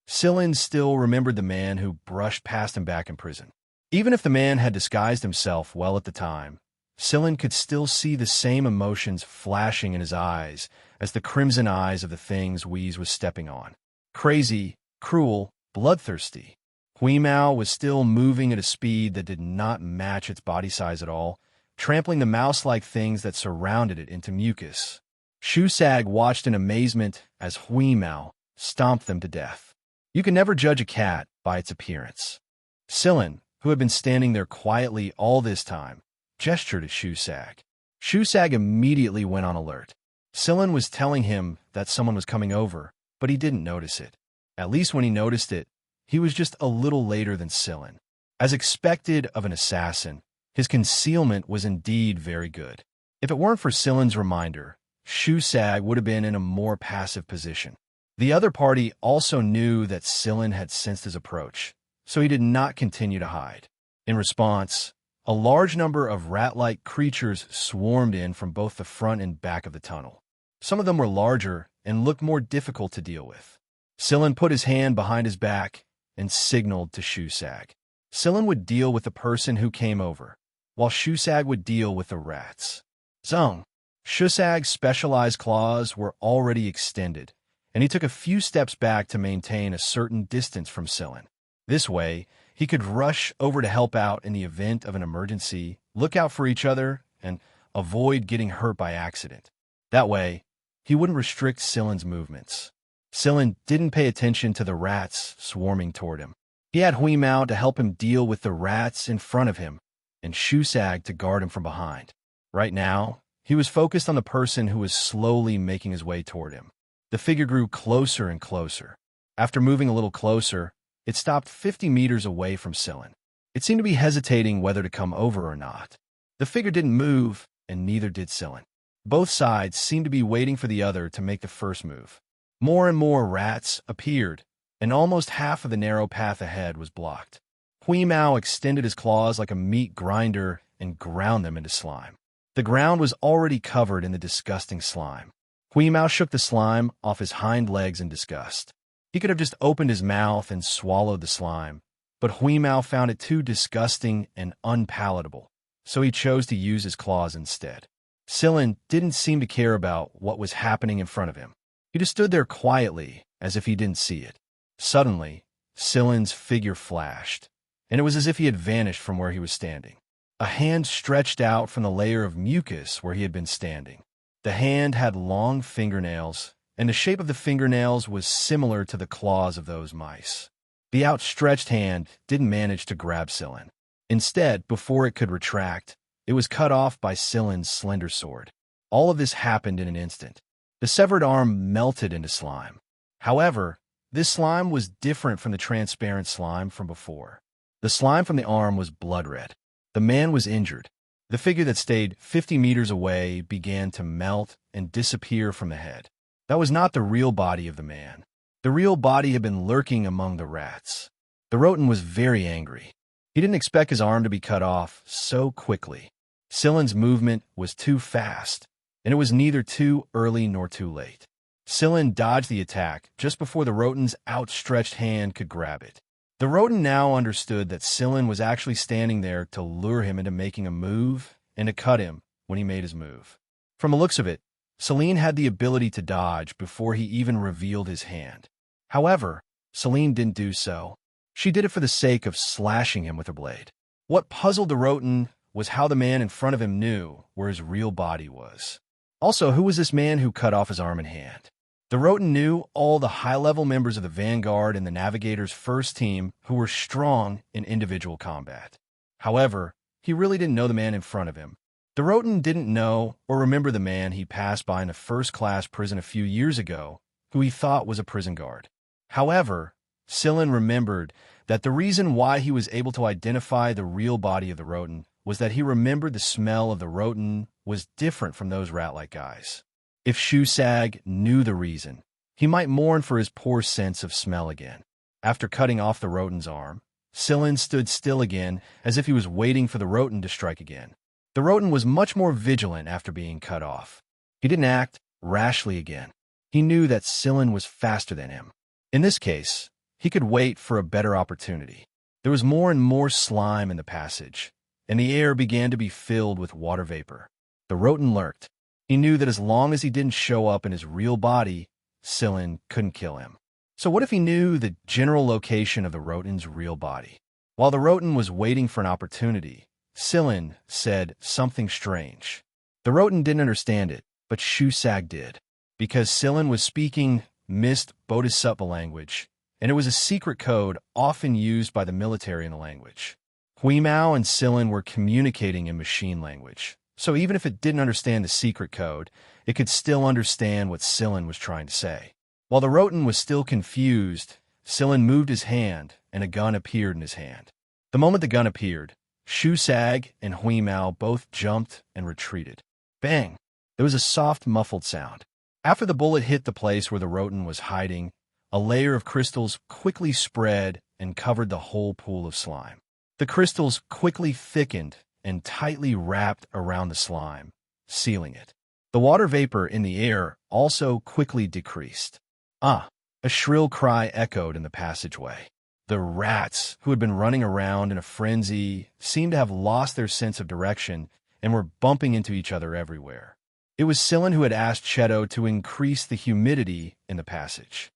Sillin still remembered the man who brushed past him back in prison. Even if the man had disguised himself well at the time, Sillin could still see the same emotions flashing in his eyes as the crimson eyes of the things Wheeze was stepping on. Crazy, cruel, bloodthirsty. Huimao was still moving at a speed that did not match its body size at all, trampling the mouse-like things that surrounded it into mucus. Shusag watched in amazement as Huimao stomped them to death. You can never judge a cat by its appearance. Sillin, who had been standing there quietly all this time, gestured at Shusag. Shusag immediately went on alert. Sillin was telling him that someone was coming over, but he didn't notice it. At least when he noticed it, he was just a little later than Sillin. As expected of an assassin, his concealment was indeed very good. If it weren't for Sillin's reminder, Shusag would have been in a more passive position. The other party also knew that Sillin had sensed his approach, so he did not continue to hide. In response, a large number of rat-like creatures swarmed in from both the front and back of the tunnel. Some of them were larger and looked more difficult to deal with. Sillin put his hand behind his back and signaled to Shusag. Sillin would deal with the person who came over, while Shusag would deal with the rats. Zung. Shusag's specialized claws were already extended, and he took a few steps back to maintain a certain distance from Sillin. This way, he could rush over to help out in the event of an emergency, look out for each other, and avoid getting hurt by accident. That way, he wouldn't restrict Sillin's movements. Sillin didn't pay attention to the rats swarming toward him. He had Huimao to help him deal with the rats in front of him, and Shusag to guard him from behind. Right now, he was focused on the person who was slowly making his way toward him. The figure grew closer and closer. After moving a little closer, it stopped 50 meters away from Scylla. It seemed to be hesitating whether to come over or not. The figure didn't move, and neither did Scylla. Both sides seemed to be waiting for the other to make the first move. More and more rats appeared, and almost half of the narrow path ahead was blocked. Hui Mao extended his claws like a meat grinder and ground them into slime. The ground was already covered in the disgusting slime. Hui Mao shook the slime off his hind legs in disgust. He could have just opened his mouth and swallowed the slime, but Hui Mao found it too disgusting and unpalatable, so he chose to use his claws instead. Scylla didn't seem to care about what was happening in front of him. He just stood there quietly, as if he didn't see it. Suddenly, Scylla's figure flashed, and it was as if he had vanished from where he was standing. A hand stretched out from the layer of mucus where he had been standing. The hand had long fingernails, and the shape of the fingernails was similar to the claws of those mice. The outstretched hand didn't manage to grab Scylla. Instead, before it could retract, it was cut off by Scylla's slender sword. All of this happened in an instant. The severed arm melted into slime. However, this slime was different from the transparent slime from before. The slime from the arm was blood red. The man was injured. The figure that stayed 50 meters away began to melt and disappear from the head. That was not the real body of the man. The real body had been lurking among the rats. The rodent was very angry. He didn't expect his arm to be cut off so quickly. Scylla's movement was too fast, and it was neither too early nor too late. Scylla dodged the attack just before the rodent's outstretched hand could grab it. The rodent now understood that Scylla was actually standing there to lure him into making a move and to cut him when he made his move. From the looks of it, Selene had the ability to dodge before he even revealed his hand. However, Selene didn't do so. She did it for the sake of slashing him with a blade. What puzzled the rodent was how the man in front of him knew where his real body was. Also, who was this man who cut off his arm and hand? The rodent knew all the high-level members of the Vanguard and the Navigator's first team who were strong in individual combat. However, he really didn't know the man in front of him. The rodent didn't know or remember the man he passed by in a first-class prison a few years ago, who he thought was a prison guard. However, Scylla remembered that the reason why he was able to identify the real body of the rodent was that he remembered the smell of the rodent was different from those rat-like guys. If Shusag knew the reason, he might mourn for his poor sense of smell again. After cutting off the rodent's arm, Scylla stood still again as if he was waiting for the rodent to strike again. The rodent was much more vigilant after being cut off. He didn't act rashly again. He knew that Scylla was faster than him. In this case, he could wait for a better opportunity. There was more and more slime in the passage, and the air began to be filled with water vapor. The rodent lurked. He knew that as long as he didn't show up in his real body, Scylla couldn't kill him. So what if he knew the general location of the rodent's real body? While the rodent was waiting for an opportunity, Scylla said something strange. The rodent didn't understand it, but Shusag did, because Scylla was speaking Mist Bodhisattva language, and it was a secret code often used by the military in the language. Hui Mao and Scylla were communicating in machine language, so even if it didn't understand the secret code, it could still understand what Scylla was trying to say. While the rodent was still confused, Scylla moved his hand, and a gun appeared in his hand. The moment the gun appeared, Shusag and Hui Mao both jumped and retreated. Bang! There was a soft, muffled sound. After the bullet hit the place where the rodent was hiding, a layer of crystals quickly spread and covered the whole pool of slime. The crystals quickly thickened and tightly wrapped around the slime, sealing it. The water vapor in the air also quickly decreased. Ah! A shrill cry echoed in the passageway. The rats, who had been running around in a frenzy, seemed to have lost their sense of direction and were bumping into each other everywhere. It was Scylla who had asked Cheto to increase the humidity in the passage.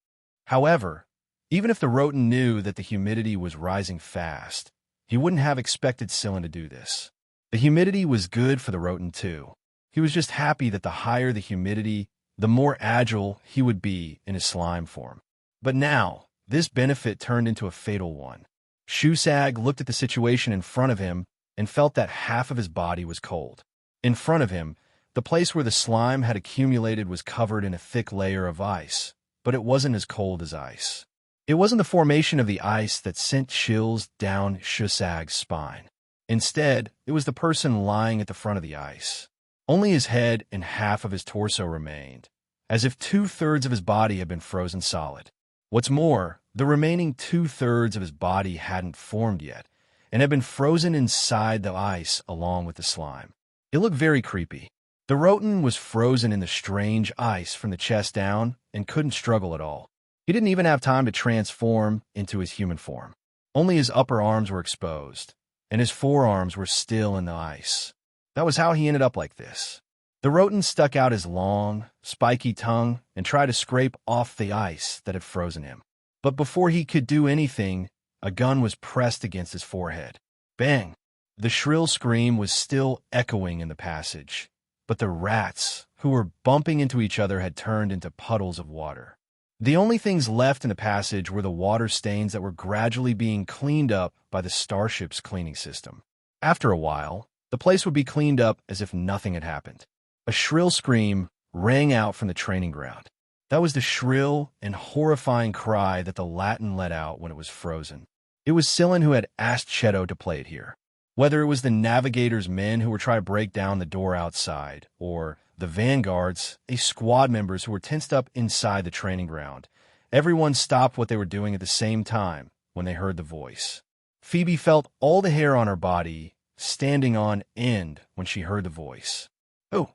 However, even if the rodent knew that the humidity was rising fast, he wouldn't have expected Scylla to do this. The humidity was good for the rodent too. He was just happy that the higher the humidity, the more agile he would be in his slime form. But now, this benefit turned into a fatal one. Shusag looked at the situation in front of him and felt that half of his body was cold. In front of him, the place where the slime had accumulated was covered in a thick layer of ice, but it wasn't as cold as ice. It wasn't the formation of the ice that sent chills down Shusag's spine. Instead, it was the person lying at the front of the ice. Only his head and half of his torso remained, as if 2/3 of his body had been frozen solid. What's more, the remaining 2/3 of his body hadn't formed yet, and had been frozen inside the ice along with the slime. It looked very creepy. The Roten was frozen in the strange ice from the chest down and couldn't struggle at all. He didn't even have time to transform into his human form. Only his upper arms were exposed, and his forearms were still in the ice. That was how he ended up like this. The Roten stuck out his long, spiky tongue and tried to scrape off the ice that had frozen him. But before he could do anything, a gun was pressed against his forehead. Bang! The shrill scream was still echoing in the passage, but the rats, who were bumping into each other, had turned into puddles of water. The only things left in the passage were the water stains that were gradually being cleaned up by the starship's cleaning system. After a while, the place would be cleaned up as if nothing had happened. A shrill scream rang out from the training ground. That was the shrill and horrifying cry that the Latin let out when it was frozen. It was Sillen who had asked Cheto to play it here. Whether it was the Navigator's men who were trying to break down the door outside, or the Vanguards, squad members who were tensed up inside the training ground, everyone stopped what they were doing at the same time when they heard the voice. Phoebe felt all the hair on her body standing on end when she heard the voice. "Oh,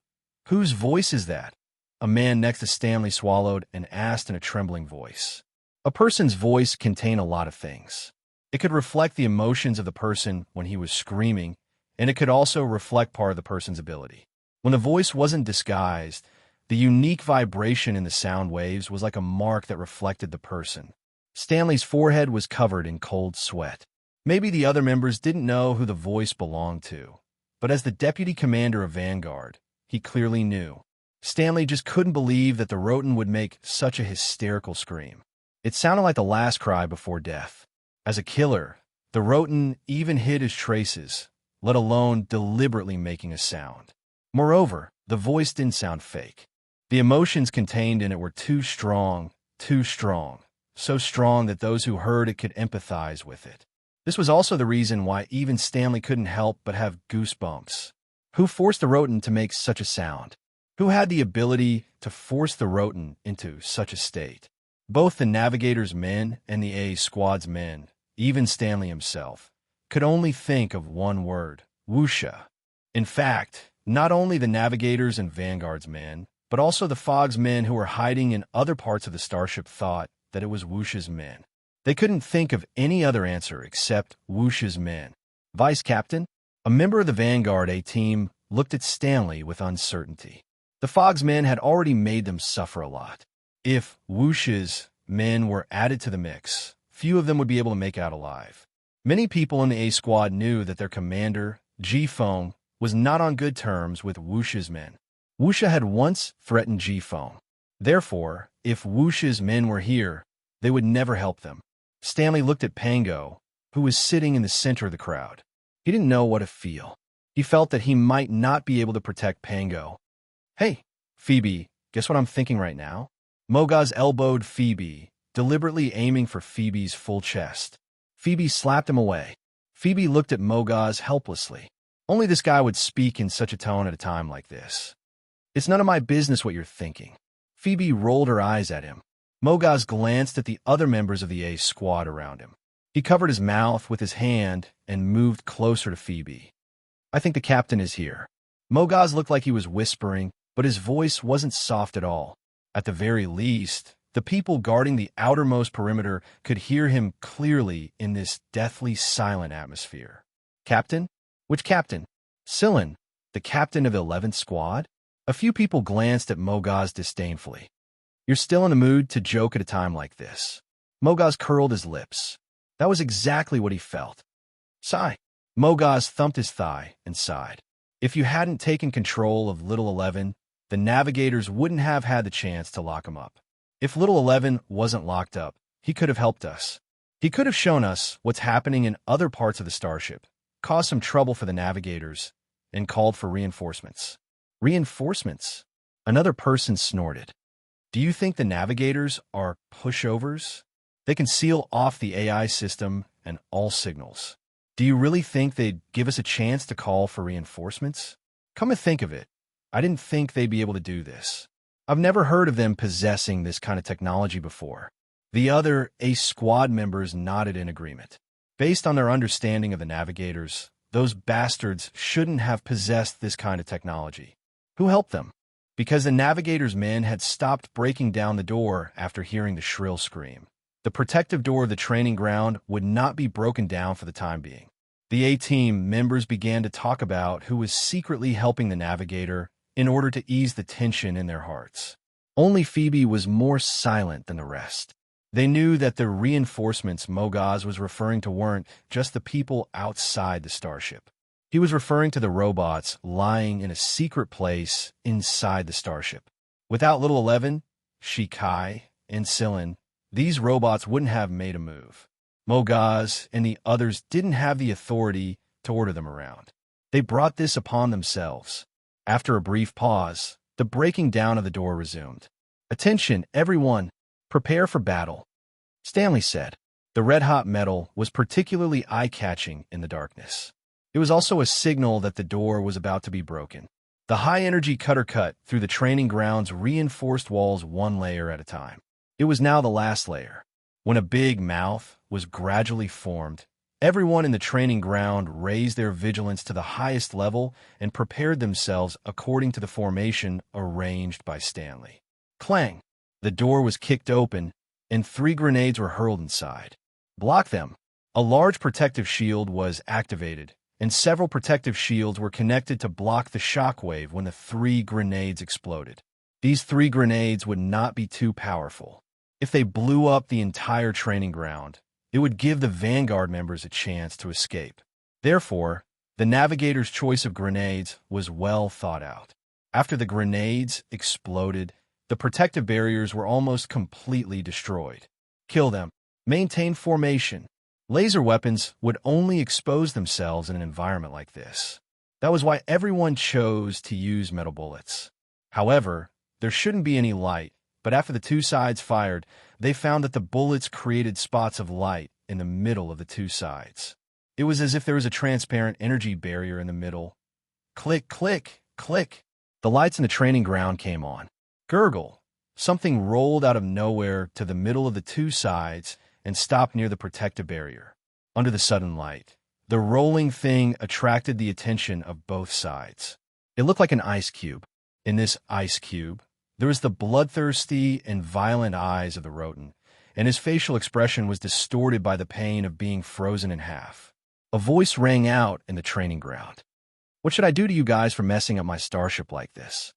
whose voice is that?" A man next to Stanley swallowed and asked in a trembling voice. A person's voice contained a lot of things. It could reflect the emotions of the person when he was screaming, and it could also reflect part of the person's ability. When the voice wasn't disguised, the unique vibration in the sound waves was like a mark that reflected the person. Stanley's forehead was covered in cold sweat. Maybe the other members didn't know who the voice belonged to, but as the deputy commander of Vanguard, he clearly knew. Stanley just couldn't believe that the Roten would make such a hysterical scream. It sounded like the last cry before death. As a killer, the Roten even hid his traces, let alone deliberately making a sound. Moreover, the voice didn't sound fake. The emotions contained in it were too strong, so strong that those who heard it could empathize with it. This was also the reason why even Stanley couldn't help but have goosebumps. Who forced the Roten to make such a sound? Who had the ability to force the Roten into such a state? Both the Navigator's men and the A Squad's men, even Stanley himself, could only think of one word: Wuxia. In fact, not only the Navigators and Vanguard's men, but also the Fog's men who were hiding in other parts of the starship thought that it was Wuxia's men. They couldn't think of any other answer except Wuxia's men. Vice Captain, a member of the Vanguard A team, looked at Stanley with uncertainty. The Fog's men had already made them suffer a lot. If Wuxia's men were added to the mix, few of them would be able to make out alive. Many people in the A Squad knew that their commander, Ji-Feng, was not on good terms with Wuxia's men. Wuxia had once threatened Ji-Feng. Therefore, if Wuxia's men were here, they would never help them. Stanley looked at Pango, who was sitting in the center of the crowd. He didn't know what to feel. He felt that he might not be able to protect Pango. "Hey, Phoebe, guess what I'm thinking right now?" Mogaz elbowed Phoebe, deliberately aiming for Phoebe's full chest. Phoebe slapped him away. Phoebe looked at Mogaz helplessly. Only this guy would speak in such a tone at a time like this. "It's none of my business what you're thinking." Phoebe rolled her eyes at him. Mogaz glanced at the other members of the A Squad around him. He covered his mouth with his hand and moved closer to Phoebe. "I think the captain is here." Mogaz looked like he was whispering, but his voice wasn't soft at all. At the very least, the people guarding the outermost perimeter could hear him clearly in this deathly silent atmosphere. "Captain? Which captain?" "Sillen, the captain of the 11th Squad?" A few people glanced at Mogaz disdainfully. "You're still in the mood to joke at a time like this." Mogaz curled his lips. That was exactly what he felt. "Sigh." Mogaz thumped his thigh and sighed. If you hadn't taken control of Little 11, the Navigators wouldn't have had the chance to lock him up. If Little 11 wasn't locked up, he could have helped us. He could have shown us what's happening in other parts of the starship, caused some trouble for the Navigators, and called for reinforcements. Reinforcements? Another person snorted. Do you think the navigators are pushovers? They can seal off the AI system and all signals. Do you really think they'd give us a chance to call for reinforcements? Come to think of it, I didn't think they'd be able to do this. I've never heard of them possessing this kind of technology before. The other ACE squad members nodded in agreement. Based on their understanding of the navigators, those bastards shouldn't have possessed this kind of technology. Who helped them? Because the navigator's men had stopped breaking down the door after hearing the shrill scream. The protective door of the training ground would not be broken down for the time being. The A-team members began to talk about who was secretly helping the navigator in order to ease the tension in their hearts. Only Phoebe was more silent than the rest. They knew that the reinforcements Mogaz was referring to weren't just the people outside the starship. He was referring to the robots lying in a secret place inside the starship. Without Little 11, Shikai, and Silin, these robots wouldn't have made a move. Mogaz and the others didn't have the authority to order them around. They brought this upon themselves. After a brief pause, the breaking down of the door resumed. "Attention, everyone! Prepare for battle," Stanley said. The red-hot metal was particularly eye-catching in the darkness. It was also a signal that the door was about to be broken. The high-energy cutter cut through the training ground's reinforced walls one layer at a time. It was now the last layer. When a big mouth was gradually formed, everyone in the training ground raised their vigilance to the highest level and prepared themselves according to the formation arranged by Stanley. Clang! The door was kicked open, and 3 grenades were hurled inside. Block them! A large protective shield was activated, and several protective shields were connected to block the shockwave when the 3 grenades exploded. These 3 grenades would not be too powerful. If they blew up the entire training ground, it would give the Vanguard members a chance to escape. Therefore, the navigator's choice of grenades was well thought out. After the grenades exploded, the protective barriers were almost completely destroyed. Kill them. Maintain formation. Laser weapons would only expose themselves in an environment like this. That was why everyone chose to use metal bullets. However, there shouldn't be any light, but after the 2 sides fired, they found that the bullets created spots of light in the middle of the 2 sides. It was as if there was a transparent energy barrier in the middle. Click, click, click. The lights in the training ground came on. Gurgle. Something rolled out of nowhere to the middle of the 2 sides and stopped near the protective barrier. Under the sudden light, the rolling thing attracted the attention of both sides. It looked like an ice cube. In this ice cube, there was the bloodthirsty and violent eyes of the rodent, and his facial expression was distorted by the pain of being frozen in half. A voice rang out in the training ground. "What should I do to you guys for messing up my starship like this?"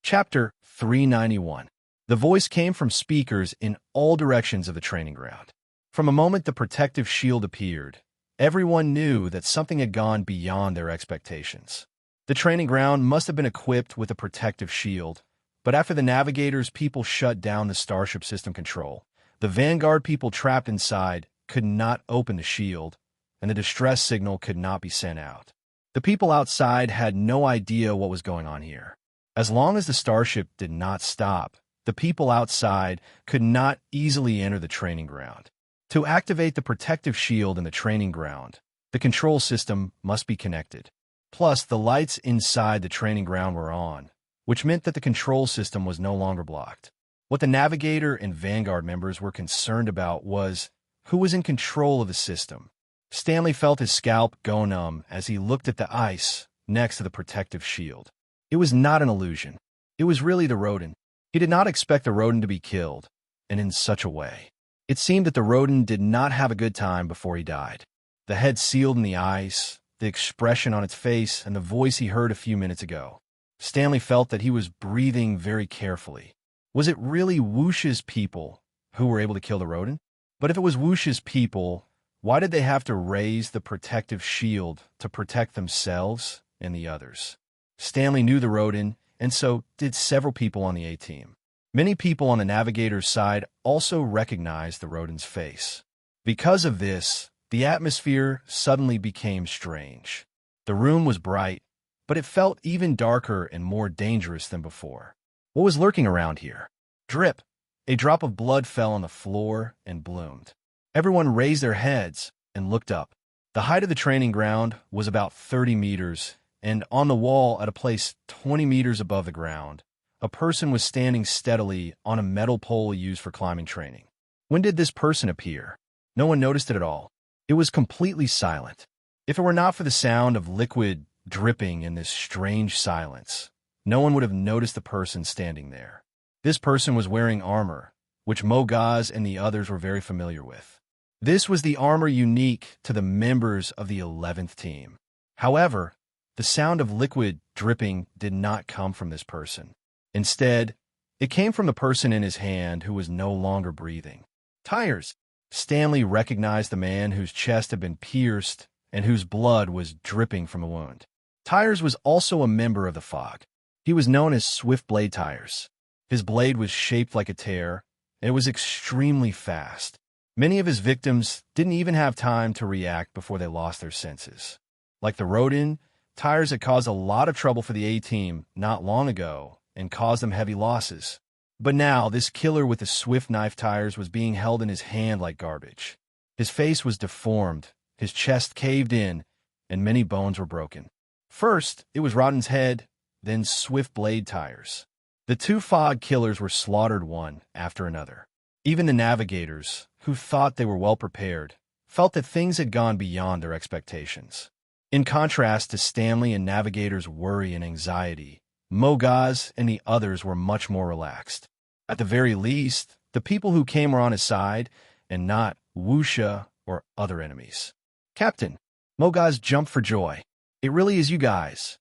Chapter 391. The voice came from speakers in all directions of the training ground. From a moment the protective shield appeared, everyone knew that something had gone beyond their expectations. The training ground must have been equipped with a protective shield, but after the navigators people shut down the starship system control, the Vanguard people trapped inside could not open the shield, and the distress signal could not be sent out. The people outside had no idea what was going on here. As long as the starship did not stop, the people outside could not easily enter the training ground. To activate the protective shield in the training ground, the control system must be connected. Plus, the lights inside the training ground were on, which meant that the control system was no longer blocked. What the Navigator and Vanguard members were concerned about was who was in control of the system. Stanley felt his scalp go numb as he looked at the ice next to the protective shield. It was not an illusion. It was really the rodent. He did not expect the rodent to be killed, and in such a way. It seemed that the rodent did not have a good time before he died. The head sealed in the ice, the expression on its face, and the voice he heard a few minutes ago. Stanley felt that he was breathing very carefully. Was it really Whoosh's people who were able to kill the rodent? But if it was Whoosh's people, why did they have to raise the protective shield to protect themselves and the others? Stanley knew the rodent, and so did several people on the A-team. Many people on the Navigator's side also recognized the rodent's face. Because of this, the atmosphere suddenly became strange. The room was bright, but it felt even darker and more dangerous than before. What was lurking around here? Drip! A drop of blood fell on the floor and bloomed. Everyone raised their heads and looked up. The height of the training ground was about 30 meters, and on the wall at a place 20 meters above the ground, a person was standing steadily on a metal pole used for climbing training. When did this person appear? No one noticed it at all. It was completely silent. If it were not for the sound of liquid dripping in this strange silence, no one would have noticed the person standing there. This person was wearing armor, which Mogaz and the others were very familiar with. This was the armor unique to the members of the 11th team. However, the sound of liquid dripping did not come from this person. Instead, it came from the person in his hand who was no longer breathing. Tires! Stanley recognized the man whose chest had been pierced and whose blood was dripping from a wound. Tires was also a member of the Fog. He was known as Swift Blade Tires. His blade was shaped like a tear, and it was extremely fast. Many of his victims didn't even have time to react before they lost their senses. Like the rodent, Tires had caused a lot of trouble for the A-team not long ago and caused them heavy losses. But now, this killer with the swift knife Tires was being held in his hand like garbage. His face was deformed, his chest caved in, and many bones were broken. First, it was Rodden's head, then Swift Blade Tires. The two Fog killers were slaughtered one after another. Even the navigators, who thought they were well prepared, felt that things had gone beyond their expectations. In contrast to Stanley and Navigator's worry and anxiety, Mogaz and the others were much more relaxed. At the very least, the people who came were on his side, and not Wuxia or other enemies. Captain, Mogaz jumped for joy. It really is you guys.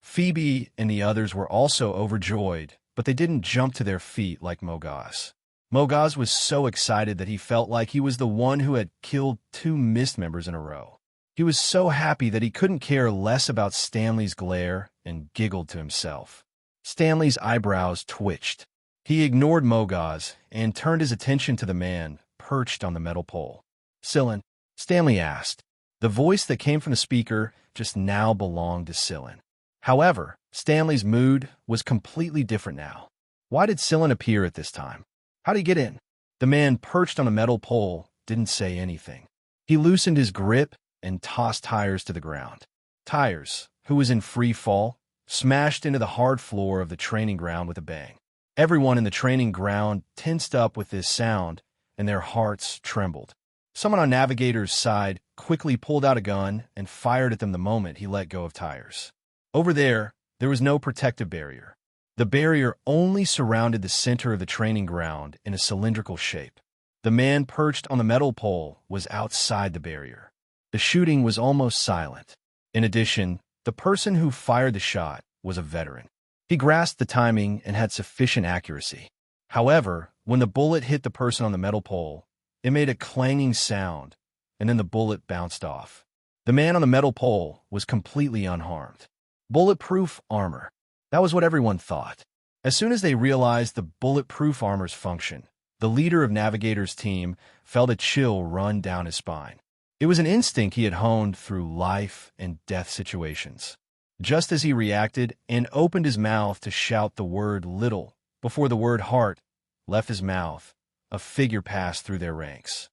Phoebe and the others were also overjoyed, but they didn't jump to their feet like Mogaz. Mogaz was so excited that he felt like he was the one who had killed 2 Mist members in a row. He was so happy that he couldn't care less about Stanley's glare and giggled to himself. Stanley's eyebrows twitched. He ignored Mogaz and turned his attention to the man perched on the metal pole. Sillin, Stanley asked. The voice that came from the speaker just now belonged to Sillin. However, Stanley's mood was completely different now. Why did Sillin appear at this time? How'd he get in? The man perched on a metal pole didn't say anything. He loosened his grip and tossed Tires to the ground. Tires, who was in free fall, smashed into the hard floor of the training ground with a bang. Everyone in the training ground tensed up with this sound, and their hearts trembled. Someone on Navigator's side quickly pulled out a gun and fired at them the moment he let go of Tires. Over there was no protective barrier. The barrier only surrounded the center of the training ground in a cylindrical shape. The man perched on the metal pole was outside the barrier. The shooting was almost silent. In addition, the person who fired the shot was a veteran. He grasped the timing and had sufficient accuracy. However, when the bullet hit the person on the metal pole, it made a clanging sound, and then the bullet bounced off. The man on the metal pole was completely unharmed. Bulletproof armor. That was what everyone thought. As soon as they realized the bulletproof armor's function, the leader of Navigator's team felt a chill run down his spine. It was an instinct he had honed through life and death situations. Just as he reacted and opened his mouth to shout the word little before the word heart left his mouth, a figure passed through their ranks.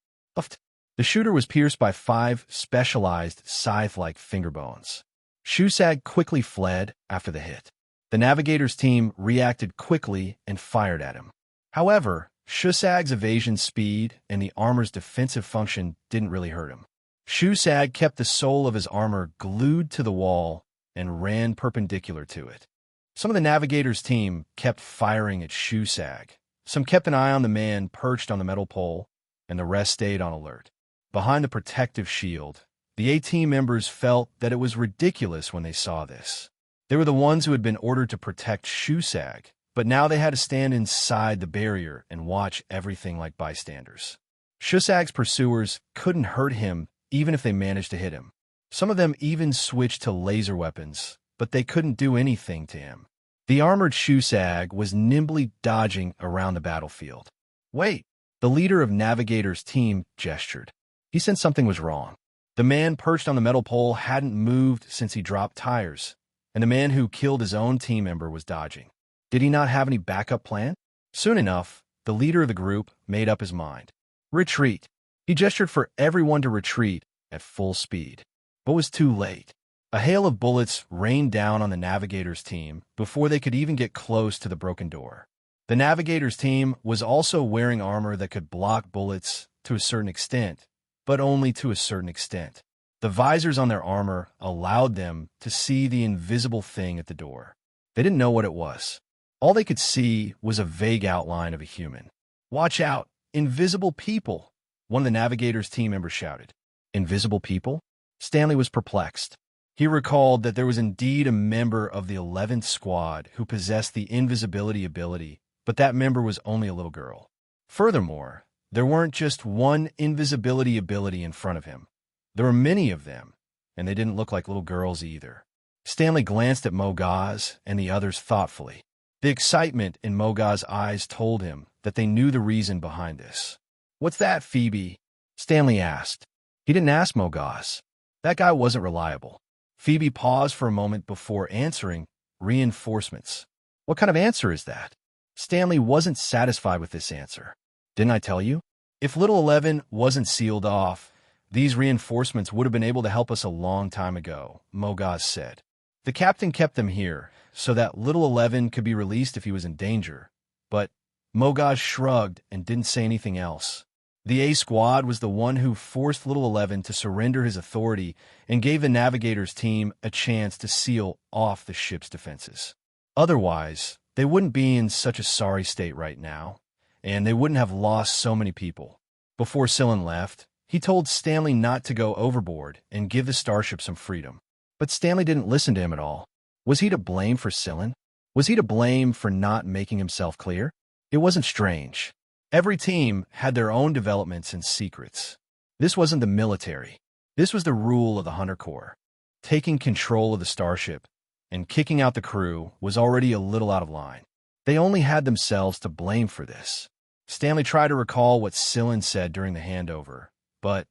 The shooter was pierced by 5 specialized scythe-like finger bones. Shusag quickly fled after the hit. The Navigator's team reacted quickly and fired at him. However, Shusag's evasion speed and the armor's defensive function didn't really hurt him. Shusag kept the sole of his armor glued to the wall and ran perpendicular to it. Some of the Navigator's team kept firing at Shusag. Some kept an eye on the man perched on the metal pole, and the rest stayed on alert. Behind the protective shield, the A-team members felt that it was ridiculous when they saw this. They were the ones who had been ordered to protect Shusag, but now they had to stand inside the barrier and watch everything like bystanders. Shusag's pursuers couldn't hurt him even if they managed to hit him. Some of them even switched to laser weapons, but they couldn't do anything to him. The armored Shusag was nimbly dodging around the battlefield. Wait! The leader of Navigator's team gestured. He sensed something was wrong. The man perched on the metal pole hadn't moved since he dropped Tires, and the man who killed his own team member was dodging. Did he not have any backup plan? Soon enough, the leader of the group made up his mind. Retreat. He gestured for everyone to retreat at full speed, but was too late. A hail of bullets rained down on the navigator's team before they could even get close to the broken door. The navigator's team was also wearing armor that could block bullets to a certain extent, but only to a certain extent. The visors on their armor allowed them to see the invisible thing at the door. They didn't know what it was. All they could see was a vague outline of a human. "Watch out! Invisible people!" one of the navigator's team members shouted. Invisible people? Stanley was perplexed. He recalled that there was indeed a member of the 11th squad who possessed the invisibility ability, but that member was only a little girl. Furthermore, there weren't just one invisibility ability in front of him. There were many of them, and they didn't look like little girls either. Stanley glanced at Mogaz and the others thoughtfully. The excitement in Mogaz's eyes told him that they knew the reason behind this. "What's that, Phoebe?" Stanley asked. He didn't ask Mogaz. That guy wasn't reliable. Phoebe paused for a moment before answering. "Reinforcements." "What kind of answer is that?" Stanley wasn't satisfied with this answer. "Didn't I tell you? If Little 11 wasn't sealed off, these reinforcements would have been able to help us a long time ago," Mogaz said. "The captain kept them here so that Little 11 could be released if he was in danger." But Mogaz shrugged and didn't say anything else. The A squad was the one who forced Little 11 to surrender his authority and gave the navigator's team a chance to seal off the ship's defenses. Otherwise, they wouldn't be in such a sorry state right now, and they wouldn't have lost so many people. Before Sillin left, he told Stanley not to go overboard and give the starship some freedom. But Stanley didn't listen to him at all. Was he to blame for Sillin? Was he to blame for not making himself clear? It wasn't strange. Every team had their own developments and secrets. This wasn't the military. This was the rule of the Hunter Corps. Taking control of the starship and kicking out the crew was already a little out of line. They only had themselves to blame for this. Stanley tried to recall what Sillin said during the handover, but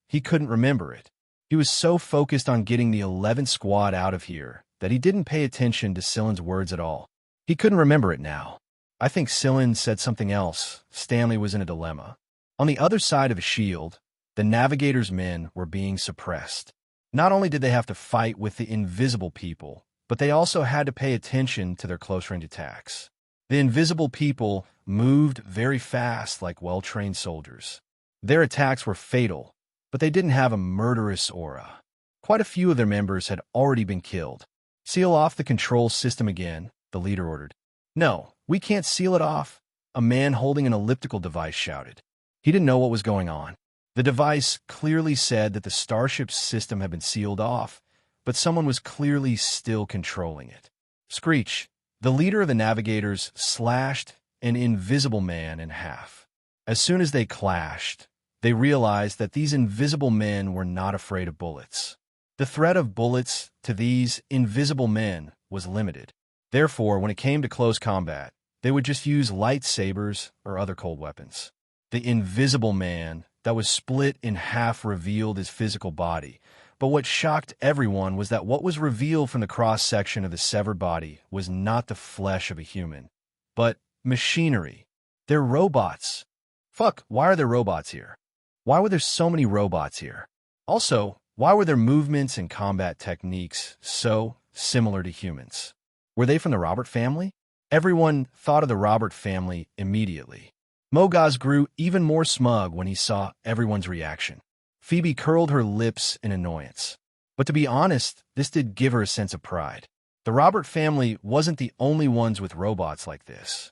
he couldn't remember it. He was so focused on getting the 11th squad out of here that he didn't pay attention to Sillin's words at all. He couldn't remember it now. I think Sillin said something else. Stanley was in a dilemma. On the other side of a shield, the navigator's men were being suppressed. Not only did they have to fight with the invisible people, but they also had to pay attention to their close-range attacks. The invisible people moved very fast like well-trained soldiers. Their attacks were fatal, but they didn't have a murderous aura. Quite a few of their members had already been killed. "Seal off the control system again," the leader ordered. "No, we can't seal it off," a man holding an elliptical device shouted. He didn't know what was going on. The device clearly said that the starship's system had been sealed off, but someone was clearly still controlling it. Screech, the leader of the navigators, slashed an invisible man in half. As soon as they clashed, they realized that these invisible men were not afraid of bullets. The threat of bullets to these invisible men was limited. Therefore, when it came to close combat, they would just use lightsabers or other cold weapons. The invisible man that was split in half revealed his physical body, but what shocked everyone was that what was revealed from the cross-section of the severed body was not the flesh of a human, but machinery. They're robots. Fuck, why are there robots here? Why were there so many robots here? Also, why were their movements and combat techniques so similar to humans? Were they from the Robert family? Everyone thought of the Robert family immediately. Mogaz grew even more smug when he saw everyone's reaction. Phoebe curled her lips in annoyance. But to be honest, this did give her a sense of pride. The Robert family wasn't the only ones with robots like this.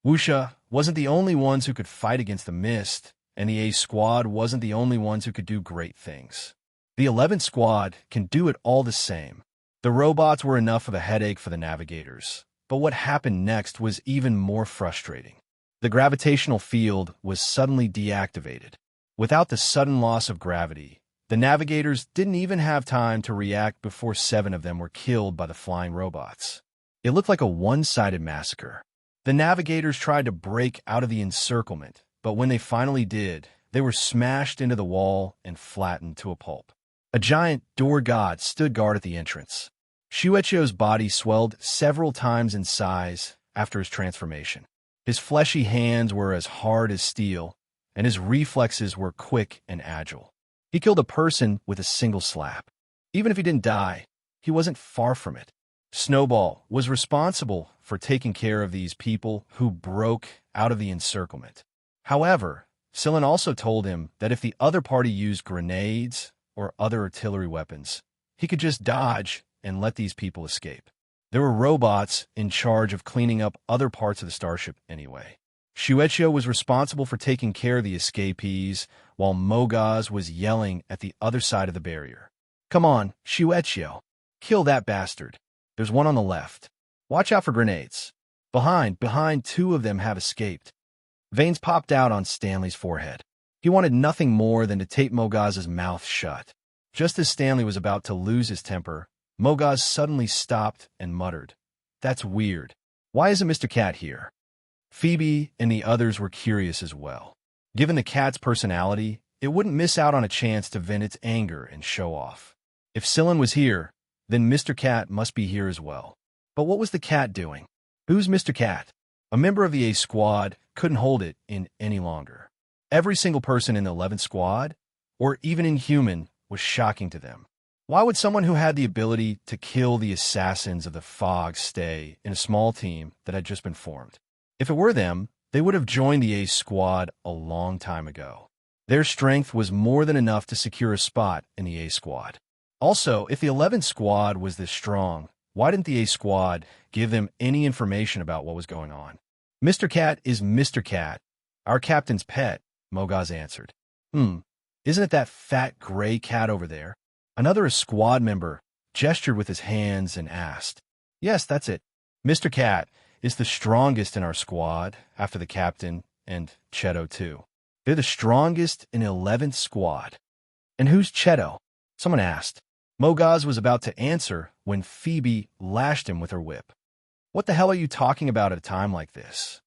Wusha wasn't the only ones who could fight against the Mist, and the A squad wasn't the only ones who could do great things. The 11th squad can do it all the same. The robots were enough of a headache for the navigators, but what happened next was even more frustrating. The gravitational field was suddenly deactivated. Without the sudden loss of gravity, the navigators didn't even have time to react before 7 of them were killed by the flying robots. It looked like a one-sided massacre. The navigators tried to break out of the encirclement, but when they finally did, they were smashed into the wall and flattened to a pulp. A giant door god stood guard at the entrance. Shuecho's body swelled several times in size after his transformation. His fleshy hands were as hard as steel, and his reflexes were quick and agile. He killed a person with a single slap. Even if he didn't die, he wasn't far from it. Snowball was responsible for taking care of these people who broke out of the encirclement. However, Sillin also told him that if the other party used grenades or other artillery weapons, he could just dodge and let these people escape. There were robots in charge of cleaning up other parts of the starship anyway. Shuecho was responsible for taking care of the escapees, while Mogaz was yelling at the other side of the barrier. "Come on, Shuecho. Kill that bastard. There's one on the left. Watch out for grenades. Behind, two of them have escaped." Veins popped out on Stanley's forehead. He wanted nothing more than to tape Mogaz's mouth shut. Just as Stanley was about to lose his temper, Mogaz suddenly stopped and muttered, "That's weird. Why isn't Mr. Cat here?" Phoebe and the others were curious as well. Given the cat's personality, it wouldn't miss out on a chance to vent its anger and show off. If Sillin was here, then Mr. Cat must be here as well. But what was the cat doing? Who's Mr. Cat? A member of the A Squad couldn't hold it in any longer. Every single person in the 11th Squad, or even inhuman, was shocking to them. Why would someone who had the ability to kill the assassins of the Fog stay in a small team that had just been formed? If it were them, they would have joined the A Squad a long time ago. Their strength was more than enough to secure a spot in the A Squad. Also, if the 11th Squad was this strong, why didn't the A Squad give them any information about what was going on? "Mr. Cat is Mr. Cat, our captain's pet," Mogaz answered. Isn't it that fat gray cat over there?" Another squad member gestured with his hands and asked. "Yes, that's it. Mr. Cat is the strongest in our squad, after the captain and Cheto too. They're the strongest in 11th Squad." "And who's Cheto?" someone asked. Mogaz was about to answer when Phoebe lashed him with her whip. "What the hell are you talking about at a time like this?"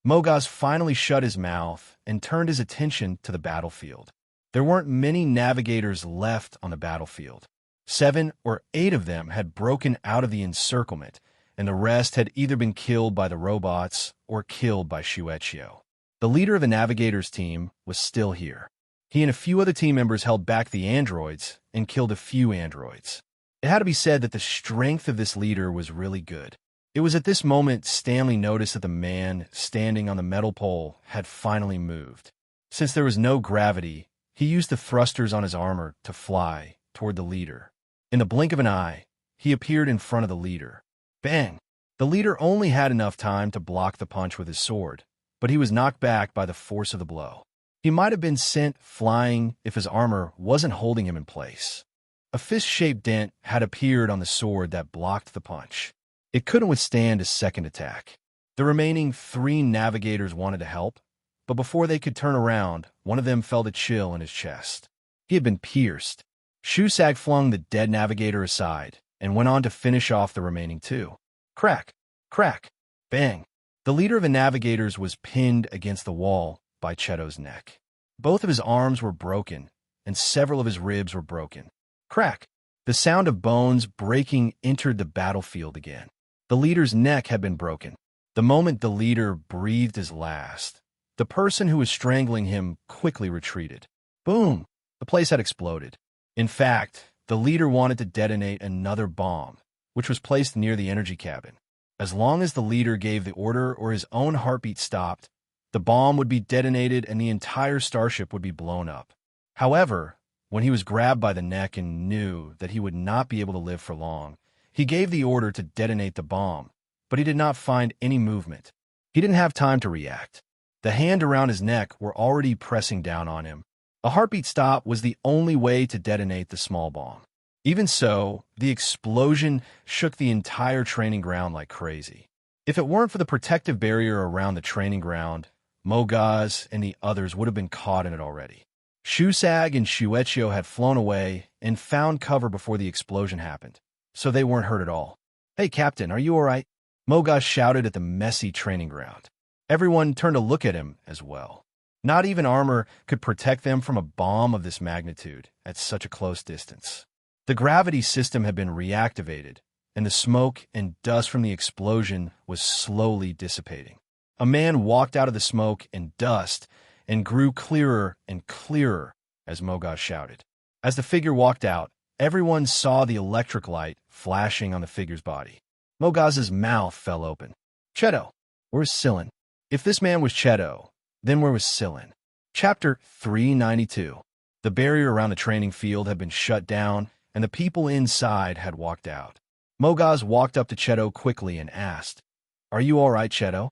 Mogaz finally shut his mouth and turned his attention to the battlefield. There weren't many navigators left on the battlefield. 7 or 8 of them had broken out of the encirclement, and the rest had either been killed by the robots or killed by Shuecho. The leader of the navigators team was still here. He and a few other team members held back the androids and killed a few androids. It had to be said that the strength of this leader was really good. It was at this moment Stanley noticed that the man standing on the metal pole had finally moved. Since there was no gravity, he used the thrusters on his armor to fly toward the leader. In the blink of an eye, he appeared in front of the leader. Bang! The leader only had enough time to block the punch with his sword, but he was knocked back by the force of the blow. He might have been sent flying if his armor wasn't holding him in place. A fist-shaped dent had appeared on the sword that blocked the punch. It couldn't withstand a second attack. The remaining 3 navigators wanted to help, but before they could turn around, one of them felt a chill in his chest. He had been pierced. Shusag flung the dead navigator aside and went on to finish off the remaining 2. Crack! Crack! Bang! The leader of the navigators was pinned against the wall by Cheto's neck. Both of his arms were broken, and several of his ribs were broken. Crack! The sound of bones breaking entered the battlefield again. The leader's neck had been broken. The moment the leader breathed his last, the person who was strangling him quickly retreated. Boom! The place had exploded. In fact, the leader wanted to detonate another bomb, which was placed near the energy cabin. As long as the leader gave the order or his own heartbeat stopped, the bomb would be detonated and the entire starship would be blown up. However, when he was grabbed by the neck and knew that he would not be able to live for long, he gave the order to detonate the bomb, but he did not find any movement. He didn't have time to react. The hand around his neck were already pressing down on him. A heartbeat stop was the only way to detonate the small bomb. Even so, the explosion shook the entire training ground like crazy. If it weren't for the protective barrier around the training ground, Mogaz and the others would have been caught in it already. Shusag and Shuecho had flown away and found cover before the explosion happened, so they weren't hurt at all. "Hey, Captain, are you all right?" Mogaz shouted at the messy training ground. Everyone turned to look at him as well. Not even armor could protect them from a bomb of this magnitude at such a close distance. The gravity system had been reactivated, and the smoke and dust from the explosion was slowly dissipating. A man walked out of the smoke and dust and grew clearer and clearer as Mogaz shouted. As the figure walked out, everyone saw the electric light flashing on the figure's body. Mogaz's mouth fell open. Cheto, where's Silin? If this man was Cheto, then where was Silin? Chapter 392. The barrier around the training field had been shut down, and the people inside had walked out. Mogaz walked up to Cheto quickly and asked, "Are you all right, Cheto?"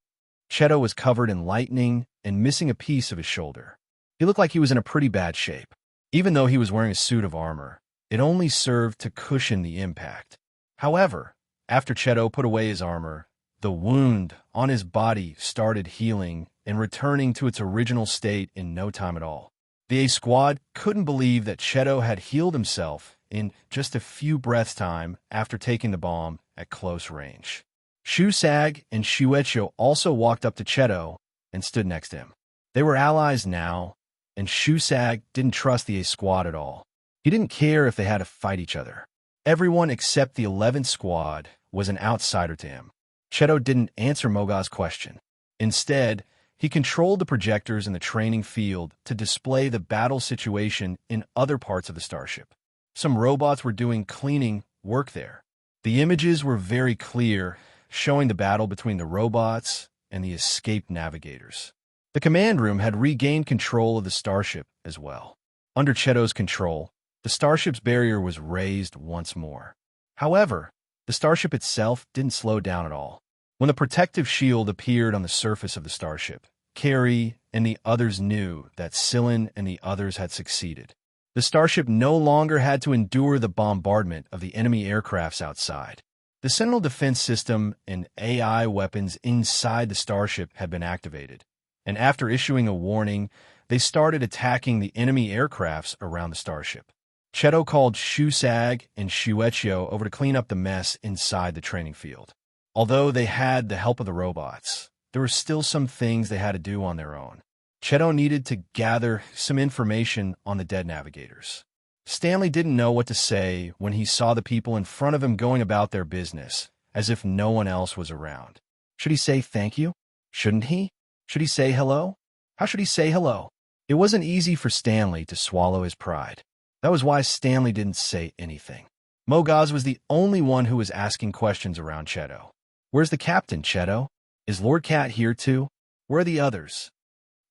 Cheto was covered in lightning and missing a piece of his shoulder. He looked like he was in a pretty bad shape. Even though he was wearing a suit of armor, it only served to cushion the impact. However, after Cheto put away his armor, the wound on his body started healing and returning to its original state in no time at all. The A squad couldn't believe that Cheto had healed himself in just a few breaths' time after taking the bomb at close range. Shusag and Shuecho also walked up to Cheto and stood next to him. They were allies now, and Shusag didn't trust the A squad at all. He didn't care if they had to fight each other. Everyone except the 11th squad was an outsider to him. Cheto didn't answer Mogaz's question. Instead, he controlled the projectors in the training field to display the battle situation in other parts of the starship. Some robots were doing cleaning work there. The images were very clear, showing the battle between the robots and the escaped navigators. The command room had regained control of the starship as well. Under Cheto's control, the starship's barrier was raised once more. However, the starship itself didn't slow down at all. When the protective shield appeared on the surface of the starship, Carrie and the others knew that Silin and the others had succeeded. The starship no longer had to endure the bombardment of the enemy aircrafts outside. The Sentinel defense system and AI weapons inside the starship had been activated, and after issuing a warning, they started attacking the enemy aircrafts around the starship. Cheto called Shusag and Shuecho over to clean up the mess inside the training field. Although they had the help of the robots, there were still some things they had to do on their own. Cheto needed to gather some information on the dead navigators. Stanley didn't know what to say when he saw the people in front of him going about their business, as if no one else was around. Should he say thank you? Shouldn't he? Should he say hello? How should he say hello? It wasn't easy for Stanley to swallow his pride. That was why Stanley didn't say anything. Mogaz was the only one who was asking questions around Cheto. Where's the captain, Cheto? Is Lord Cat here too? Where are the others?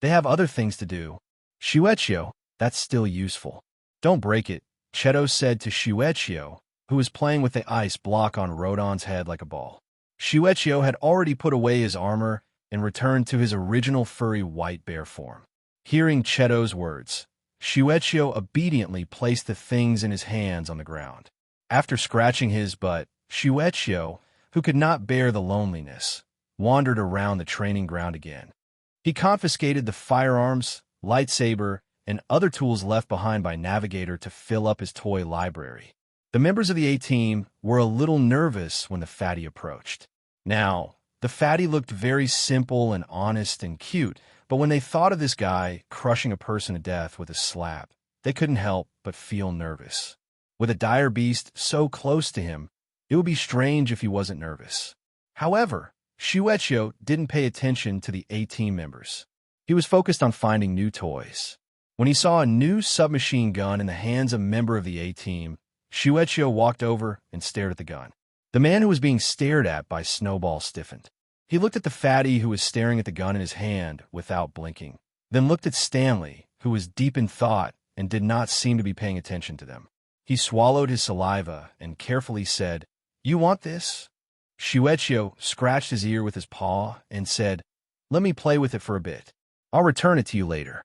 They have other things to do. Shuecho, that's still useful. Don't break it, Cheto said to Shuecho, who was playing with the ice block on Rodon's head like a ball. Shuecho had already put away his armor and returned to his original furry white bear form. Hearing Cheto's words, Shuecho obediently placed the things in his hands on the ground. After scratching his butt, Shuecho, who could not bear the loneliness, wandered around the training ground again. He confiscated the firearms, lightsaber, and other tools left behind by Navigator to fill up his toy library. The members of the A-Team were a little nervous when the fatty approached. Now, the fatty looked very simple and honest and cute, but when they thought of this guy crushing a person to death with a slap, they couldn't help but feel nervous. With a dire beast so close to him, it would be strange if he wasn't nervous. However, Shuecho didn't pay attention to the A-Team members. He was focused on finding new toys. When he saw a new submachine gun in the hands of a member of the A-Team, Shuecho walked over and stared at the gun. The man who was being stared at by Snowball stiffened. He looked at the fatty who was staring at the gun in his hand without blinking, then looked at Stanley, who was deep in thought and did not seem to be paying attention to them. He swallowed his saliva and carefully said, "You want this?" Shuecho scratched his ear with his paw and said, "Let me play with it for a bit. I'll return it to you later."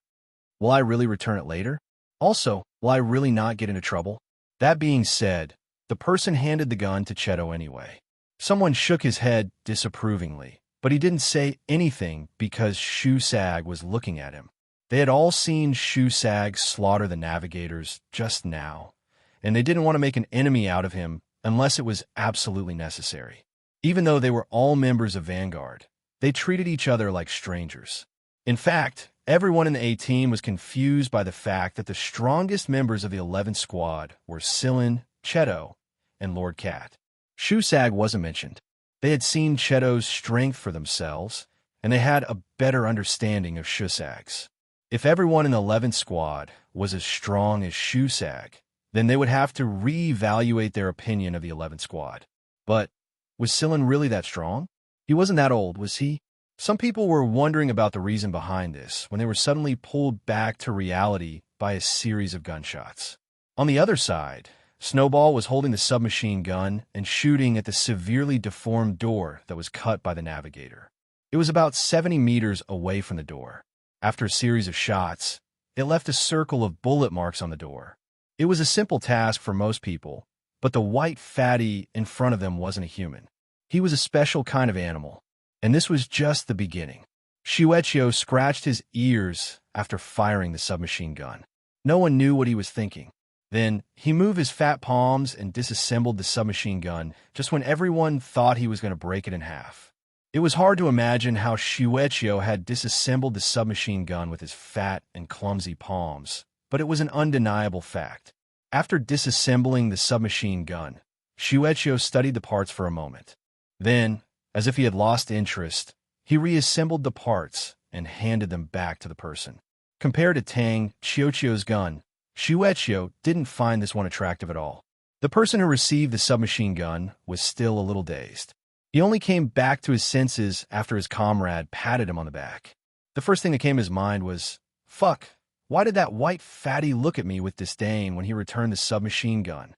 Will I really return it later? Also, will I really not get into trouble? That being said, the person handed the gun to Cheto anyway. Someone shook his head disapprovingly, but he didn't say anything because Shusag was looking at him. They had all seen Shusag slaughter the navigators just now, and they didn't want to make an enemy out of him unless it was absolutely necessary. Even though they were all members of Vanguard, they treated each other like strangers. In fact, everyone in the A-Team was confused by the fact that the strongest members of the 11th Squad were Silin, Cheto, and Lord Cat. Shusag wasn't mentioned. They had seen Cheto's strength for themselves, and they had a better understanding of Shusag's. If everyone in the 11th squad was as strong as Shusag, then they would have to reevaluate their opinion of the 11th squad. But was Silin really that strong? He wasn't that old, was he? Some people were wondering about the reason behind this when they were suddenly pulled back to reality by a series of gunshots. On the other side, Snowball was holding the submachine gun and shooting at the severely deformed door that was cut by the navigator. It was about 70 meters away from the door. After a series of shots, it left a circle of bullet marks on the door. It was a simple task for most people, but the white fatty in front of them wasn't a human. He was a special kind of animal, and this was just the beginning. Shueisha scratched his ears after firing the submachine gun. No one knew what he was thinking. Then, he moved his fat palms and disassembled the submachine gun just when everyone thought he was going to break it in half. It was hard to imagine how Shueisha had disassembled the submachine gun with his fat and clumsy palms, but it was an undeniable fact. After disassembling the submachine gun, Shueisha studied the parts for a moment. Then, as if he had lost interest, he reassembled the parts and handed them back to the person. Compared to Tang Qiuqiu's gun, Shueisha didn't find this one attractive at all. The person who received the submachine gun was still a little dazed. He only came back to his senses after his comrade patted him on the back. The first thing that came to his mind was, fuck, why did that white fatty look at me with disdain when he returned the submachine gun?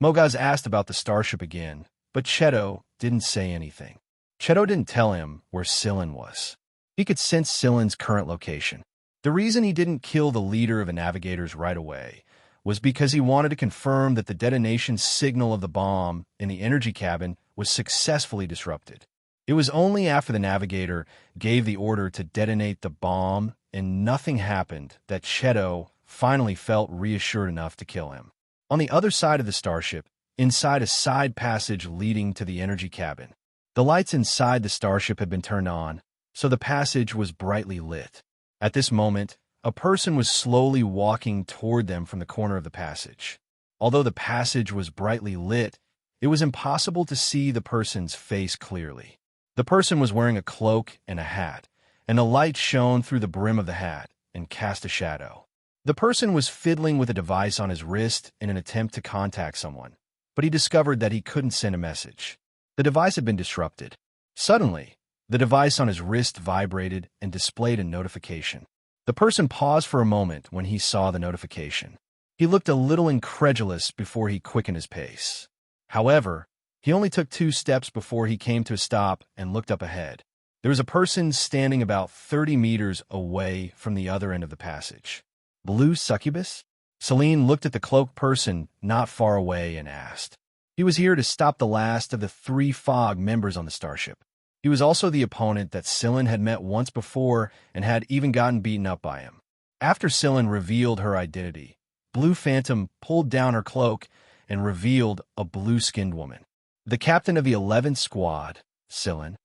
Mogaz asked about the starship again, but Cheto didn't say anything. Cheto didn't tell him where Silin was. He could sense Silin's current location. The reason he didn't kill the leader of the navigators right away was because he wanted to confirm that the detonation signal of the bomb in the energy cabin was successfully disrupted. It was only after the navigator gave the order to detonate the bomb and nothing happened that Cheto finally felt reassured enough to kill him. On the other side of the starship, inside a side passage leading to the energy cabin, the lights inside the starship had been turned on, so the passage was brightly lit. At this moment, a person was slowly walking toward them from the corner of the passage. Although the passage was brightly lit, it was impossible to see the person's face clearly. The person was wearing a cloak and a hat, and the light shone through the brim of the hat and cast a shadow. The person was fiddling with a device on his wrist in an attempt to contact someone, but he discovered that he couldn't send a message. The device had been disrupted. Suddenly, the device on his wrist vibrated and displayed a notification. The person paused for a moment when he saw the notification. He looked a little incredulous before he quickened his pace. However, he only took 2 steps before he came to a stop and looked up ahead. There was a person standing about 30 meters away from the other end of the passage. Blue succubus? Celine looked at the cloaked person not far away and asked. He was here to stop the last of the 3 Fog members on the starship. He was also the opponent that Silin had met once before and had even gotten beaten up by him. After Silin revealed her identity, Blue Phantom pulled down her cloak and revealed a blue-skinned woman. The captain of the 11th squad, Silin.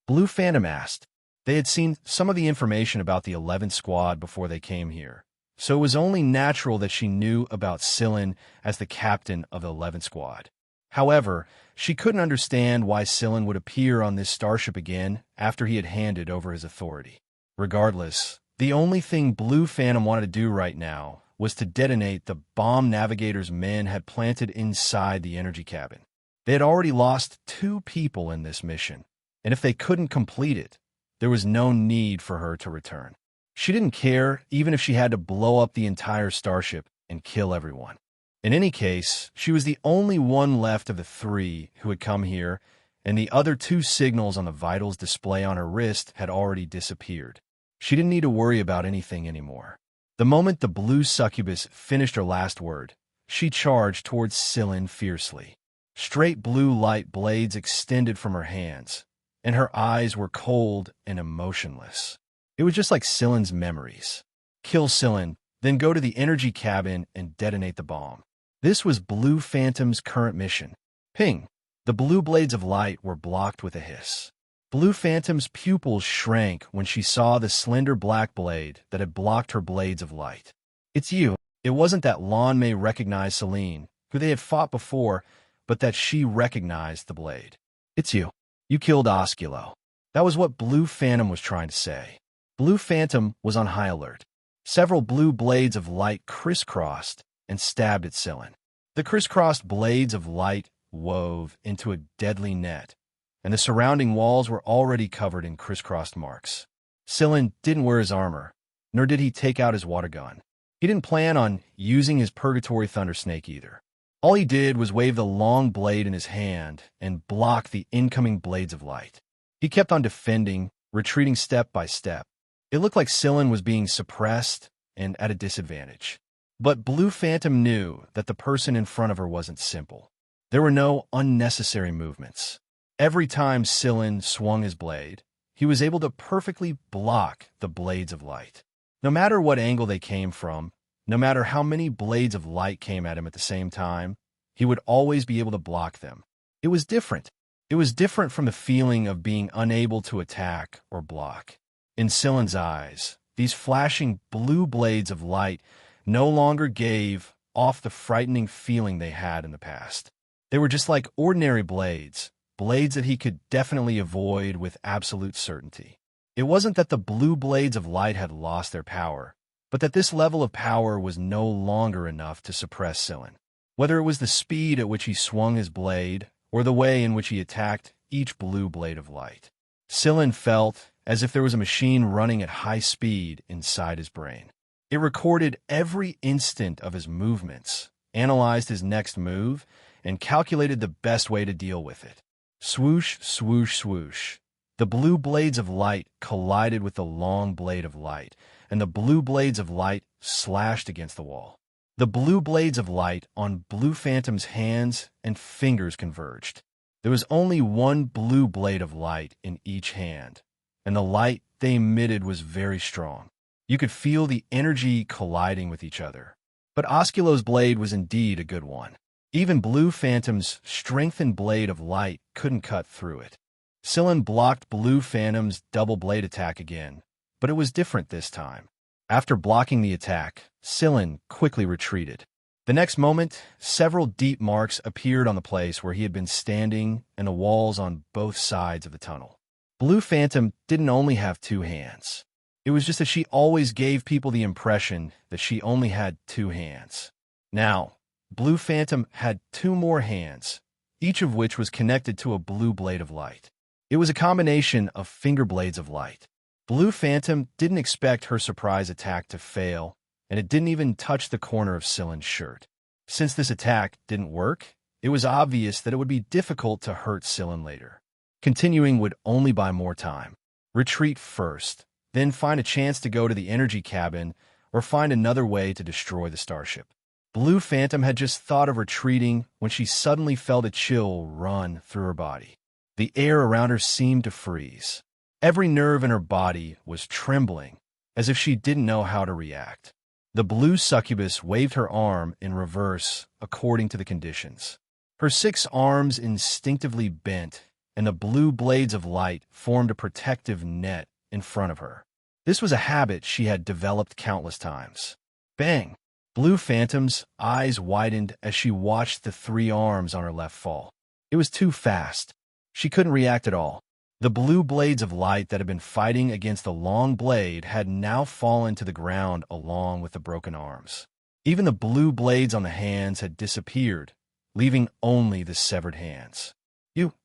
Blue Phantom asked. They had seen some of the information about the 11th squad before they came here, so it was only natural that she knew about Silin as the captain of the 11th squad. However, she couldn't understand why Silin would appear on this starship again after he had handed over his authority. Regardless, the only thing Blue Phantom wanted to do right now was to detonate the bomb navigator's men had planted inside the energy cabin. They had already lost 2 people in this mission, and if they couldn't complete it, there was no need for her to return. She didn't care even if she had to blow up the entire starship and kill everyone. In any case, she was the only one left of the 3 who had come here, and the other 2 signals on the vitals display on her wrist had already disappeared. She didn't need to worry about anything anymore. The moment the blue succubus finished her last word, she charged towards Silin fiercely. Straight blue light blades extended from her hands, and her eyes were cold and emotionless. It was just like Silin's memories. Kill Silin, then go to the energy cabin and detonate the bomb. This was Blue Phantom's current mission. Ping! The blue blades of light were blocked with a hiss. Blue Phantom's pupils shrank when she saw the slender black blade that had blocked her blades of light. It's you. It wasn't that Lan Mei recognized Celine, who they had fought before, but that she recognized the blade. "It's you. You killed Osculo." That was what Blue Phantom was trying to say. Blue Phantom was on high alert. Several blue blades of light crisscrossed and stabbed at Scylla. The crisscrossed blades of light wove into a deadly net, and the surrounding walls were already covered in crisscrossed marks. Scylla didn't wear his armor, nor did he take out his water gun. He didn't plan on using his Purgatory Thundersnake either. All he did was wave the long blade in his hand and block the incoming blades of light. He kept on defending, retreating step by step. It looked like Scylla was being suppressed and at a disadvantage. But Blue Phantom knew that the person in front of her wasn't simple. There were no unnecessary movements. Every time Scylla swung his blade, he was able to perfectly block the blades of light. No matter what angle they came from, no matter how many blades of light came at him at the same time, he would always be able to block them. It was different. It was different from the feeling of being unable to attack or block. In Scylla's eyes, these flashing blue blades of light no longer gave off the frightening feeling they had in the past. They were just like ordinary blades, blades that he could definitely avoid with absolute certainty. It wasn't that the blue blades of light had lost their power, but that this level of power was no longer enough to suppress Scylla. Whether it was the speed at which he swung his blade, or the way in which he attacked each blue blade of light, Scylla felt as if there was a machine running at high speed inside his brain. It recorded every instant of his movements, analyzed his next move, and calculated the best way to deal with it. Swoosh, swoosh, swoosh. The blue blades of light collided with the long blade of light, and the blue blades of light slashed against the wall. The blue blades of light on Blue Phantom's hands and fingers converged. There was only one blue blade of light in each hand, and the light they emitted was very strong. You could feel the energy colliding with each other. But Osculo's blade was indeed a good one. Even Blue Phantom's strengthened blade of light couldn't cut through it. Scylla blocked Blue Phantom's double blade attack again, but it was different this time. After blocking the attack, Scylla quickly retreated. The next moment, several deep marks appeared on the place where he had been standing and the walls on both sides of the tunnel. Blue Phantom didn't only have two hands. It was just that she always gave people the impression that she only had two hands. Now, Blue Phantom had two more hands, each of which was connected to a blue blade of light. It was a combination of finger blades of light. Blue Phantom didn't expect her surprise attack to fail, and it didn't even touch the corner of Scylla's shirt. Since this attack didn't work, it was obvious that it would be difficult to hurt Scylla later. Continuing would only buy more time. Retreat first, then find a chance to go to the energy cabin or find another way to destroy the starship. Blue Phantom had just thought of retreating when she suddenly felt a chill run through her body. The air around her seemed to freeze. Every nerve in her body was trembling, as if she didn't know how to react. The blue succubus waved her arm in reverse according to the conditions. Her 6 arms instinctively bent, and the blue blades of light formed a protective net in front of her. This was a habit she had developed countless times. Bang! Blue Phantom's eyes widened as she watched the 3 arms on her left fall. It was too fast. She couldn't react at all. The blue blades of light that had been fighting against the long blade had now fallen to the ground along with the broken arms. Even the blue blades on the hands had disappeared, leaving only the severed hands.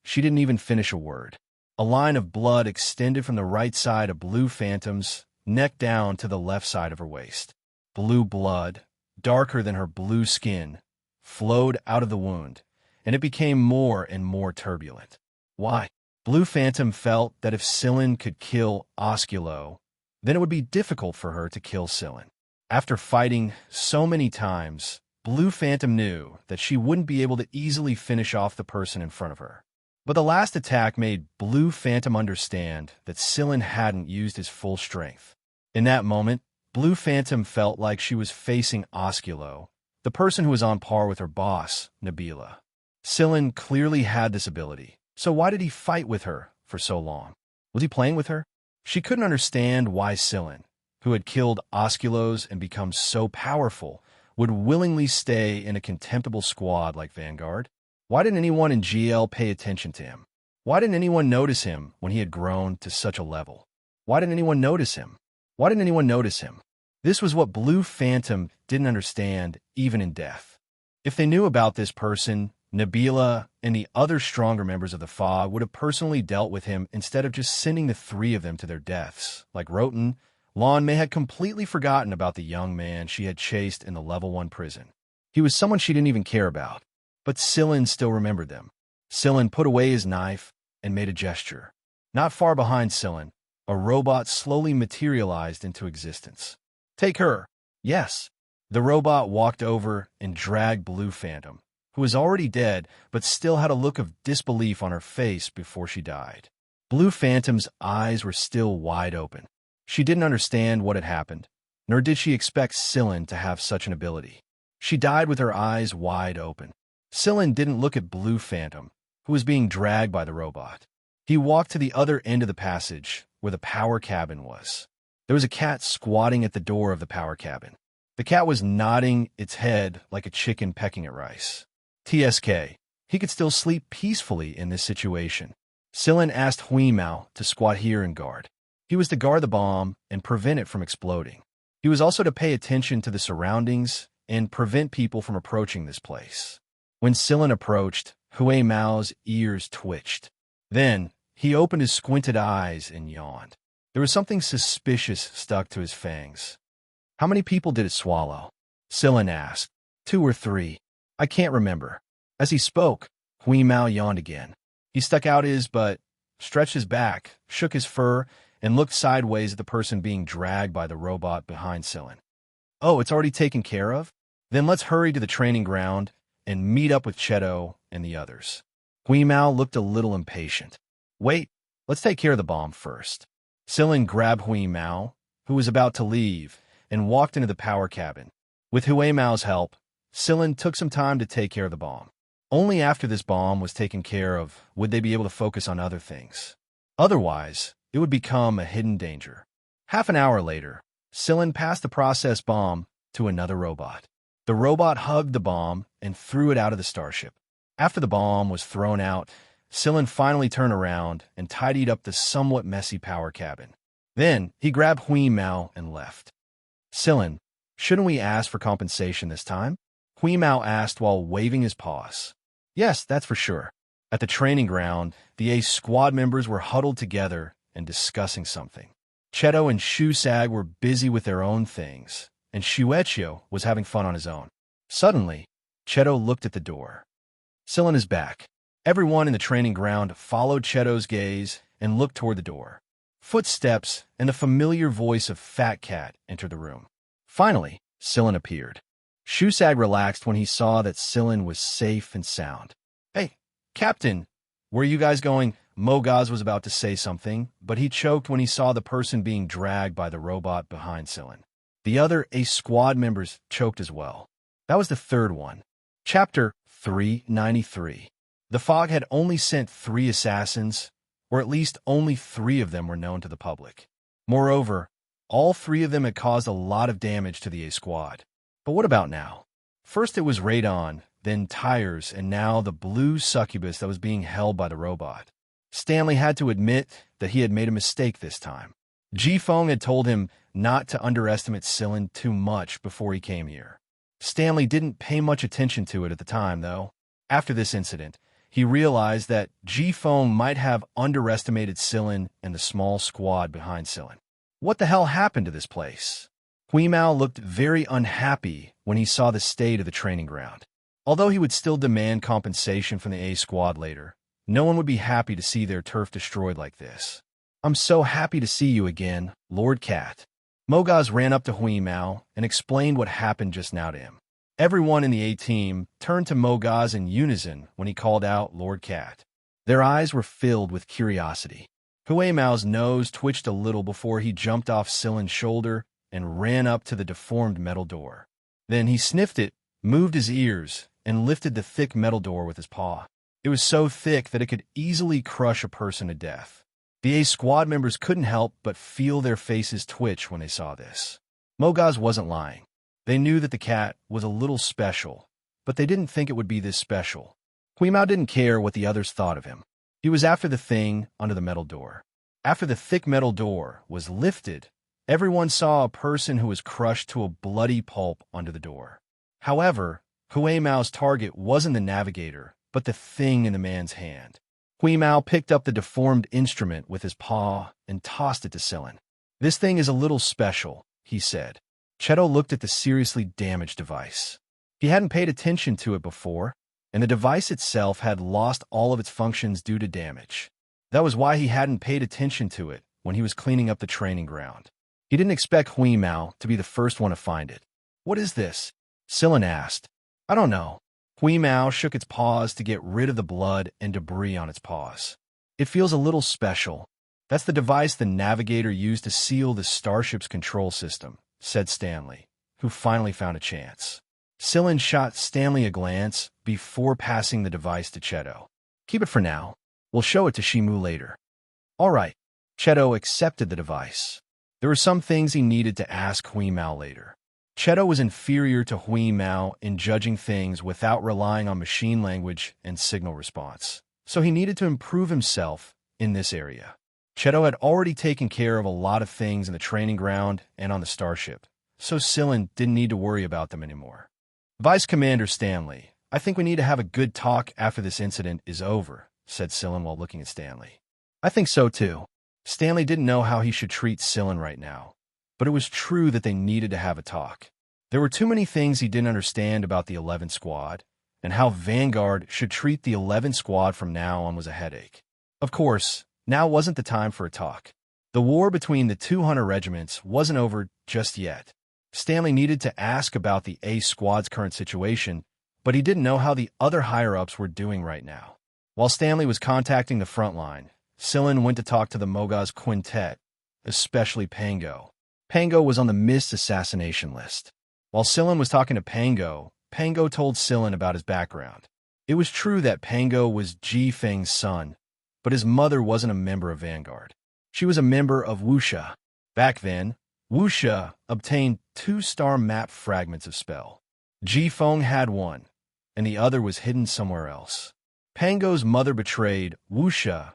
She didn't even finish a word. A line of blood extended from the right side of Blue Phantom's neck down to the left side of her waist. Blue blood, darker than her blue skin, flowed out of the wound, and it became more and more turbulent. Why? Blue Phantom felt that if Scylla could kill Osculo, then it would be difficult for her to kill Scylla. After fighting so many times, Blue Phantom knew that she wouldn't be able to easily finish off the person in front of her. But the last attack made Blue Phantom understand that Scylla hadn't used his full strength. In that moment, Blue Phantom felt like she was facing Osculo, the person who was on par with her boss, Nabila. Scylla clearly had this ability, so why did he fight with her for so long? Was he playing with her? She couldn't understand why Scylla, who had killed Osculos and become so powerful, would willingly stay in a contemptible squad like Vanguard. Why didn't anyone in GL pay attention to him? Why didn't anyone notice him when he had grown to such a level? Why didn't anyone notice him? Why didn't anyone notice him? This was what Blue Phantom didn't understand, even in death. If they knew about this person, Nabila and the other stronger members of the Fog would have personally dealt with him instead of just sending the three of them to their deaths. Like Roten, Lon may had completely forgotten about the young man she had chased in the Level 1 prison. He was someone she didn't even care about. But Sillin still remembered them. Sillin put away his knife and made a gesture. Not far behind Sillin, a robot slowly materialized into existence. Take her. Yes. The robot walked over and dragged Blue Phantom, who was already dead but still had a look of disbelief on her face before she died. Blue Phantom's eyes were still wide open. She didn't understand what had happened, nor did she expect Sillin to have such an ability. She died with her eyes wide open. Sillin didn't look at Blue Phantom, who was being dragged by the robot. He walked to the other end of the passage, where the power cabin was. There was a cat squatting at the door of the power cabin. The cat was nodding its head like a chicken pecking at rice. TSK. He could still sleep peacefully in this situation. Sillin asked Huimao to squat here and guard. He was to guard the bomb and prevent it from exploding. He was also to pay attention to the surroundings and prevent people from approaching this place. When Sillin approached, Huimao's ears twitched. Then, he opened his squinted eyes and yawned. There was something suspicious stuck to his fangs. How many people did it swallow? Sillin asked. 2 or 3. I can't remember. As he spoke, Huimao yawned again. He stuck out his butt, stretched his back, shook his fur, and looked sideways at the person being dragged by the robot behind Sillin. Oh, it's already taken care of? Then let's hurry to the training ground and meet up with Cheto and the others. Huimao looked a little impatient. Wait, let's take care of the bomb first. Sillin grabbed Huimao, who was about to leave, and walked into the power cabin. With Huimao's help, Sillin took some time to take care of the bomb. Only after this bomb was taken care of would they be able to focus on other things. Otherwise, it would become a hidden danger. Half an hour later, Sillin passed the process bomb to another robot. The robot hugged the bomb and threw it out of the starship. After the bomb was thrown out, Sillin finally turned around and tidied up the somewhat messy power cabin. Then, he grabbed Huimao and left. Sillin, shouldn't we ask for compensation this time? Huimao asked while waving his paws. Yes, that's for sure. At the training ground, the Ace squad members were huddled together and discussing something. Cheto and Shusag were busy with their own things, and Shuecho was having fun on his own. Suddenly, Cheto looked at the door. Sillin is back. Everyone in the training ground followed Cheto's gaze and looked toward the door. Footsteps and the familiar voice of Fat Cat entered the room. Finally, Sillin appeared. Shusag relaxed when he saw that Sillin was safe and sound. Hey, Captain, where are you guys going? Mogaz was about to say something, but he choked when he saw the person being dragged by the robot behind Sillin. The other Ace squad members choked as well. That was the third one. Chapter 393. The Fog had only sent 3 assassins, or at least only 3 of them were known to the public. Moreover, all 3 of them had caused a lot of damage to the Ace squad. But what about now? First it was Radon, then Tires, and now the blue succubus that was being held by the robot. Stanley had to admit that he had made a mistake this time. Jifeng had told him not to underestimate Sillin too much before he came here. Stanley didn't pay much attention to it at the time, though. After this incident, he realized that Jifeng might have underestimated Sillin and the small squad behind Sillin. What the hell happened to this place? Huimao looked very unhappy when he saw the state of the training ground. Although he would still demand compensation from the A squad later, no one would be happy to see their turf destroyed like this. I'm so happy to see you again, Lord Cat. Mogaz ran up to Huimao and explained what happened just now to him. Everyone in the A-team turned to Mogaz in unison when he called out Lord Cat. Their eyes were filled with curiosity. Huimao's nose twitched a little before he jumped off Sillin's shoulder and ran up to the deformed metal door. Then he sniffed it, moved his ears, and lifted the thick metal door with his paw. It was so thick that it could easily crush a person to death. The A squad members couldn't help but feel their faces twitch when they saw this. Mogaz wasn't lying. They knew that the cat was a little special, but they didn't think it would be this special. Hui Mao didn't care what the others thought of him. He was after the thing under the metal door. After the thick metal door was lifted, everyone saw a person who was crushed to a bloody pulp under the door. However, Hui Mao's target wasn't the navigator, but the thing in the man's hand. Hui Mao picked up the deformed instrument with his paw and tossed it to Silin. "This thing is a little special," he said. Cheto looked at the seriously damaged device. He hadn't paid attention to it before, and the device itself had lost all of its functions due to damage. That was why he hadn't paid attention to it when he was cleaning up the training ground. He didn't expect Hui Mao to be the first one to find it. "What is this?" Silin asked. "I don't know." Hui Mao shook its paws to get rid of the blood and debris on its paws. "It feels a little special. That's the device the navigator used to seal the starship's control system," said Stanley, who finally found a chance. Silin shot Stanley a glance before passing the device to Cheto. "Keep it for now. We'll show it to Shimu later." "All right." Cheto accepted the device. There were some things he needed to ask Hui Mao later. Cheto was inferior to Hui Mao in judging things without relying on machine language and signal response, so he needed to improve himself in this area. Cheto had already taken care of a lot of things in the training ground and on the starship, so Silin didn't need to worry about them anymore. "Vice Commander Stanley, I think we need to have a good talk after this incident is over," said Silin while looking at Stanley. "I think so too." Stanley didn't know how he should treat Silin right now, but it was true that they needed to have a talk. There were too many things he didn't understand about the 11th Squad, and how Vanguard should treat the 11th Squad from now on was a headache. Of course, now wasn't the time for a talk. The war between the 200 regiments wasn't over just yet. Stanley needed to ask about the A Squad's current situation, but he didn't know how the other higher-ups were doing right now. While Stanley was contacting the front line, Silin went to talk to the Mogaz Quintet, especially Pango. Pango was on the missed assassination list. While Silin was talking to Pango, Pango told Silin about his background. It was true that Pango was Ji Feng's son, but his mother wasn't a member of Vanguard. She was a member of Wuxia. Back then, Wuxia obtained 2-star map fragments of spell. Ji Feng had one, and the other was hidden somewhere else. Pango's mother betrayed Wuxia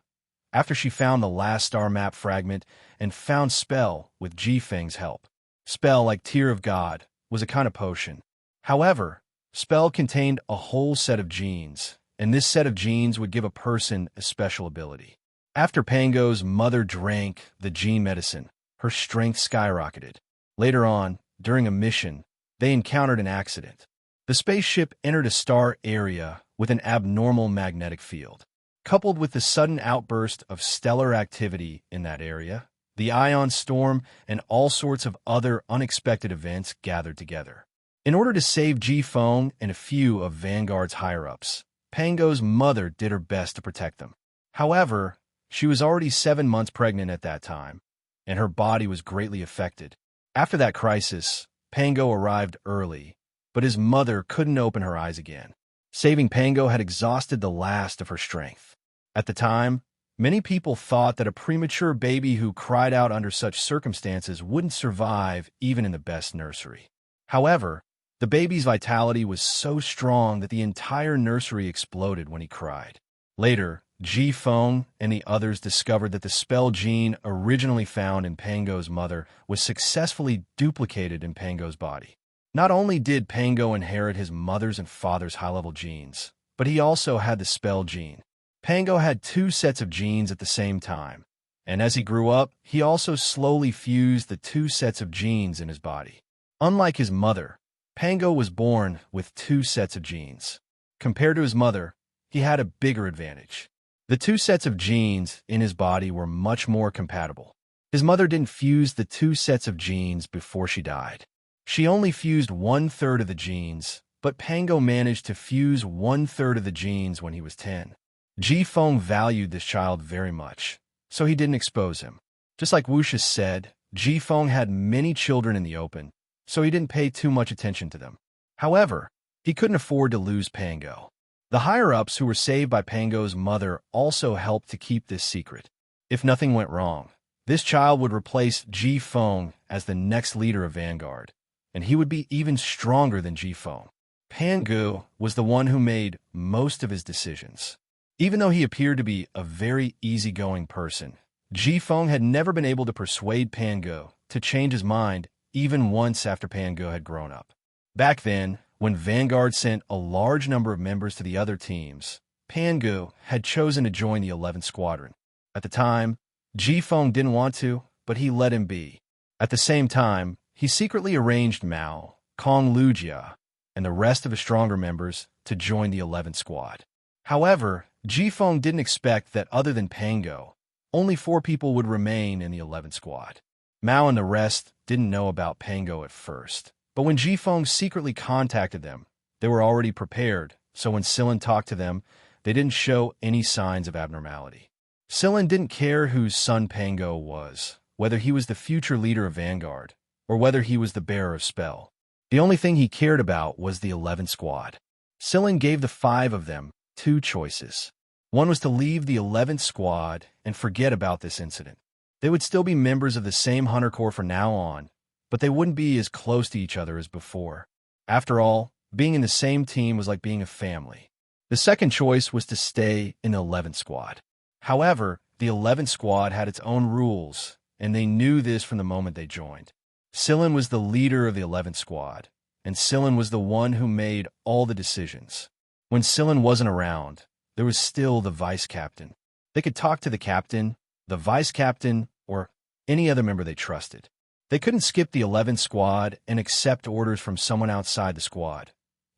after she found the last star map fragment and found spell with Ji Feng's help. Spell, like Tear of God, was a kind of potion. However, spell contained a whole set of genes, and this set of genes would give a person a special ability. After Pango's mother drank the gene medicine, her strength skyrocketed. Later on, during a mission, they encountered an accident. The spaceship entered a star area with an abnormal magnetic field. Coupled with the sudden outburst of stellar activity in that area, the ion storm and all sorts of other unexpected events gathered together. In order to save Ji Feng and a few of Vanguard's higher-ups, Pango's mother did her best to protect them. However, she was already 7 months pregnant at that time, and her body was greatly affected. After that crisis, Pango arrived early, but his mother couldn't open her eyes again. Saving Pango had exhausted the last of her strength. At the time, many people thought that a premature baby who cried out under such circumstances wouldn't survive even in the best nursery. However, the baby's vitality was so strong that the entire nursery exploded when he cried. Later, Ji Feng and the others discovered that the spell gene originally found in Pango's mother was successfully duplicated in Pango's body. Not only did Pango inherit his mother's and father's high-level genes, but he also had the spell gene. Pango had 2 sets of genes at the same time, and as he grew up, he also slowly fused the 2 sets of genes in his body. Unlike his mother, Pango was born with 2 sets of genes. Compared to his mother, he had a bigger advantage. The 2 sets of genes in his body were much more compatible. His mother didn't fuse the 2 sets of genes before she died. She only fused 1/3 of the genes, but Pango managed to fuse 1/3 of the genes when he was 10. Ji Feng valued this child very much, so he didn't expose him. Just like Wuxia said, Ji Feng had many children in the open, so he didn't pay too much attention to them. However, he couldn't afford to lose Pango. The higher-ups who were saved by Pango's mother also helped to keep this secret. If nothing went wrong, this child would replace Ji Feng as the next leader of Vanguard, and he would be even stronger than Ji Feng. Pangu was the one who made most of his decisions. Even though he appeared to be a very easygoing person, Jifeng had never been able to persuade Pangu to change his mind even once after Pangu had grown up. Back then, when Vanguard sent a large number of members to the other teams, Pangu had chosen to join the 11th Squadron. At the time, Jifeng didn't want to, but he let him be. At the same time, he secretly arranged Mao, Kong Lujia, and the rest of his stronger members to join the 11th Squad. However, Jifeng didn't expect that other than Pangu, only 4 people would remain in the 11th Squad. Mao and the rest didn't know about Pangu at first, but when Jifeng secretly contacted them, they were already prepared, so when Sillin talked to them, they didn't show any signs of abnormality. Sillin didn't care whose son Pangu was, whether he was the future leader of Vanguard, or whether he was the bearer of spell. The only thing he cared about was the 11th Squad. Sillin gave the 5 of them 2 choices. One was to leave the 11th Squad and forget about this incident. They would still be members of the same Hunter Corps from now on, but they wouldn't be as close to each other as before. After all, being in the same team was like being a family. The second choice was to stay in the 11th Squad. However, the 11th Squad had its own rules, and they knew this from the moment they joined. Sillin was the leader of the 11th Squad, and Sillin was the one who made all the decisions. When Sillin wasn't around, there was still the vice captain. They could talk to the captain, the vice captain, or any other member they trusted. They couldn't skip the 11th Squad and accept orders from someone outside the squad,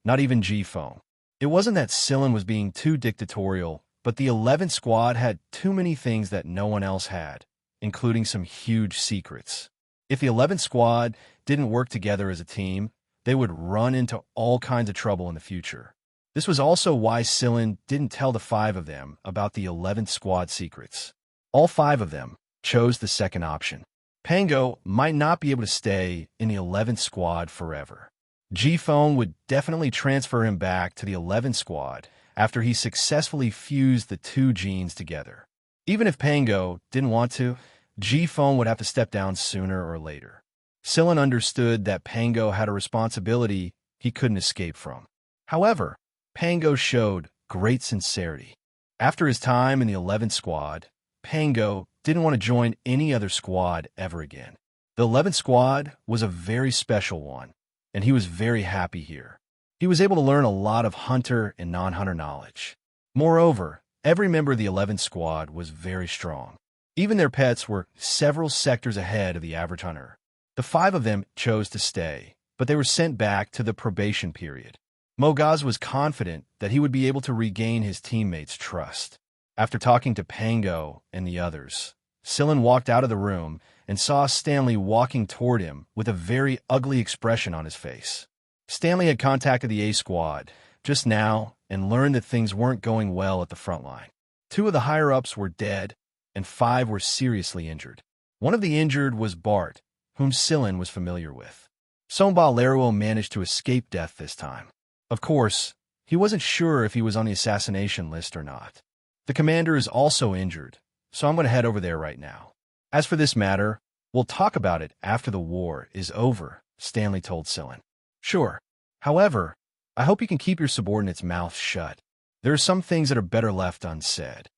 not even Jifeng. It wasn't that Sillin was being too dictatorial, but the 11th Squad had too many things that no one else had, including some huge secrets. If the 11th Squad didn't work together as a team, they would run into all kinds of trouble in the future. This was also why Sillin didn't tell the 5 of them about the 11th Squad secrets. All 5 of them chose the second option. Pangu might not be able to stay in the 11th Squad forever. Jifeng would definitely transfer him back to the 11th Squad after he successfully fused the 2 genes together. Even if Pangu didn't want to, Jifeng would have to step down sooner or later. Sillin understood that Pangu had a responsibility he couldn't escape from. However, Pangu showed great sincerity. After his time in the 11th Squad, Pangu didn't want to join any other squad ever again. The 11th Squad was a very special one, and he was very happy here. He was able to learn a lot of hunter and non-hunter knowledge. Moreover, every member of the 11th Squad was very strong. Even their pets were several sectors ahead of the average hunter. The 5 of them chose to stay, but they were sent back to the probation period. Mogaz was confident that he would be able to regain his teammates' trust. After talking to Pangu and the others, Sillin walked out of the room and saw Stanley walking toward him with a very ugly expression on his face. Stanley had contacted the A Squad just now and learned that things weren't going well at the front line. 2 of the higher-ups were dead, and 5 were seriously injured. One of the injured was Bart, whom Sillin was familiar with. Somba Laruo managed to escape death this time. Of course, he wasn't sure if he was on the assassination list or not. The commander is also injured, so I'm going to head over there right now. As for this matter, we'll talk about it after the war is over, Stanley told Sillin. Sure. However, I hope you can keep your subordinate's mouth shut. There are some things that are better left unsaid.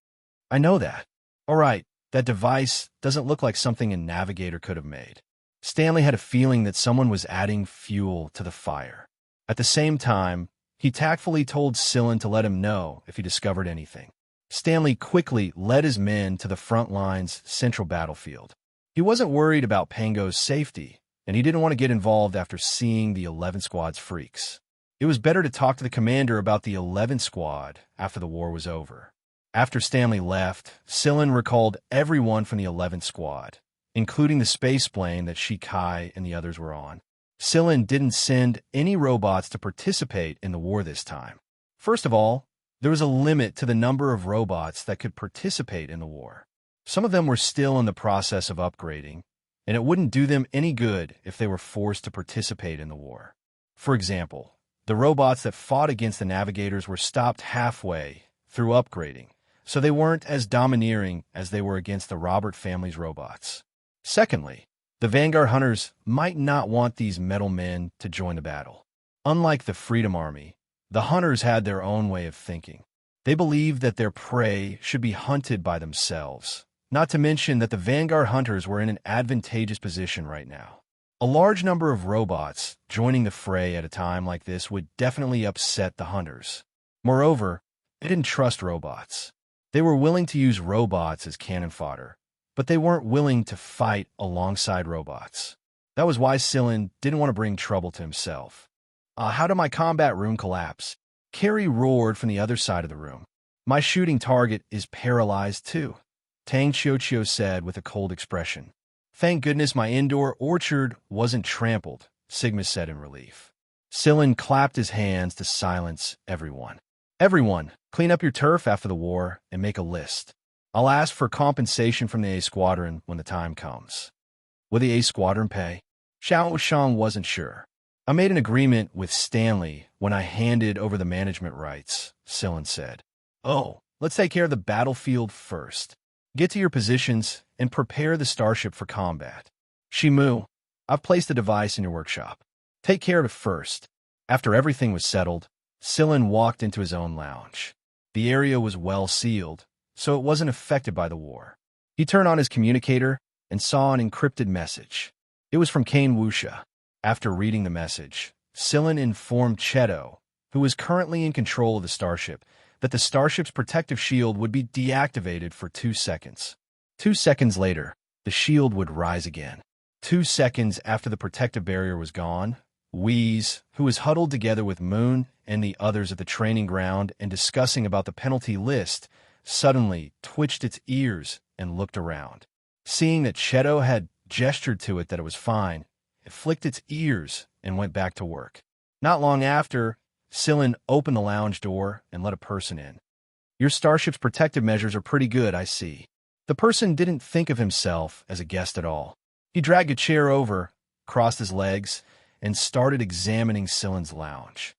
I know that. All right, that device doesn't look like something a navigator could have made. Stanley had a feeling that someone was adding fuel to the fire. At the same time, he tactfully told Sillin to let him know if he discovered anything. Stanley quickly led his men to the front line's central battlefield. He wasn't worried about Pangu's safety, and he didn't want to get involved after seeing the 11th Squad's freaks. It was better to talk to the commander about the 11th Squad after the war was over. After Stanley left, Sillin recalled everyone from the 11th Squad, including the space plane that Shikai and the others were on. Sillin didn't send any robots to participate in the war this time. First of all, there was a limit to the number of robots that could participate in the war. Some of them were still in the process of upgrading, and it wouldn't do them any good if they were forced to participate in the war. For example, the robots that fought against the navigators were stopped halfway through upgrading, so they weren't as domineering as they were against the Robert family's robots. Secondly, the Vanguard hunters might not want these metal men to join the battle. Unlike the Freedom Army, the hunters had their own way of thinking. They believed that their prey should be hunted by themselves, not to mention that the vanguard hunters were in an advantageous position right now. A large number of robots joining the fray at a time like this would definitely upset the hunters. Moreover, they didn't trust robots. They were willing to use robots as cannon fodder, but they weren't willing to fight alongside robots. That was why Sillin didn't want to bring trouble to himself. How did my combat room collapse? Carrie roared from the other side of the room. My shooting target is paralyzed too, Tang Qiuqiu said with a cold expression. Thank goodness my indoor orchard wasn't trampled, Sigma said in relief. Sillin clapped his hands to silence everyone. Everyone, clean up your turf after the war and make a list. I'll ask for compensation from the A Squadron when the time comes. Will the A Squadron pay? Xiao Shang wasn't sure. I made an agreement with Stanley when I handed over the management rights, Sillin said. Oh, let's take care of the battlefield first. Get to your positions and prepare the starship for combat. Shimu, I've placed a device in your workshop. Take care of it first. After everything was settled, Sillin walked into his own lounge. The area was well sealed, so it wasn't affected by the war. He turned on his communicator and saw an encrypted message. It was from Kane Wuxia. After reading the message, Sillin informed Cheto, who was currently in control of the starship, that the starship's protective shield would be deactivated for 2 seconds. 2 seconds later, the shield would rise again. 2 seconds after the protective barrier was gone, Wheeze, who was huddled together with Moon and the others at the training ground and discussing about the penalty list, suddenly twitched its ears and looked around. Seeing that Cheto had gestured to it that it was fine, it flicked its ears and went back to work. Not long after, Sillin opened the lounge door and let a person in. Your starship's protective measures are pretty good, I see. The person didn't think of himself as a guest at all. He dragged a chair over, crossed his legs, and started examining Sillin's lounge.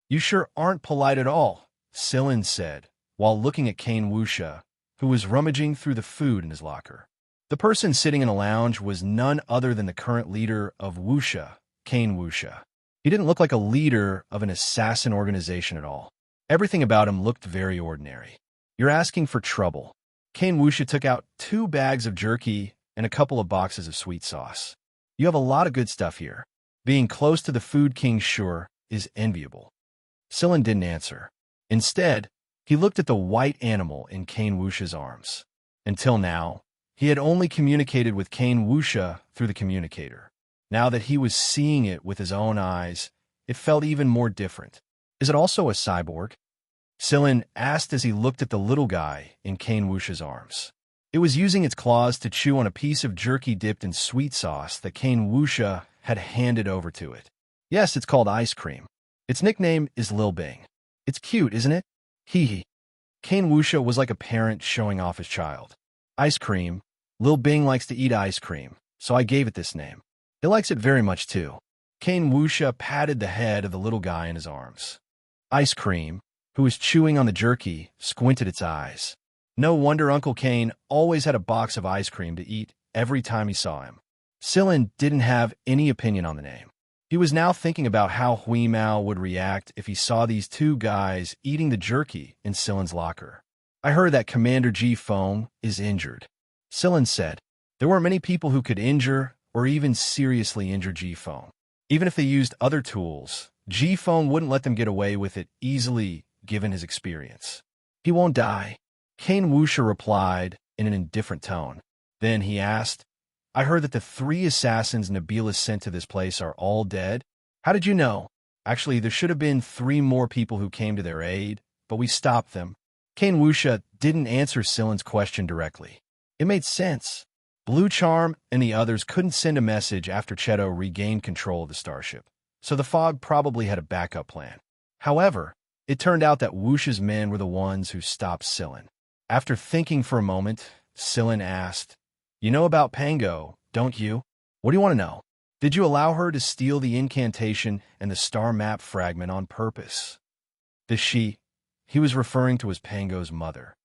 You sure aren't polite at all, Sillin said, while looking at Kane Wuxia, who was rummaging through the food in his locker. The person sitting in the lounge was none other than the current leader of Wuxia, Kane Wuxia. He didn't look like a leader of an assassin organization at all. Everything about him looked very ordinary. You're asking for trouble. Kane Wuxia took out 2 bags of jerky and a couple of boxes of sweet sauce. You have a lot of good stuff here. Being close to the Food King's shore is enviable. Sillin didn't answer. Instead, he looked at the white animal in Kane Wuxia's arms. Until now, he had only communicated with Kane Wuxia through the communicator. Now that he was seeing it with his own eyes, it felt even more different. Is it also a cyborg? Sillin asked as he looked at the little guy in Kane Wuxia's arms. It was using its claws to chew on a piece of jerky dipped in sweet sauce that Kane Wuxia had handed over to it. Yes, it's called ice cream. Its nickname is Lil Bing. It's cute, isn't it? Hee hee. Kane Wuxia was like a parent showing off his child. Ice cream. Lil Bing likes to eat ice cream, so I gave it this name. It likes it very much too. Kane Wuxia patted the head of the little guy in his arms. Ice cream, who was chewing on the jerky, squinted its eyes. No wonder Uncle Kane always had a box of ice cream to eat every time he saw him. Sillin didn't have any opinion on the name. He was now thinking about how Hui Mao would react if he saw these 2 guys eating the jerky in Sillin's locker. I heard that Commander Ji Feng is injured. Sillin said. There weren't many people who could injure or even seriously injure Ji Feng. Even if they used other tools, Ji Feng wouldn't let them get away with it easily given his experience. He won't die, Kane Wuxia replied in an indifferent tone. Then he asked, I heard that the 3 assassins Nabila sent to this place are all dead. How did you know? Actually, there should have been 3 more people who came to their aid, but we stopped them. Kane Wuxia didn't answer Sillin's question directly. It made sense. Blue Charm and the others couldn't send a message after Cheto regained control of the starship, so the Fog probably had a backup plan. However, it turned out that Wuxia's men were the ones who stopped Sillin. After thinking for a moment, Sillin asked, You know about Pango, don't you? What do you want to know? Did you allow her to steal the incantation and the star map fragment on purpose? The she, he was referring to as Pango's mother.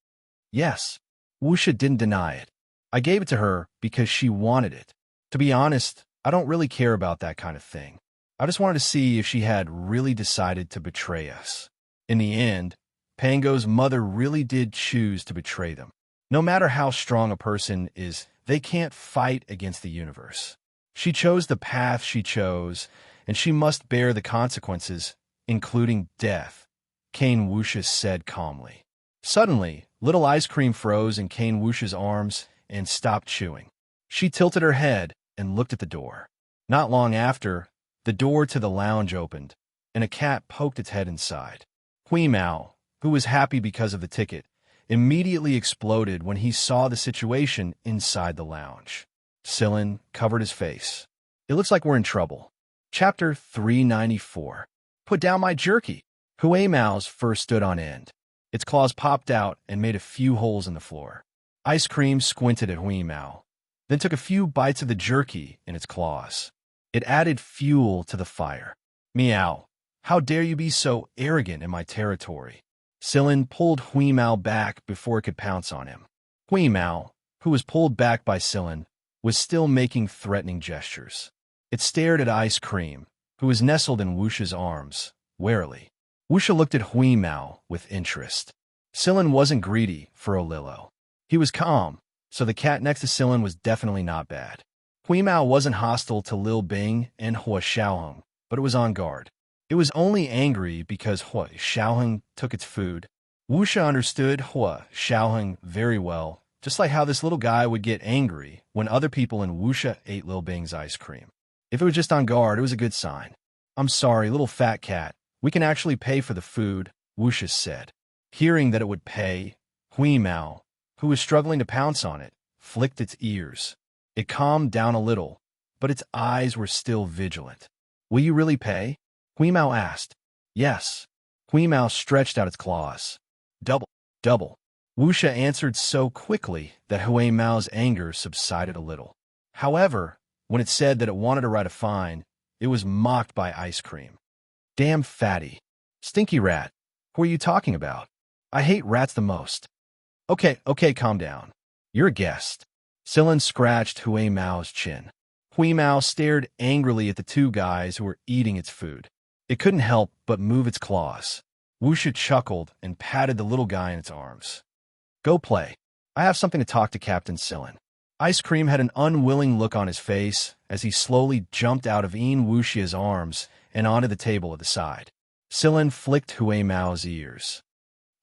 Yes, Wuxia didn't deny it. I gave it to her because she wanted it. To be honest, I don't really care about that kind of thing. I just wanted to see if she had really decided to betray us. In the end, Pango's mother really did choose to betray them. No matter how strong a person is, they can't fight against the universe. She chose the path she chose, and she must bear the consequences, including death, Kane Wuxia said calmly. Suddenly, little ice cream froze in Kane Wuxia's arms and stopped chewing. She tilted her head and looked at the door. Not long after, the door to the lounge opened, and a cat poked its head inside. Hui Mao, who was happy because of the ticket, immediately exploded when he saw the situation inside the lounge. Silin covered his face. It looks like we're in trouble. Chapter 394. Put down my jerky. Hui Mao's fur stood on end. Its claws popped out and made a few holes in the floor. Ice Cream squinted at Hui Mao, then took a few bites of the jerky in its claws. It added fuel to the fire. Meow, how dare you be so arrogant in my territory? Silin pulled Hui Mao back before it could pounce on him. Hui Mao, who was pulled back by Silin, was still making threatening gestures. It stared at Ice Cream, who was nestled in Wuxia's arms, warily. Wuxia looked at Hui Mao with interest. Silin wasn't greedy for Olillo. He was calm, so the cat next to Silin was definitely not bad. Hui Mao wasn't hostile to Lil Bing and Hua Xiaoheng, but it was on guard. It was only angry because Hua Xiaoheng took its food. Wuxia understood Hua Xiaoheng very well, just like how this little guy would get angry when other people in Wuxia ate Lil Bing's ice cream. If it was just on guard, it was a good sign. I'm sorry, little fat cat. We can actually pay for the food, Wuxia said. Hearing that it would pay, Hui Mao, who was struggling to pounce on it, flicked its ears. It calmed down a little, but its eyes were still vigilant. Will you really pay? Hui Mao asked. Yes. Hui Mao stretched out its claws. Double, double. Wuxia answered so quickly that Hui Mao's anger subsided a little. However, when it said that it wanted to write a fine, it was mocked by Ice Cream. Damn fatty. Stinky rat. Who are you talking about? I hate rats the most. Okay, calm down. You're a guest. Silin scratched Hui Mao's chin. Hui Mao stared angrily at the two guys who were eating its food. It couldn't help but move its claws. Wuxia chuckled and patted the little guy in its arms. Go play. I have something to talk to Captain Silin. Ice Cream had an unwilling look on his face as he slowly jumped out of Ian Wuxia's arms and onto the table at the side. Silin flicked Hui Mao's ears.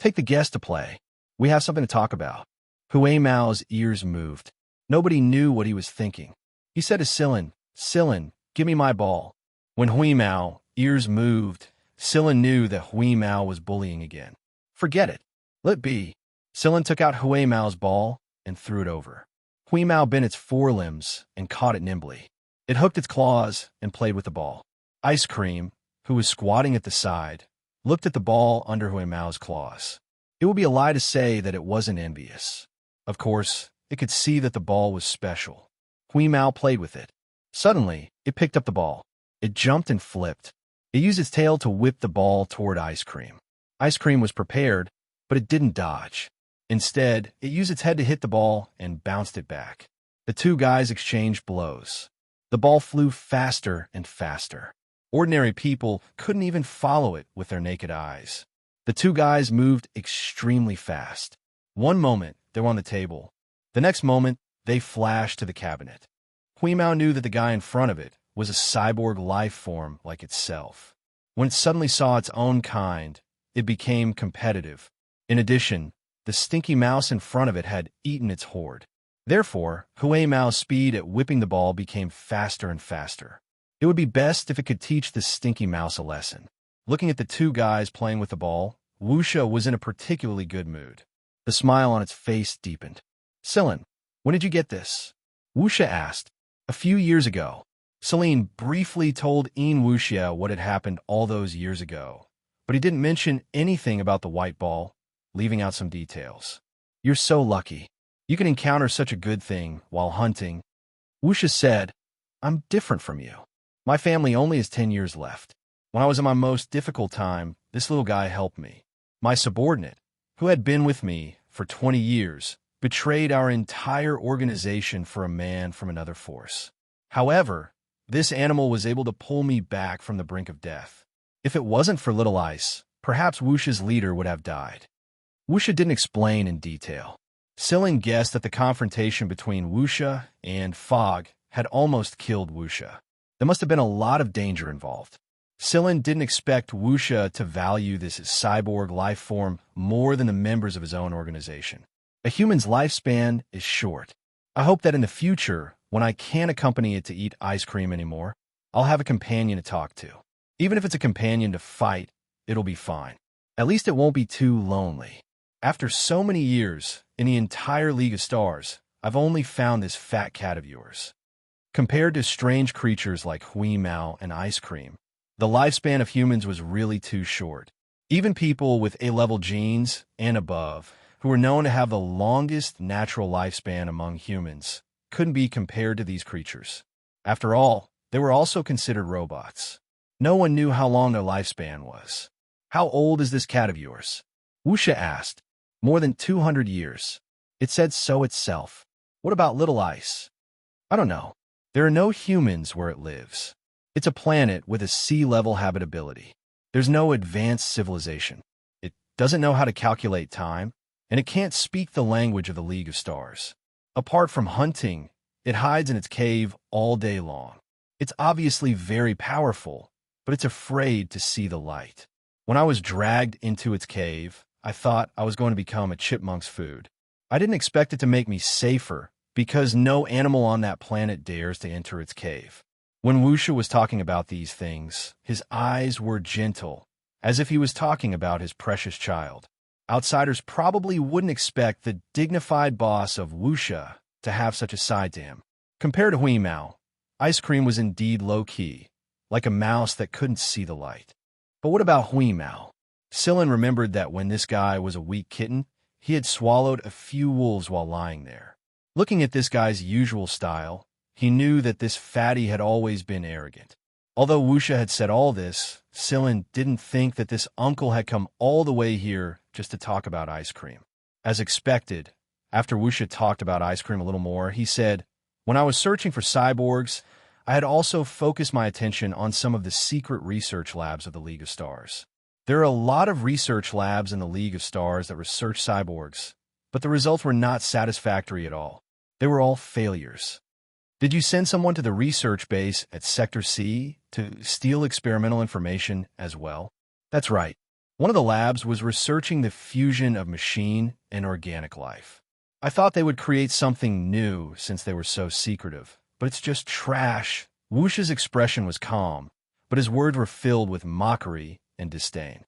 Take the guest to play. We have something to talk about. Hui Mao's ears moved. Nobody knew what he was thinking. He said to Silin, Silin, give me my ball. When Hui Mao ears moved, Silin knew that Hui Mao was bullying again. Forget it. Let be. Silin took out Hui Mao's ball and threw it over. Hui Mao bent its forelimbs and caught it nimbly. It hooked its claws and played with the ball. Ice Cream, who was squatting at the side, looked at the ball under Hui Mao's claws. It would be a lie to say that it wasn't envious. Of course, it could see that the ball was special. Hui Mao played with it. Suddenly, it picked up the ball. It jumped and flipped. It used its tail to whip the ball toward Ice Cream. Ice Cream was prepared, but it didn't dodge. Instead, it used its head to hit the ball and bounced it back. The two guys exchanged blows. The ball flew faster and faster. Ordinary people couldn't even follow it with their naked eyes. The two guys moved extremely fast. One moment, they were on the table. The next moment, they flashed to the cabinet. Hui Mao knew that the guy in front of it was a cyborg life form like itself. When it suddenly saw its own kind, it became competitive. In addition, the stinky mouse in front of it had eaten its horde. Therefore, Hui Mao's speed at whipping the ball became faster and faster. It would be best if it could teach the stinky mouse a lesson. Looking at the two guys playing with the ball, Wuxia was in a particularly good mood. The smile on its face deepened. Silin, when did you get this? Wuxia asked. A few years ago. Silin briefly told Ian Wuxia what had happened all those years ago, but he didn't mention anything about the white ball, leaving out some details. You're so lucky. You can encounter such a good thing while hunting. Wuxia said, I'm different from you. My family only has 10 years left. When I was in my most difficult time, this little guy helped me. My subordinate, who had been with me for 20 years, betrayed our entire organization for a man from another force. However, This animal was able to pull me back from the brink of death. If it wasn't for Little Ice, perhaps Wuxia's leader would have died. Wuxia didn't explain in detail. Sillin guessed that the confrontation between Wuxia and Fog had almost killed Wuxia. There must have been a lot of danger involved. Sillin didn't expect Wuxia to value this cyborg life form more than the members of his own organization. A human's lifespan is short. I hope that in the future, when I can't accompany it to eat ice cream anymore, I'll have a companion to talk to. Even if it's a companion to fight, it'll be fine. At least it won't be too lonely. After so many years, in the entire League of Stars, I've only found this fat cat of yours. Compared to strange creatures like Hui Mao and ice cream, the lifespan of humans was really too short. Even people with A-level genes and above, who were known to have the longest natural lifespan among humans, couldn't be compared to these creatures. After all, they were also considered robots. No one knew how long their lifespan was. How old is this cat of yours? Wuxia asked. More than 200 years. It said so itself. What about Little Ice? I don't know. There are no humans where it lives. It's a planet with a sea-level habitability. There's no advanced civilization. It doesn't know how to calculate time, and it can't speak the language of the League of Stars. Apart from hunting, it hides in its cave all day long. It's obviously very powerful, but it's afraid to see the light. When I was dragged into its cave, I thought I was going to become a chipmunk's food. I didn't expect it to make me safer, because no animal on that planet dares to enter its cave. When Wuxia was talking about these things, his eyes were gentle, as if he was talking about his precious child. Outsiders probably wouldn't expect the dignified boss of Wuxia to have such a side to him. Compared to Hui Mao, ice cream was indeed low-key, like a mouse that couldn't see the light. But what about Hui Mao? Sillin remembered that when this guy was a weak kitten, he had swallowed a few wolves while lying there. Looking at this guy's usual style, he knew that this fatty had always been arrogant. Although Wuxia had said all this, Sillin didn't think that this uncle had come all the way here just to talk about ice cream. As expected, after Wuxia talked about ice cream a little more, he said, "When I was searching for cyborgs, I had also focused my attention on some of the secret research labs of the League of Stars. There are a lot of research labs in the League of Stars that research cyborgs, but the results were not satisfactory at all. They were all failures." "Did you send someone to the research base at Sector C to steal experimental information as well?" "That's right. One of the labs was researching the fusion of machine and organic life. I thought they would create something new since they were so secretive, but it's just trash." Wuxia's expression was calm, but his words were filled with mockery and disdain.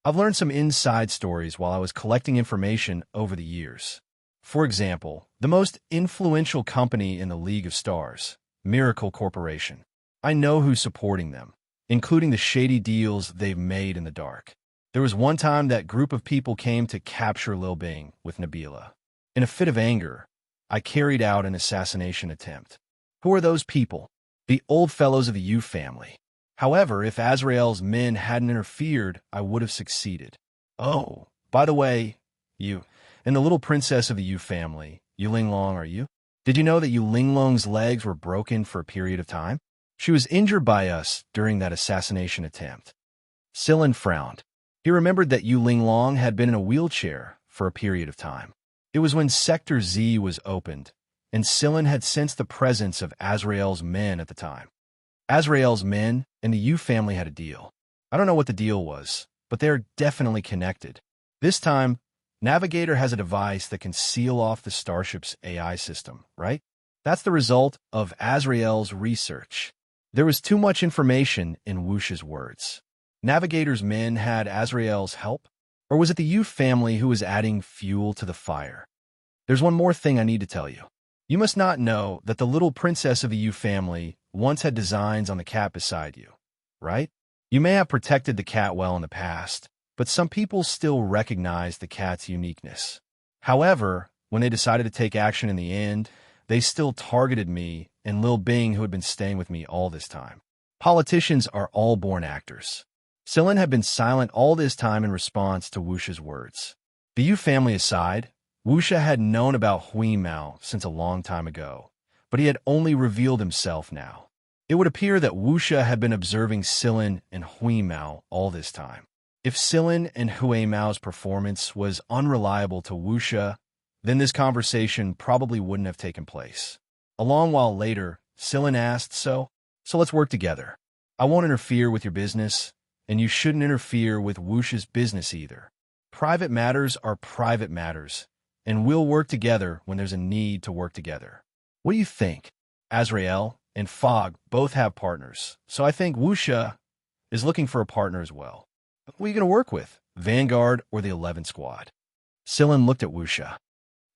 "I've learned some inside stories while I was collecting information over the years. For example, the most influential company in the League of Stars, Miracle Corporation. I know who's supporting them, including the shady deals they've made in the dark. There was one time that group of people came to capture Lil Bing with Nabila. In a fit of anger, I carried out an assassination attempt. Who are those people? The old fellows of the Yu family. However, if Azrael's men hadn't interfered, I would have succeeded. Oh, by the way, you, and the little princess of the Yu family, Yu Linglong, are you? Did you know that Yu Linglong's legs were broken for a period of time? She was injured by us during that assassination attempt." Sillin frowned. He remembered that Yu Linglong had been in a wheelchair for a period of time. It was when Sector Z was opened, and Sillin had sensed the presence of Azrael's men at the time. Azrael's men and the Yu family had a deal. I don't know what the deal was, but they are definitely connected. This time, Navigator has a device that can seal off the starship's AI system, right? That's the result of Azrael's research. There was too much information in Wuxia's words. Navigator's men had Azrael's help? Or was it the Yu family who was adding fuel to the fire? There's one more thing I need to tell you. You must not know that the little princess of the Yu family once had designs on the cat beside you, right? You may have protected the cat well in the past, but some people still recognize the cat's uniqueness. However, when they decided to take action in the end, they still targeted me and Lil Bing, who had been staying with me all this time. Politicians are all born actors. Sillin had been silent all this time in response to Wuxia's words. The Yu family aside, Wuxia had known about Hui Mao since a long time ago, but he had only revealed himself now. It would appear that Wuxia had been observing Silin and Hui Mao all this time. If Silin and Hui Mao's performance was unreliable to Wuxia, then this conversation probably wouldn't have taken place. A long while later, Silin asked, So let's work together. I won't interfere with your business, and you shouldn't interfere with Wuxia's business either. Private matters are private matters, and we'll work together when there's a need to work together. What do you think? Azrael and Fog both have partners, so I think Wuxia is looking for a partner as well. Who are you going to work with, Vanguard or the 11th Squad? Silin looked at Wuxia.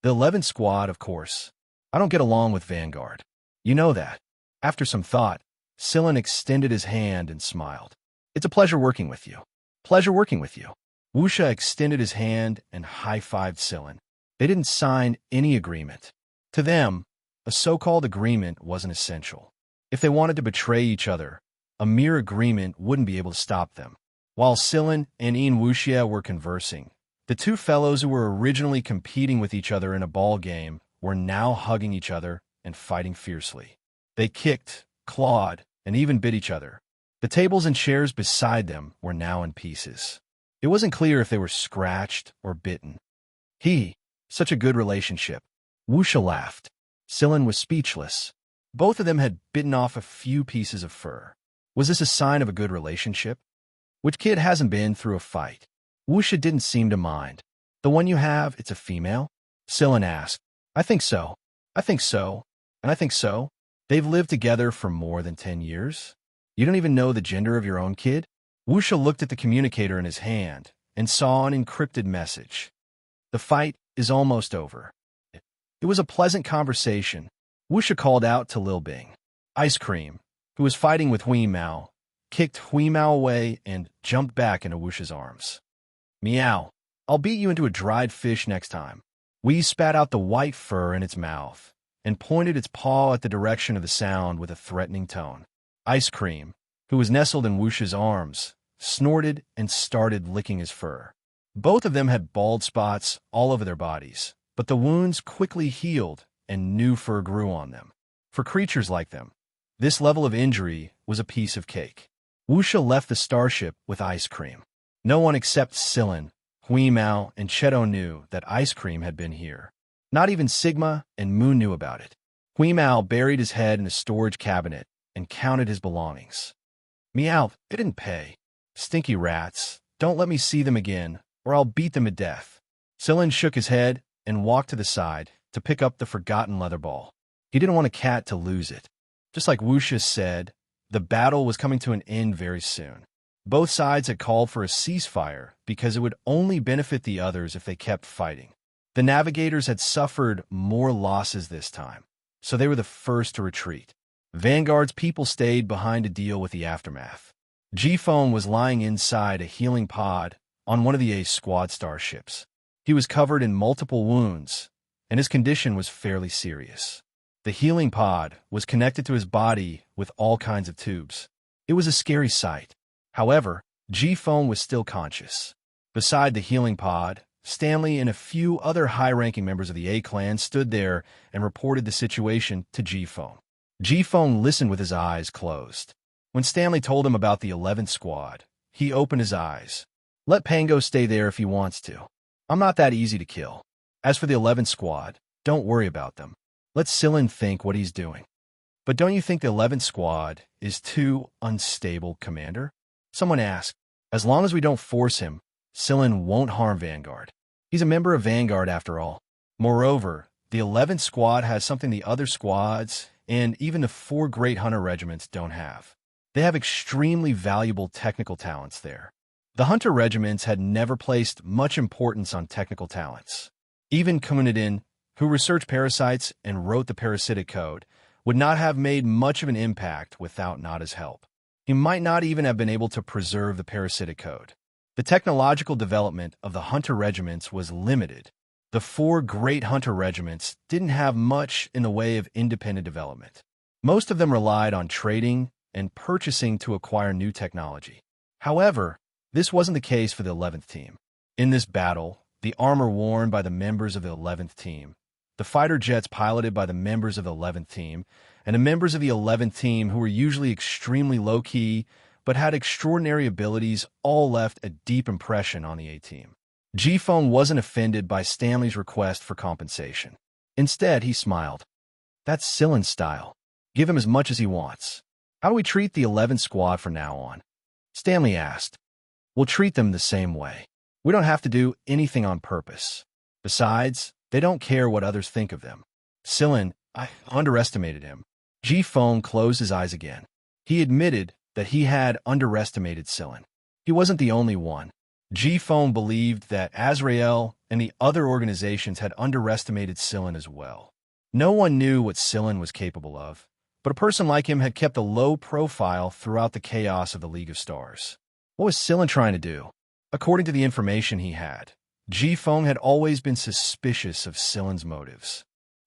The 11th Squad, of course. I don't get along with Vanguard. You know that. After some thought, Silin extended his hand and smiled. It's a pleasure working with you. Pleasure working with you. Wuxia extended his hand and high-fived Silin. They didn't sign any agreement. To them, a so-called agreement wasn't essential. If they wanted to betray each other, a mere agreement wouldn't be able to stop them. While Silin and Ian Wuxia were conversing, the two fellows who were originally competing with each other in a ball game were now hugging each other and fighting fiercely. They kicked, clawed, and even bit each other. The tables and chairs beside them were now in pieces. It wasn't clear if they were scratched or bitten. Such a good relationship. Wuxia laughed. Silin was speechless. Both of them had bitten off a few pieces of fur. Was this a sign of a good relationship? Which kid hasn't been through a fight? Wuxia didn't seem to mind. The one you have, it's a female? Silin asked. I think so. I think so. And I think so. They've lived together for more than 10 years. You don't even know the gender of your own kid? Wuxia looked at the communicator in his hand and saw an encrypted message. The fight is almost over. It was a pleasant conversation. Wuxia called out to Lil Bing. Ice Cream, who was fighting with Hui Mao, kicked Hui Mao away and jumped back into Wuxia's arms. Meow. I'll beat you into a dried fish next time. Wee spat out the white fur in its mouth and pointed its paw at the direction of the sound with a threatening tone. Ice Cream, who was nestled in Wuxia's arms, snorted and started licking his fur. Both of them had bald spots all over their bodies, but the wounds quickly healed and new fur grew on them. For creatures like them, this level of injury was a piece of cake. Wuxia left the starship with Ice Cream. No one except Silin, Hui Mao, and Cheto knew that Ice Cream had been here. Not even Sigma and Moon knew about it. Hui Mao buried his head in a storage cabinet and counted his belongings. Meow, they didn't pay. Stinky rats, don't let me see them again, or I'll beat them to death. Silin shook his head and walked to the side to pick up the forgotten leather ball. He didn't want a cat to lose it. Just like Wuxia said, the battle was coming to an end very soon. Both sides had called for a ceasefire because it would only benefit the others if they kept fighting. The navigators had suffered more losses this time, so they were the first to retreat. Vanguard's people stayed behind to deal with the aftermath. G-Phone was lying inside a healing pod on one of the Ace Squad starships. He was covered in multiple wounds, and his condition was fairly serious. The healing pod was connected to his body with all kinds of tubes. It was a scary sight. However, G-Phone was still conscious. Beside the healing pod, Stanley and a few other high-ranking members of the A-Clan stood there and reported the situation to G-Phone. G-Phone listened with his eyes closed. When Stanley told him about the 11th Squad, he opened his eyes. Let Pango stay there if he wants to. I'm not that easy to kill. As for the 11th Squad, don't worry about them. Let Silin think what he's doing. But don't you think the 11th Squad is too unstable, Commander? Someone asked. As long as we don't force him, Silin won't harm Vanguard. He's a member of Vanguard after all. Moreover, the 11th Squad has something the other squads and even the 4 great hunter regiments don't have. They have extremely valuable technical talents there. The hunter regiments had never placed much importance on technical talents. Even Kumunidin, who researched parasites and wrote the parasitic code, would not have made much of an impact without Nada's help. He might not even have been able to preserve the parasitic code. The technological development of the hunter regiments was limited. The 4 great hunter regiments didn't have much in the way of independent development. Most of them relied on trading and purchasing to acquire new technology. However, this wasn't the case for the 11th team. In this battle, the armor worn by the members of the 11th team the fighter jets piloted by the members of the 11th team, and the members of the 11th team who were usually extremely low-key but had extraordinary abilities all left a deep impression on the A-team. G-Fong wasn't offended by Stanley's request for compensation. Instead, he smiled. That's Silen's style. Give him as much as he wants. How do we treat the 11th squad from now on? Stanley asked. We'll treat them the same way. We don't have to do anything on purpose. Besides, they don't care what others think of them. Silen, I underestimated him. G-Fong closed his eyes again. He admitted that he had underestimated Silen. He wasn't the only one. G-Fong believed that Azrael and the other organizations had underestimated Silen as well. No one knew what Silen was capable of, but a person like him had kept a low profile throughout the chaos of the League of Stars. What was Silen trying to do? According to the information he had, G-Fong had always been suspicious of Silen's motives.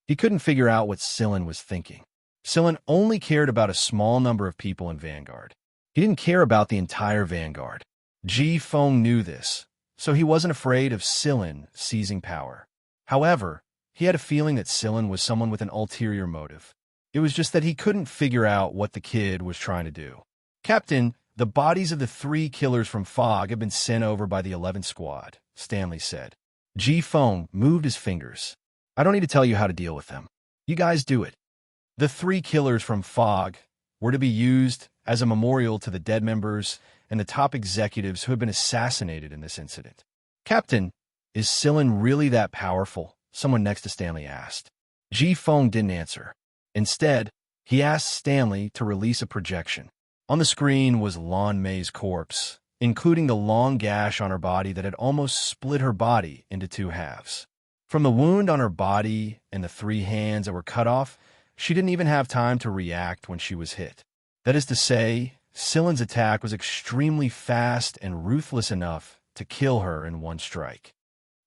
He couldn't figure out what Silen was thinking. Silen only cared about a small number of people in Vanguard. He didn't care about the entire Vanguard. G-Fong knew this, so he wasn't afraid of Silen seizing power. However, he had a feeling that Silen was someone with an ulterior motive. It was just that he couldn't figure out what the kid was trying to do. Captain, the bodies of the 3 killers from Fog have been sent over by the 11th squad, Stanley said. G-Fong moved his fingers. I don't need to tell you how to deal with them. You guys do it. The 3 killers from Fog were to be used as a memorial to the dead members and the top executives who had been assassinated in this incident. Captain, is Silen really that powerful? Someone next to Stanley asked. G-Fong didn't answer. Instead, he asked Stanley to release a projection. On the screen was Lan Mei's corpse, including the long gash on her body that had almost split her body into 2 halves. From the wound on her body and the 3 hands that were cut off, she didn't even have time to react when she was hit. That is to say, Silen's attack was extremely fast and ruthless enough to kill her in one strike.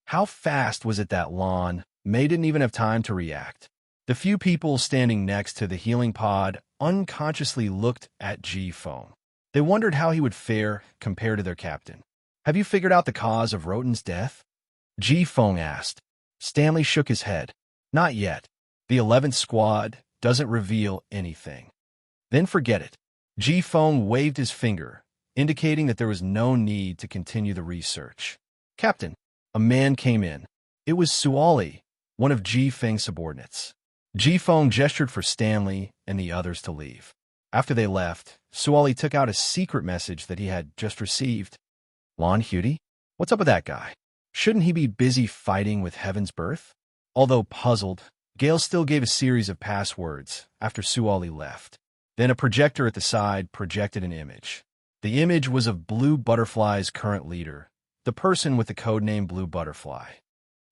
How fast was it that Lan Mei didn't even have time to react? The few people standing next to the healing pod unconsciously looked at G-Fong. They wondered how he would fare compared to their captain. Have you figured out the cause of Roten's death? G-Fong asked. Stanley shook his head. Not yet. The 11th squad doesn't reveal anything. Then forget it. G-Fong waved his finger, indicating that there was no need to continue the research. Captain, a man came in. It was Suali, one of G-Feng's subordinates. G-Fong gestured for Stanley and the others to leave. After they left, Suali took out a secret message that he had just received. Lan Hudy? What's up with that guy? Shouldn't he be busy fighting with Heaven's Birth? Although puzzled, Gale still gave a series of passwords after Suali left. Then a projector at the side projected an image. The image was of Blue Butterfly's current leader, the person with the codename Blue Butterfly.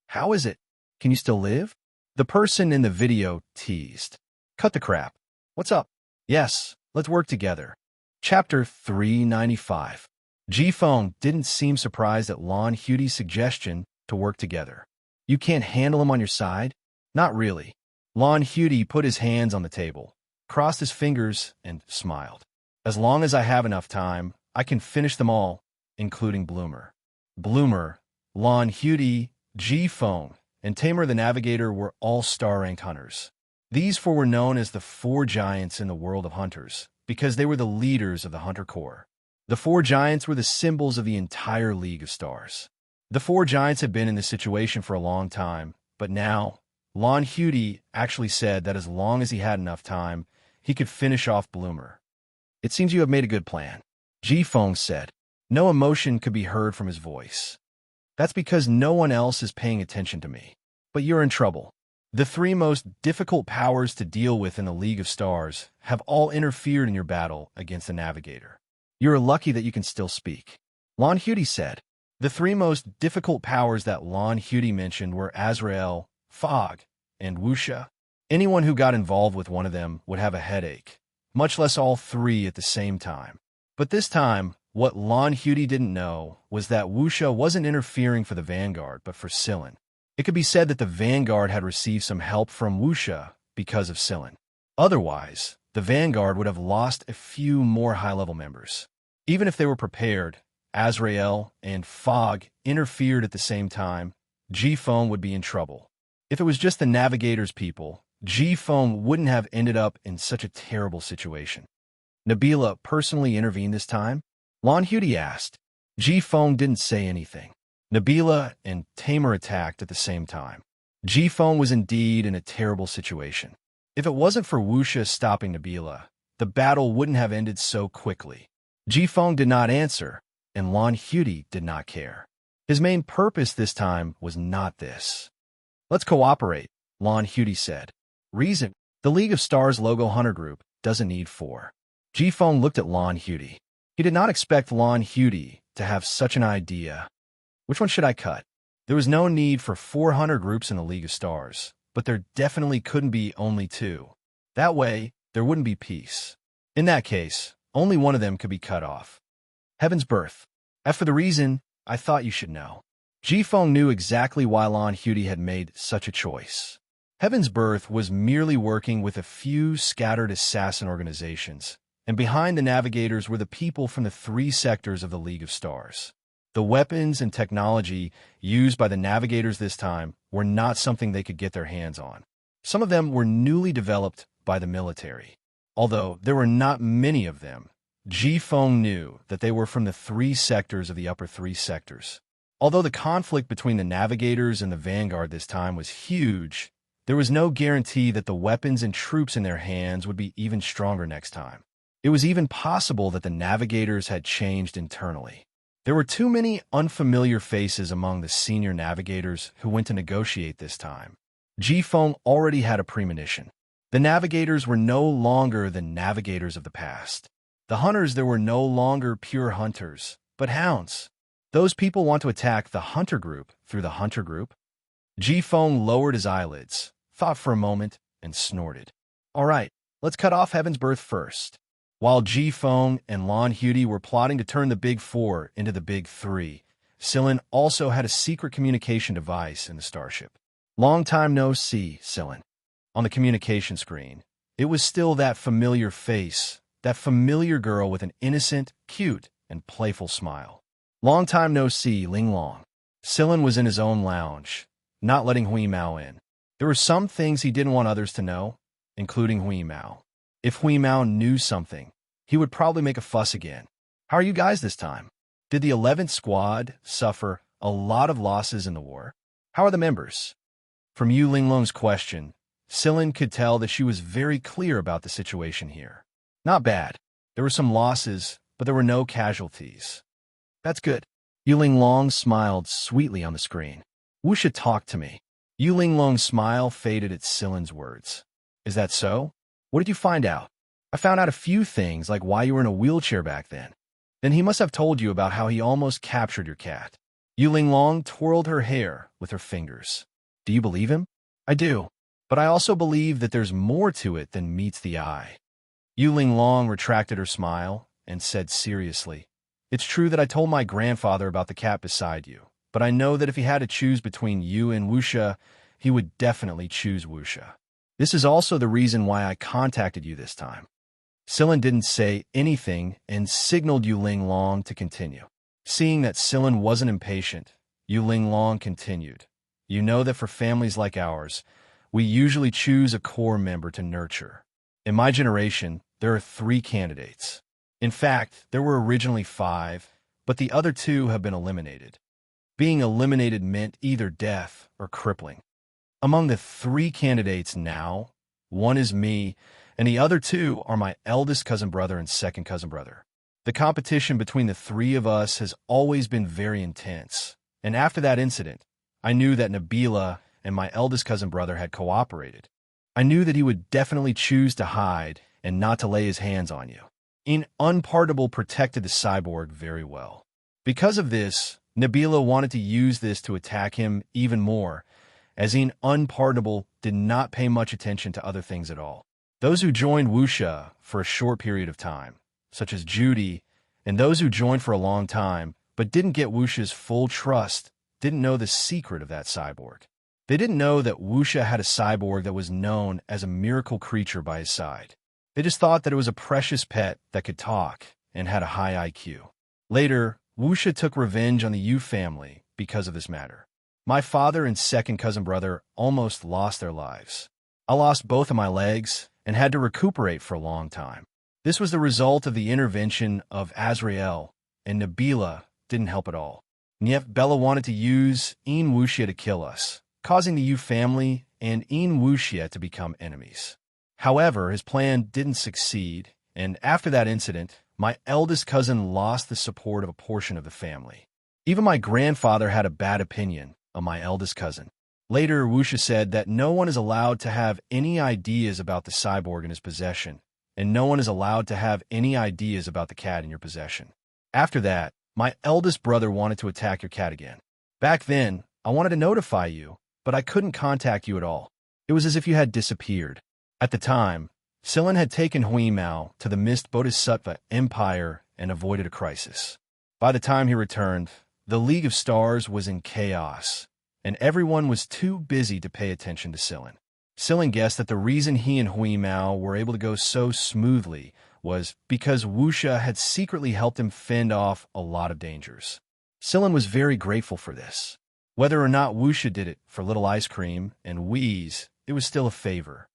How is it? Can you still live? The person in the video teased. Cut the crap. What's up? Yes, let's work together. Chapter 395. G-Fong didn't seem surprised at Lan Hudy's suggestion to work together. You can't handle him on your side? Not really. Lan Hudy put his hands on the table, crossed his fingers, and smiled. As long as I have enough time, I can finish them all, including Bloomer. Bloomer, Lan Hudy, G-Fong, and Tamer the Navigator were all star-ranked hunters. These 4 were known as the 4 giants in the world of hunters, because they were the leaders of the Hunter Corps. The 4 giants were the symbols of the entire League of Stars. The 4 giants had been in this situation for a long time, but now, Lan Hudy actually said that as long as he had enough time, he could finish off Bloomer. It seems you have made a good plan, G-Fong said. No emotion could be heard from his voice. That's because no one else is paying attention to me. But you're in trouble. The 3 most difficult powers to deal with in the League of Stars have all interfered in your battle against the Navigator. You're lucky that you can still speak. Lan Hudy said. The 3 most difficult powers that Lan Hudy mentioned were Azrael, Fog, and Wuxia. Anyone who got involved with one of them would have a headache, much less all 3 at the same time. But this time, what Lan Hudy didn't know was that Wuxia wasn't interfering for the Vanguard, but for Silen. It could be said that the Vanguard had received some help from Wuxia because of Silen. Otherwise, the Vanguard would have lost a few more high-level members. Even if they were prepared, Azrael and Fog interfered at the same time, G-Fong would be in trouble. If it was just the navigator's people, Ji-Feng wouldn't have ended up in such a terrible situation. Nabila personally intervened this time? Lan Hudi asked. Ji-Feng didn't say anything. Nabila and Tamer attacked at the same time. Ji-Feng was indeed in a terrible situation. If it wasn't for Wuxia stopping Nabila, the battle wouldn't have ended so quickly. Ji-Feng did not answer, and Lan Hudi did not care. His main purpose this time was not this. Let's cooperate, Lan Hudi said. Reason: the League of Stars logo hunter group doesn't need 4. Ji-Feng looked at Lan Hudi. He did not expect Lan Hudi to have such an idea. Which one should I cut? There was no need for 4 hunter groups in the League of Stars, but there definitely couldn't be only 2. That way, there wouldn't be peace. In that case, only one of them could be cut off. Heaven's Birth. As for the reason, I thought you should know. Ji-Feng knew exactly why Lan Hudi had made such a choice. Heaven's Birth was merely working with a few scattered assassin organizations, and behind the navigators were the people from the 3 sectors of the League of Stars. The weapons and technology used by the navigators this time were not something they could get their hands on. Some of them were newly developed by the military. Although there were not many of them, Ji-Feng knew that they were from the 3 sectors of the upper 3 sectors. Although the conflict between the navigators and the vanguard this time was huge, there was no guarantee that the weapons and troops in their hands would be even stronger next time. It was even possible that the navigators had changed internally. There were too many unfamiliar faces among the senior navigators who went to negotiate this time. Ji-Feng already had a premonition. The navigators were no longer the navigators of the past. The hunters there were no longer pure hunters, but hounds. Those people want to attack the hunter group through the hunter group? Ji-Feng lowered his eyelids, thought for a moment, and snorted. All right, let's cut off Heaven's Birth first. While Ji-Feng and Lan Hudi were plotting to turn the Big 4 into the Big 3, Silin also had a secret communication device in the starship. Long time no see, Silin. On the communication screen, it was still that familiar face, that familiar girl with an innocent, cute, and playful smile. Long time no see, Ling Long. Silin was in his own lounge, not letting Hui Mao in. There were some things he didn't want others to know, including Hui Mao. If Hui Mao knew something, he would probably make a fuss again. How are you guys this time? Did the 11th Squad suffer a lot of losses in the war? How are the members? From Yu Linglong's question, Silin could tell that she was very clear about the situation here. Not bad. There were some losses, but there were no casualties. That's good. Yu Linglong smiled sweetly on the screen. Wuxia talked to me. Yu Linglong's smile faded at Silin's words. Is that so? What did you find out? I found out a few things, like why you were in a wheelchair back then. Then he must have told you about how he almost captured your cat. Yu Linglong twirled her hair with her fingers. Do you believe him? I do. But I also believe that there's more to it than meets the eye. Yu Linglong retracted her smile and said seriously, It's true that I told my grandfather about the cat beside you, but I know that if he had to choose between you and Wuxia, he would definitely choose Wuxia. This is also the reason why I contacted you this time. Silin didn't say anything and signaled Yu Linglong to continue. Seeing that Silin wasn't impatient, Yu Linglong continued. You know that for families like ours, we usually choose a core member to nurture. In my generation, there are 3 candidates. In fact, there were originally 5, but the other 2 have been eliminated. Being eliminated meant either death or crippling. Among the 3 candidates now, 1 is me, and the other 2 are my eldest cousin brother and second cousin brother. The competition between the 3 of us has always been very intense, and after that incident, I knew that Nabila and my eldest cousin brother had cooperated. I knew that he would definitely choose to hide and not to lay his hands on you. In Unpardonable protected the cyborg very well. Because of this, Nabila wanted to use this to attack him even more, as in Unpardonable did not pay much attention to other things at all. Those who joined Wuxia for a short period of time, such as Judy, and those who joined for a long time but didn't get Wuxia's full trust, didn't know the secret of that cyborg. They didn't know that Wuxia had a cyborg that was known as a miracle creature by his side. They just thought that it was a precious pet that could talk and had a high IQ. Later, Wuxia took revenge on the Yu family because of this matter. My father and second cousin brother almost lost their lives. I lost both of my legs and had to recuperate for a long time. This was the result of the intervention of Azrael, and Nabila didn't help at all. Yet Bella wanted to use Wuxia to kill us, causing the Yu family and Wuxia to become enemies. However, his plan didn't succeed, and after that incident, my eldest cousin lost the support of a portion of the family. Even my grandfather had a bad opinion of my eldest cousin. Later, Wuxia said that no one is allowed to have any ideas about the cyborg in his possession, and no one is allowed to have any ideas about the cat in your possession. After that, my eldest brother wanted to attack your cat again. Back then, I wanted to notify you, but I couldn't contact you at all. It was as if you had disappeared. At the time, Silin had taken Huimao to the Mist Bodhisattva Empire and avoided a crisis. By the time he returned, the League of Stars was in chaos, and everyone was too busy to pay attention to Silin. Silin guessed that the reason he and Huimao were able to go so smoothly was because Wuxia had secretly helped him fend off a lot of dangers. Silin was very grateful for this. Whether or not Wuxia did it for Little Ice Cream and Wheeze, it was still a favor.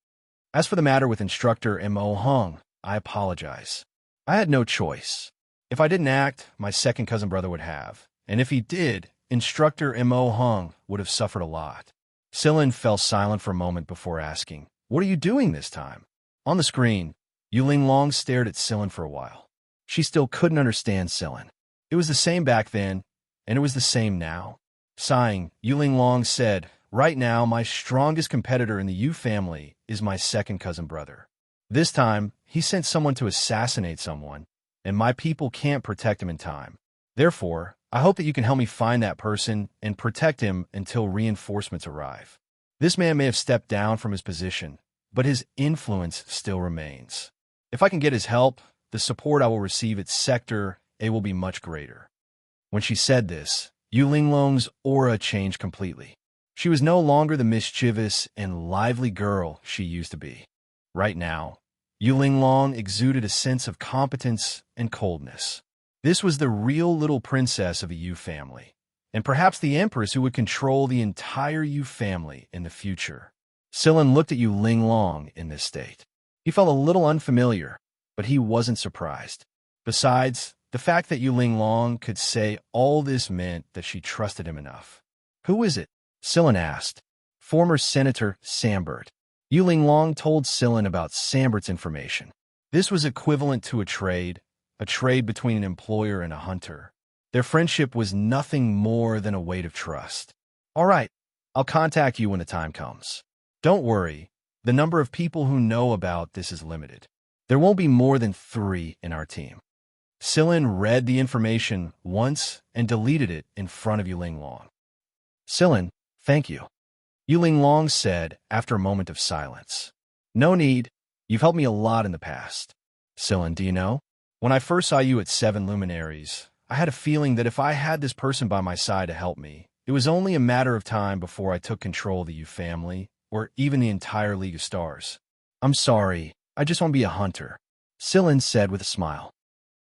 As for the matter with Instructor Mo Hung, I apologize. I had no choice. If I didn't act, my second cousin brother would have. And if he did, Instructor Mo Hung would have suffered a lot. Silin fell silent for a moment before asking, "What are you doing this time?" On the screen, Yu Linglong stared at Silin for a while. She still couldn't understand Silin. It was the same back then, and it was the same now. Sighing, Yu Linglong said, "Right now, my strongest competitor in the Yu family is my second cousin brother. This time, he sent someone to assassinate someone, and my people can't protect him in time. Therefore, I hope that you can help me find that person and protect him until reinforcements arrive. This man may have stepped down from his position, but his influence still remains. If I can get his help, the support I will receive at Sector A will be much greater." When she said this, Yu Linglong's aura changed completely. She was no longer the mischievous and lively girl she used to be. Right now, Yu Linglong exuded a sense of competence and coldness. This was the real little princess of a Yu family, and perhaps the empress who would control the entire Yu family in the future. Silin looked at Yu Linglong in this state. He felt a little unfamiliar, but he wasn't surprised. Besides, the fact that Yu Linglong could say all this meant that she trusted him enough. "Who is it?" Silin asked. "Former Senator Sambert." Yu Linglong told Silin about Sambert's information. This was equivalent to a trade between an employer and a hunter. Their friendship was nothing more than a weight of trust. "All right, I'll contact you when the time comes. Don't worry, the number of people who know about this is limited. There won't be more than 3 in our team." Silin read the information once and deleted it in front of Yu Linglong. "Silin, thank you," Yu Linglong said after a moment of silence. "No need. You've helped me a lot in the past." "Silin, do you know? When I first saw you at 7 Luminaries, I had a feeling that if I had this person by my side to help me, it was only a matter of time before I took control of the Yu family, or even the entire League of Stars. I'm sorry, I just want to be a hunter," Silin said with a smile.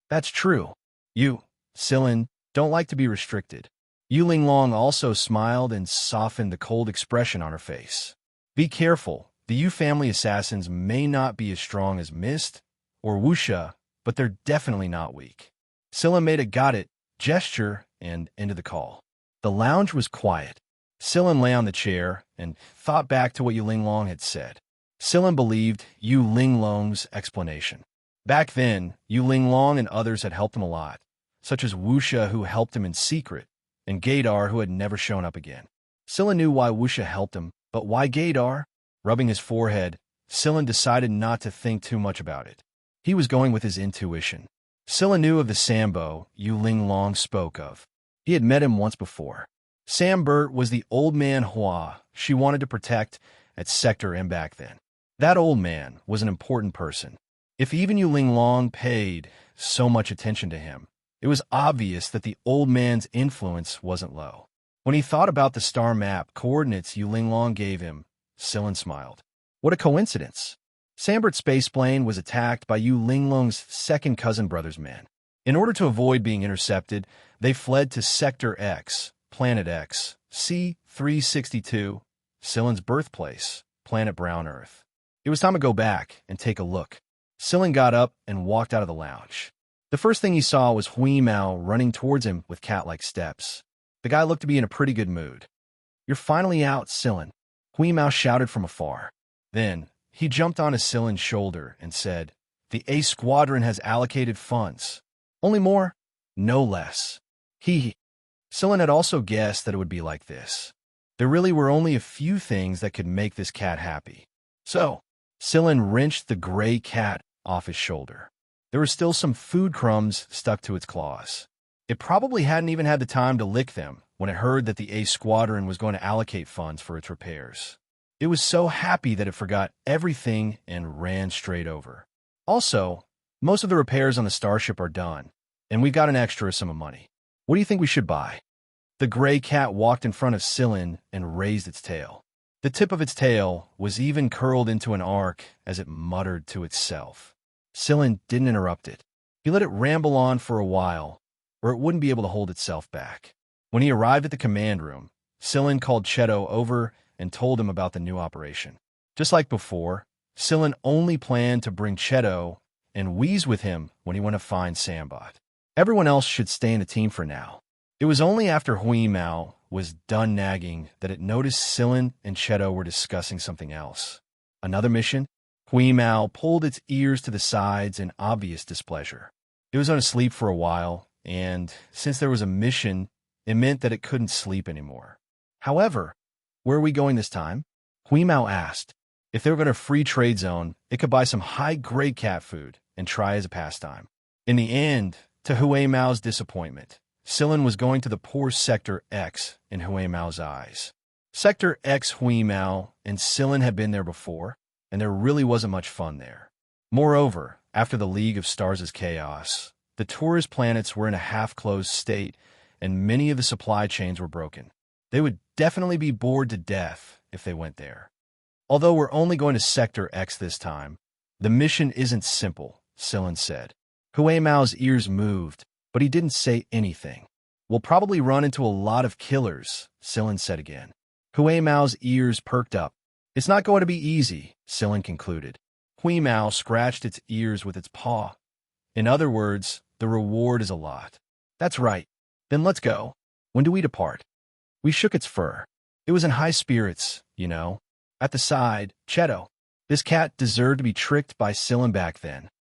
"That's true. You, Silin, don't like to be restricted." Yu Linglong also smiled and softened the cold expression on her face. "Be careful. The Yu family assassins may not be as strong as Mist or Wuxia, but they're definitely not weak." Silin made a got it gesture and ended the call. The lounge was quiet. Silin lay on the chair and thought back to what Yu Linglong had said. Silin believed Yu Linglong's explanation. Back then, Yu Linglong and others had helped him a lot, such as Wuxia, who helped him in secret, and Gaydar, who had never shown up again. Silin knew why Wuxia helped him, but why Gaydar? Rubbing his forehead, Silin decided not to think too much about it. He was going with his intuition. Silin knew of the Sambo Yu Linglong spoke of. He had met him once before. Sambert was the old man Hua she wanted to protect at Sector M back then. That old man was an important person. If even Yu Linglong paid so much attention to him, it was obvious that the old man's influence wasn't low. When he thought about the star map coordinates Yu Linglong gave him, Silin smiled. What a coincidence. Sambert's spaceplane was attacked by Yu Linglong's second cousin brother's men. In order to avoid being intercepted, they fled to Sector X, Planet X, C 362, Silen's birthplace, planet Brown Earth. It was time to go back and take a look. Silen got up and walked out of the lounge. The first thing he saw was Hui Mao running towards him with cat-like steps. The guy looked to be in a pretty good mood. "You're finally out, Silen," Hui Mao shouted from afar. Then, he jumped onto Silen's shoulder and said, "The A Squadron has allocated funds. Only more, no less." Silen had also guessed that it would be like this. There really were only a few things that could make this cat happy. So, Silen wrenched the gray cat off his shoulder. There were still some food crumbs stuck to its claws. It probably hadn't even had the time to lick them when it heard that the A Squadron was going to allocate funds for its repairs. It was so happy that it forgot everything and ran straight over. Also, most of the repairs on the starship are done, and we've got an extra sum of money. What do you think we should buy? The gray cat walked in front of Silen and raised its tail. The tip of its tail was even curled into an arc as it muttered to itself. Silen didn't interrupt it. He let it ramble on for a while, or it wouldn't be able to hold itself back. When he arrived at the command room, Silen called Cheto over and told him about the new operation. Just like before, Silen only planned to bring Cheto and Wheeze with him when he went to find Sambot. Everyone else should stay in the team for now. It was only after Hui Mao was done nagging that it noticed Silen and Cheto were discussing something else. Another mission? Hui Mao pulled its ears to the sides in obvious displeasure. It was asleep for a while, and since there was a mission, it meant that it couldn't sleep anymore. However, where are we going this time? Hui Mao asked. If they were going to free trade zone, it could buy some high-grade cat food and try as a pastime. In the end, to Hui Mao's disappointment, Silen was going to the poor Sector X in Hui Mao's eyes. Sector X Hui Mao and Silen had been there before, and there really wasn't much fun there. Moreover, after the League of Stars' chaos, the tourist planets were in a half-closed state, and many of the supply chains were broken. They would definitely be bored to death if they went there. Although we're only going to Sector X this time, the mission isn't simple, Silen said. Hui Mao's ears moved, but he didn't say anything. We'll probably run into a lot of killers, Silen said again. Hui Mao's ears perked up. It's not going to be easy, Silen concluded. Hui Mao scratched its ears with its paw. In other words, the reward is a lot. That's right. Then let's go. When do we depart? We shook its fur. It was in high spirits, you know. At the side, Cheto. This cat deserved to be tricked by Silen back then.